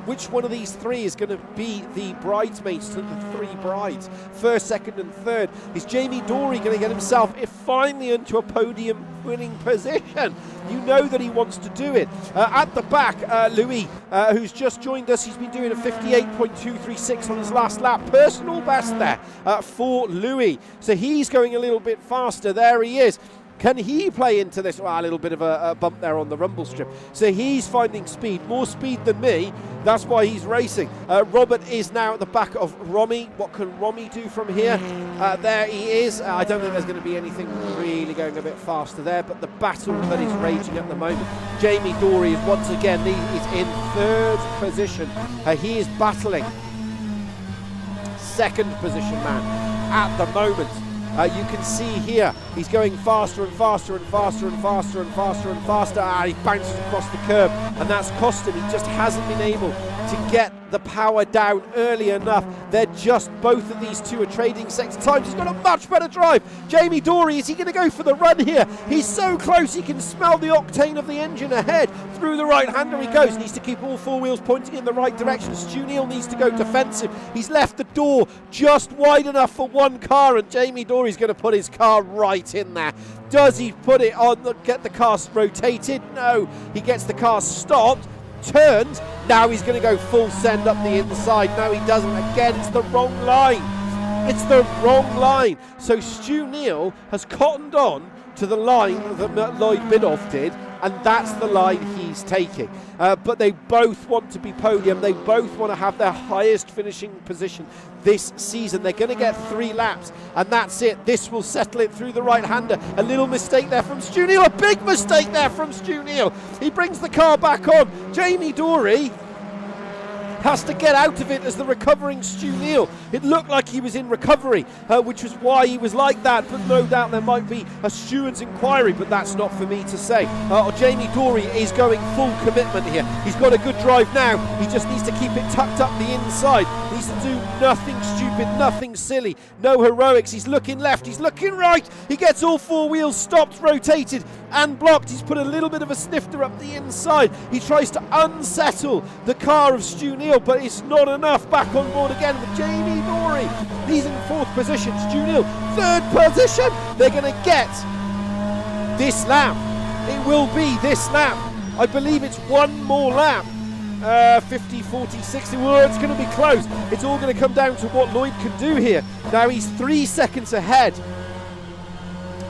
which one of these three is going to be the bridesmaids to the three brides? First, second and third. Is Jamie Dorey going to get himself finally into a podium winning position? You know that he wants to do it. At the back, Louis, who's just joined us, he's been doing a 58.236 on his last lap. Personal best there for Louis. So he's going a little bit faster. There he is. Can he play into this? Well, a little bit of a bump there on the rumble strip. So he's finding speed, more speed than me. That's why he's racing. Robert is now at the back of Romy. What can Romy do from here? There he is. I don't think there's going to be anything really going a bit faster there, but the battle that is raging at the moment. Jamie Dorey is once again, he is in third position. He is battling second position man at the moment. You can see here, he's going faster and faster and faster and faster and faster and faster. He bounces across the curb, and that's cost him. He just hasn't been able to get the power down early enough. They're just, both of these two are trading sector times. He's got a much better drive. Jamie Dorey, is he going to go for the run here? He's so close, he can smell the octane of the engine ahead. Through the right-hander he goes. Needs to keep all four wheels pointing in the right direction. Stu Neal needs to go defensive. He's left the door just wide enough for one car, and Jamie Dorey's going to put his car right in there. Does he put it on, get the car rotated? No. He gets the car stopped, turned. Now he's going to go full send up the inside. No, he doesn't. Again, it's the wrong line. It's the wrong line. So Stu Neal has cottoned on to the line that Lloyd Biddulph did, and that's the line he's taking. But they both want to be podium. They both want to have their highest finishing position this season. They're going to get 3 laps, and that's it. This will settle it through the right-hander. A little mistake there from Stu Neal. A big mistake there from Stu Neal. He brings the car back on. Jamie Dorey has to get out of it as the recovering Stu Neal. It looked like he was in recovery, which was why he was like that, but no doubt there might be a steward's inquiry, but that's not for me to say. Jamie Dorey is going full commitment here. He's got a good drive now. He just needs to keep it tucked up the inside. He needs to do nothing stupid, nothing silly, no heroics. He's looking left, he's looking right. He gets all 4 wheels stopped, rotated and blocked. He's put a little bit of a snifter up the inside. He tries to unsettle the car of Stu Neal, but it's not enough. Back on board again with Jamie Dorey. He's in 4th position. Stu Neal, 3rd position. They're going to get this lap. It will be this lap. I believe it's one more lap. 50, 40, 60. Well, it's going to be close. It's all going to come down to what Lloyd can do here. Now he's 3 seconds ahead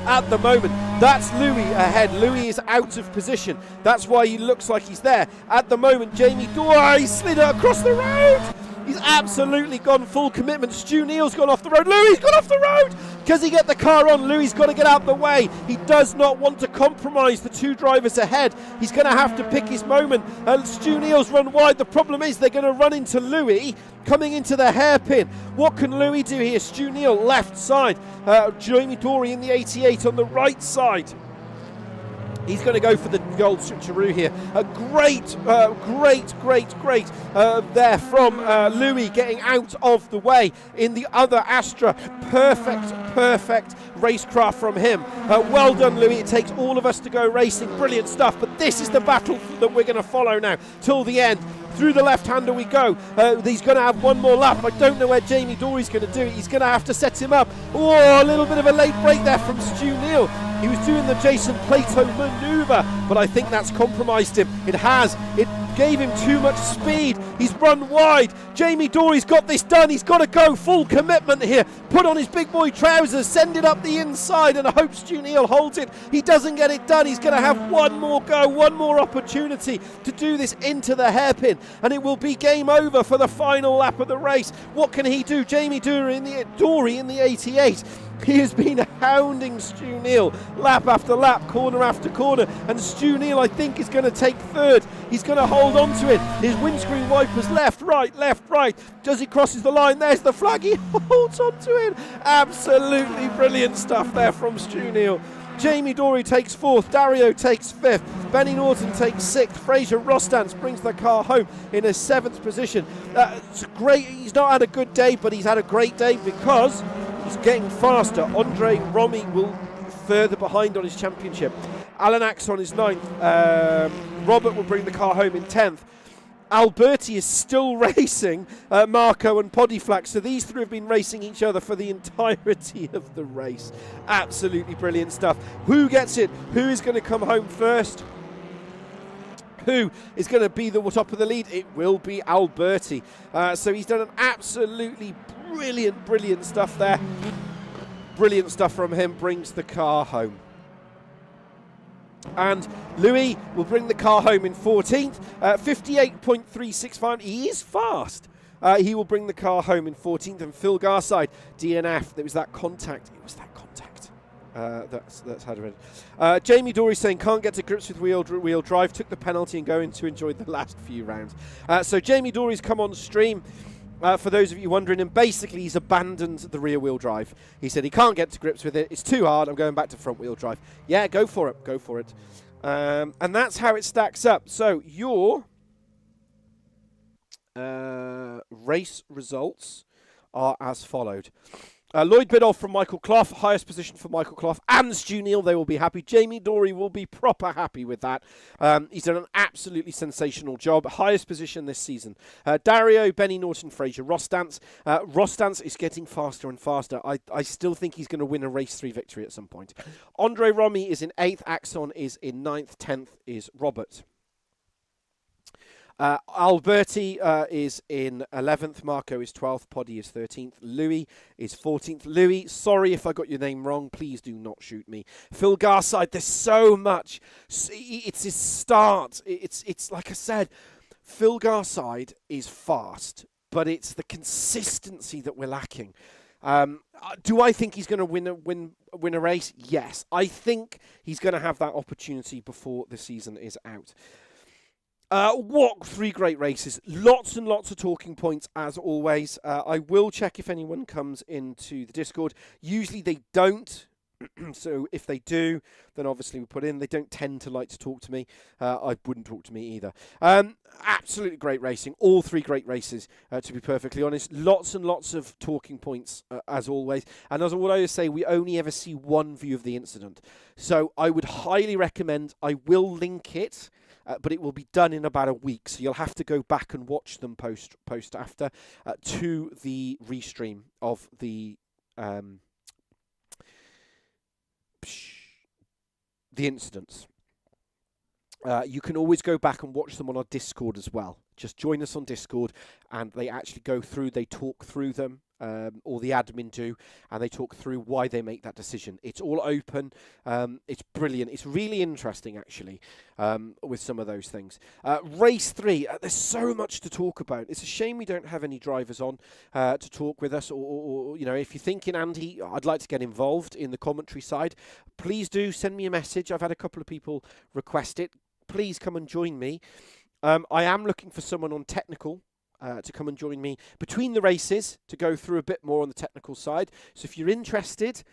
at the moment. That's Louis ahead. Louis is out of position. That's why he looks like he's there. At the moment, Jamie Dorey slid across the road. He's absolutely gone full commitment. Stu Neal's gone off the road. Louis gone off the road. Does he get the car on? Louis got to get out of the way. He does not want to compromise the 2 drivers ahead. He's going to have to pick his moment. Stu Neal's run wide. The problem is they're going to run into Louis coming into the hairpin. What can Louis do here? Stu Neal left side. Jamie Dorey in the 88 on the right side. He's going to go for the gold switcheroo here. A great there from Louis getting out of the way in the other Astra. Perfect racecraft from him. Well done, Louis. It takes all of us to go racing. Brilliant stuff. But this is the battle that we're going to follow now till the end. Through the left-hander we go. He's going to have one more lap. I don't know where Jamie Dorey's going to do it. He's going to have to set him up. Oh, a little bit of a late break there from Stu Neal. He was doing the Jason Plato manoeuvre, but I think that's compromised him. It has. It gave him too much speed. He's run wide. Jamie Dorey's got this done. He's got to go full commitment here. Put on his big boy trousers, send it up the inside, and I hope Stu Neal holds it. He doesn't get it done. He's going to have one more go, one more opportunity to do this into the hairpin, and it will be game over for the final lap of the race. What can he do? Jamie Dorey in the 88. He has been hounding Stu Neal lap after lap, corner after corner, and Stu Neal, I think, is going to take 3rd. He's going to hold on to it. His windscreen wipers left, right. Does he crosses the line? There's the flag. He holds on to it. Absolutely brilliant stuff there from Stu Neal. Jamie Dorey takes 4th, Dario takes 5th, Benny Norton takes 6th, Fraser Rostance brings the car home in a 7th position. It's great. He's not had a good day, but he's had a great day because he's getting faster. Andre Romy will further behind on his championship. Alan Axon is 9th. Robert will bring the car home in 10th. Alberti is still racing Marco and Podiflax, so these three have been racing each other for the entirety of the race. Absolutely brilliant stuff. Who gets it? Who is going to come home first? Who is going to be the top of the lead? It will be Alberti. So he's done an absolutely brilliant stuff there. Brilliant stuff from him, brings the car home. And Louis will bring the car home in 14th, 58.365. He is fast. He will bring the car home in 14th. And Phil Garside, DNF. There was that contact. It was that contact. That's how to read it. Jamie Dory saying can't get to grips with wheel drive. Took the penalty and going to enjoy the last few rounds. So Jamie Dory's come on stream. For those of you wondering, and basically he's abandoned the rear wheel drive. He said he can't get to grips with it. It's too hard. I'm going back to front wheel drive. Yeah, go for it. Go for it. And that's how it stacks up. So your race results are as followed. Lloyd Bidoff from Michael Clough, highest position for Michael Clough and Stu Neal. They will be happy. Jamie Dory will be proper happy with that. He's done an absolutely sensational job. Highest position this season. Dario, Benny Norton, Fraser, Rostance. Rostance is getting faster and faster. I still think he's going to win a race 3 victory at some point. Andre Romy is in 8th. Axon is in 9th. 10th is Robert. Alberti is in 11th, Marco is 12th, Poddy is 13th, Louis is 14th. Louis, sorry if I got your name wrong, please do not shoot me. Phil Garside, there's so much. It's his start. It's like I said, Phil Garside is fast, but it's the consistency that we're lacking. Do I think he's going to win a race? Yes. I think he's going to have that opportunity before the season is out. What 3 great races. Lots and lots of talking points, as always. I will check if anyone comes into the Discord. Usually they don't. So if they do, then obviously we put in. They don't tend to like to talk to me. I wouldn't talk to me either. Absolutely great racing. All 3 great races, to be perfectly honest. Lots and lots of talking points, as always. And as what I always say, we only ever see one view of the incident. So I would highly recommend, I will link it, but it will be done in about a week, so you'll have to go back and watch them post after to the restream of the incidents. You can always go back and watch them on our Discord as well. Just join us on Discord, and they actually go through, they talk through them, or the admin do, and they talk through why they make that decision. It's all open. It's brilliant. It's really interesting, actually, with some of those things. Race 3, there's so much to talk about. It's a shame we don't have any drivers on to talk with us, or you know, if you're thinking, Andy, I'd like to get involved in the commentary side, please do send me a message. I've had a couple of people request it. Please come and join me. I am looking for someone on technical to come and join me between the races to go through a bit more on the technical side. So if you're interested,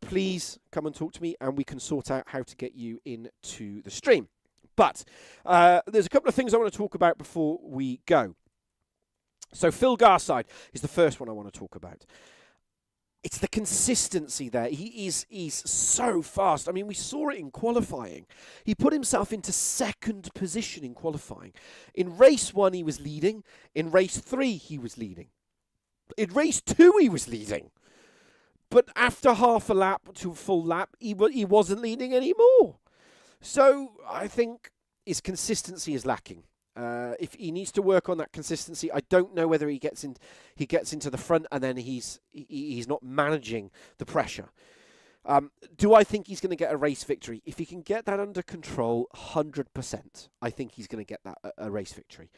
please come and talk to me and we can sort out how to get you into the stream. But there's a couple of things I want to talk about before we go. So Phil Garside is the first one I want to talk about. It's the consistency there. He's so fast. I mean, we saw it in qualifying. He put himself into 2nd position in qualifying. In race 1, he was leading. In race 3, he was leading. In race 2, he was leading. But after half a lap to a full lap, he wasn't leading anymore. So I think his consistency is lacking. If he needs to work on that consistency, I don't know whether he gets into the front and then he's not managing the pressure. Do I think he's going to get a race victory? If he can get that under control, 100%, I think he's going to get that a race victory.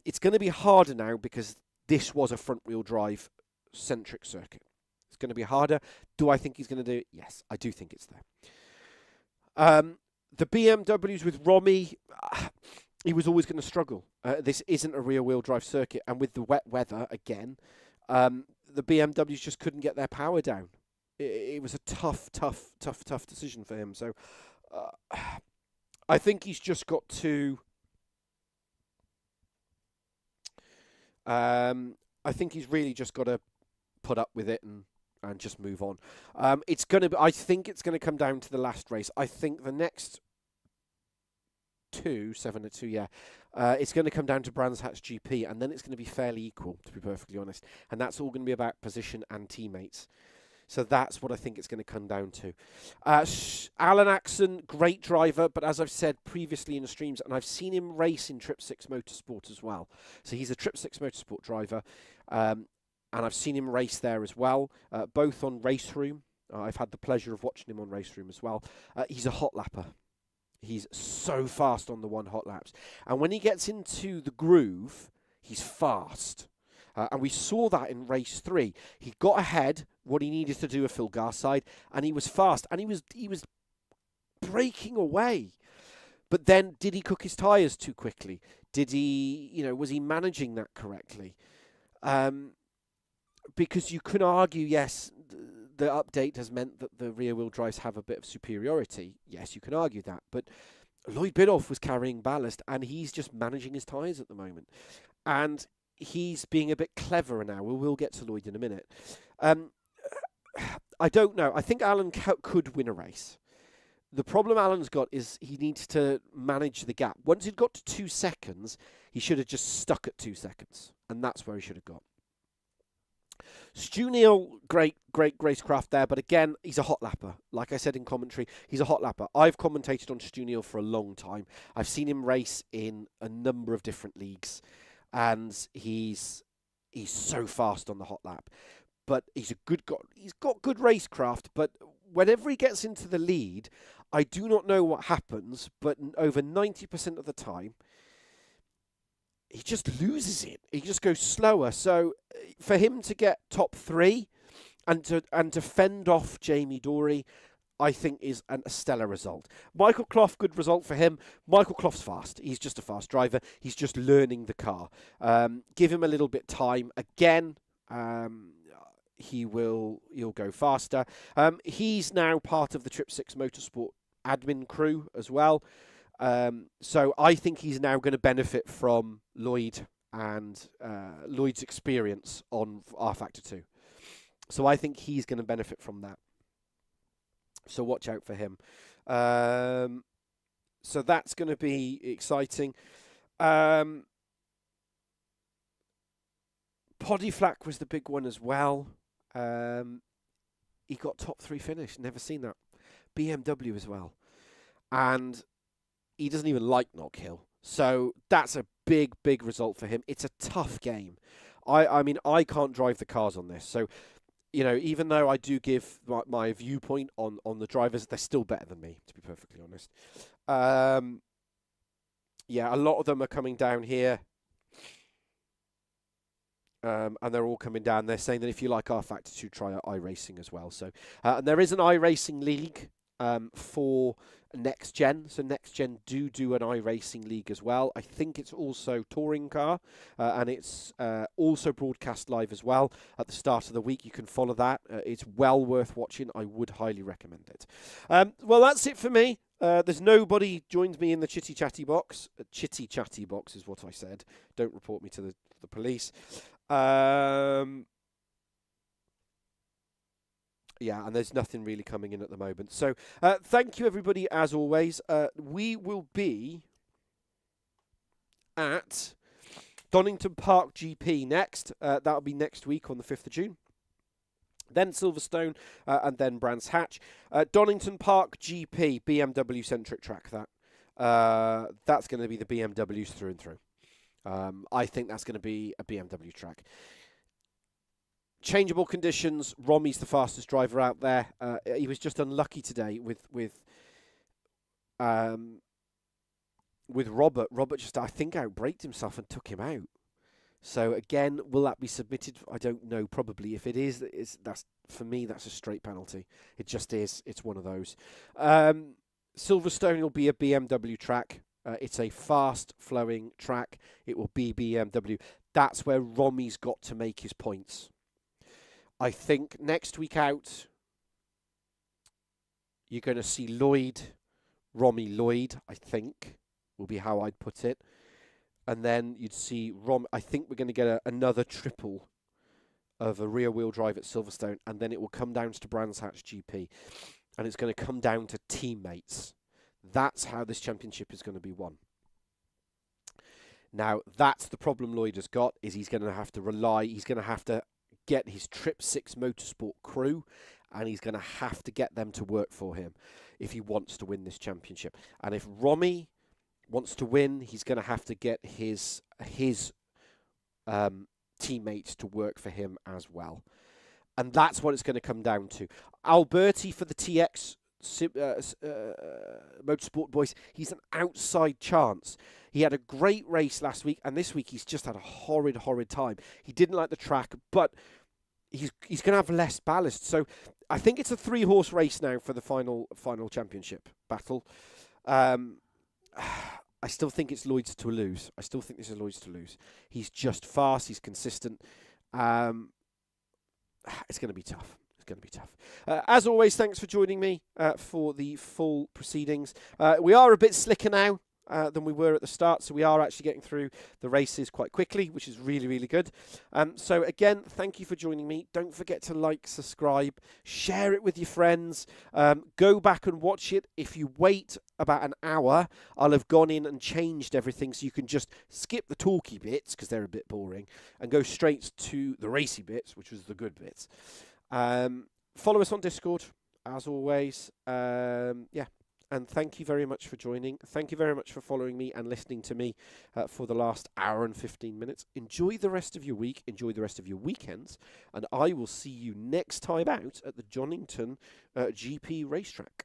It's going to be harder now because this was a front-wheel drive centric circuit. It's going to be harder. Do I think he's going to do it? Yes, I do think it's there. The BMWs with Romy, he was always going to struggle. This isn't a rear-wheel drive circuit, and with the wet weather again, the BMWs just couldn't get their power down. It was a tough decision for him. So I think he's just got to. I think he's really just got to put up with it and just move on. It's going to. I think it's going to come down to the last race. I think the next 7-2, yeah. It's going to come down to Brands Hatch GP, and then it's going to be fairly equal, to be perfectly honest. And that's all going to be about position and teammates. So that's what I think it's going to come down to. Alan Axon, great driver, but as I've said previously in the streams, and I've seen him race in Trip 6 Motorsport as well. So he's a Trip 6 Motorsport driver, and I've seen him race there as well, both on Race Room. I've had the pleasure of watching him on Race Room as well. He's a hot lapper. He's so fast on the one hot laps. And when he gets into the groove, he's fast. And we saw that in race 3. He got ahead, what he needed to do at Phil Garside, and he was fast. And he was breaking away. But then, did he cook his tyres too quickly? Did he, was he managing that correctly? Because you can argue, yes, the update has meant that the rear-wheel drives have a bit of superiority. Yes, you can argue that. But Lloyd Biddulph was carrying ballast, and he's just managing his tyres at the moment. And he's being a bit cleverer now. We'll get to Lloyd in a minute. I don't know. I think Alan could win a race. The problem Alan's got is he needs to manage the gap. Once he'd got to 2 seconds, he should have just stuck at 2 seconds. And that's where he should have got. Stu Neal, great racecraft there, but again, he's a hot lapper. Like I said in commentary, he's a hot lapper. I've commentated on Stu Neal for a long time. I've seen him race in a number of different leagues, and he's so fast on the hot lap. But he's got good racecraft, but whenever he gets into the lead, I do not know what happens, but over 90% of the time, he just loses it. He just goes slower. So for him to get top 3 and to fend off Jamie Dorey, I think is a stellar result. Michael Clough, good result for him. Michael Clough's fast. He's just a fast driver. He's just learning the car. Give him a little bit time. Again, he'll go faster. He's now part of the Trip 6 Motorsport admin crew as well. So I think he's now going to benefit from Lloyd and Lloyd's experience on rFactor2. So I think he's going to benefit from that. So watch out for him. So that's going to be exciting. Poddy Flack was the big one as well. He got top 3 finish. Never seen that. BMW as well. And he doesn't even like Knockhill. So that's a big result for him. It's a tough game. I mean, I can't drive the cars on this. So, even though I do give my viewpoint on the drivers, they're still better than me, to be perfectly honest. Yeah, a lot of them are coming down here. And they're all coming down. They're saying that if you like rFactor2, try iRacing as well. So, and there is an iRacing league for NXTGEN. So NXTGEN do an iRacing league as well. I think it's also touring car, and it's also broadcast live as well at the start of the week. You can follow that. It's well worth watching. I would highly recommend it. Well, that's it for me. There's nobody joined me in the chitty chatty box. Chitty chatty box is what I said. Don't report me to the police. Yeah, and there's nothing really coming in at the moment. So thank you, everybody, as always. We will be at Donington Park GP next. That'll be next week on the 5th of June. Then Silverstone, and then Brands Hatch. Donington Park GP, BMW-centric track, that. That's going to be the BMWs through and through. I think that's going to be a BMW track. Changeable conditions. Romy's the fastest driver out there. He was just unlucky today with Robert. Robert just, I think, outbraked himself and took him out. So again, will that be submitted? I don't know. Probably. If it is, that's for me. That's a straight penalty. It just is. It's one of those. Silverstone will be a BMW track. It's a fast-flowing track. It will be BMW. That's where Romy's got to make his points. I think next week out, you're going to see Romy Lloyd, I think, will be how I'd put it. And then you'd see I think we're going to get another triple of a rear-wheel drive at Silverstone, and then it will come down to Brands Hatch GP. And it's going to come down to teammates. That's how this championship is going to be won. Now, that's the problem Lloyd has got, is he's going to have to rely, he's going to have to get his Trip 6 Motorsport crew, and he's going to have to get them to work for him if he wants to win this championship. And if Romy wants to win, he's going to have to get his teammates to work for him as well. And that's what it's going to come down to. Alberti for the TX Motorsport boys, he's an outside chance. He had a great race last week, and this week he's just had a horrid time. He didn't like the track, but he's going to have less ballast. So I think it's a 3-horse race now for the final championship battle. I still think it's Lloyd's to lose. I still think this is Lloyd's to lose. He's just fast. He's consistent. It's going to be tough. It's going to be tough. As always, thanks for joining me for the full proceedings. We are a bit slicker now than we were at the start, so we are actually getting through the races quite quickly, which is really good. So again, thank you for joining me. Don't forget to like, subscribe, share it with your friends. Go back and watch it. If you wait about an hour, I'll have gone in and changed everything, so you can just skip the talky bits because they're a bit boring and go straight to the racy bits, which was the good bits. Follow us on Discord as always. Yeah. And thank you very much for joining. Thank you very much for following me and listening to me for the last hour and 15 minutes. Enjoy the rest of your week. Enjoy the rest of your weekends. And I will see you next time out at the Jonington GP racetrack.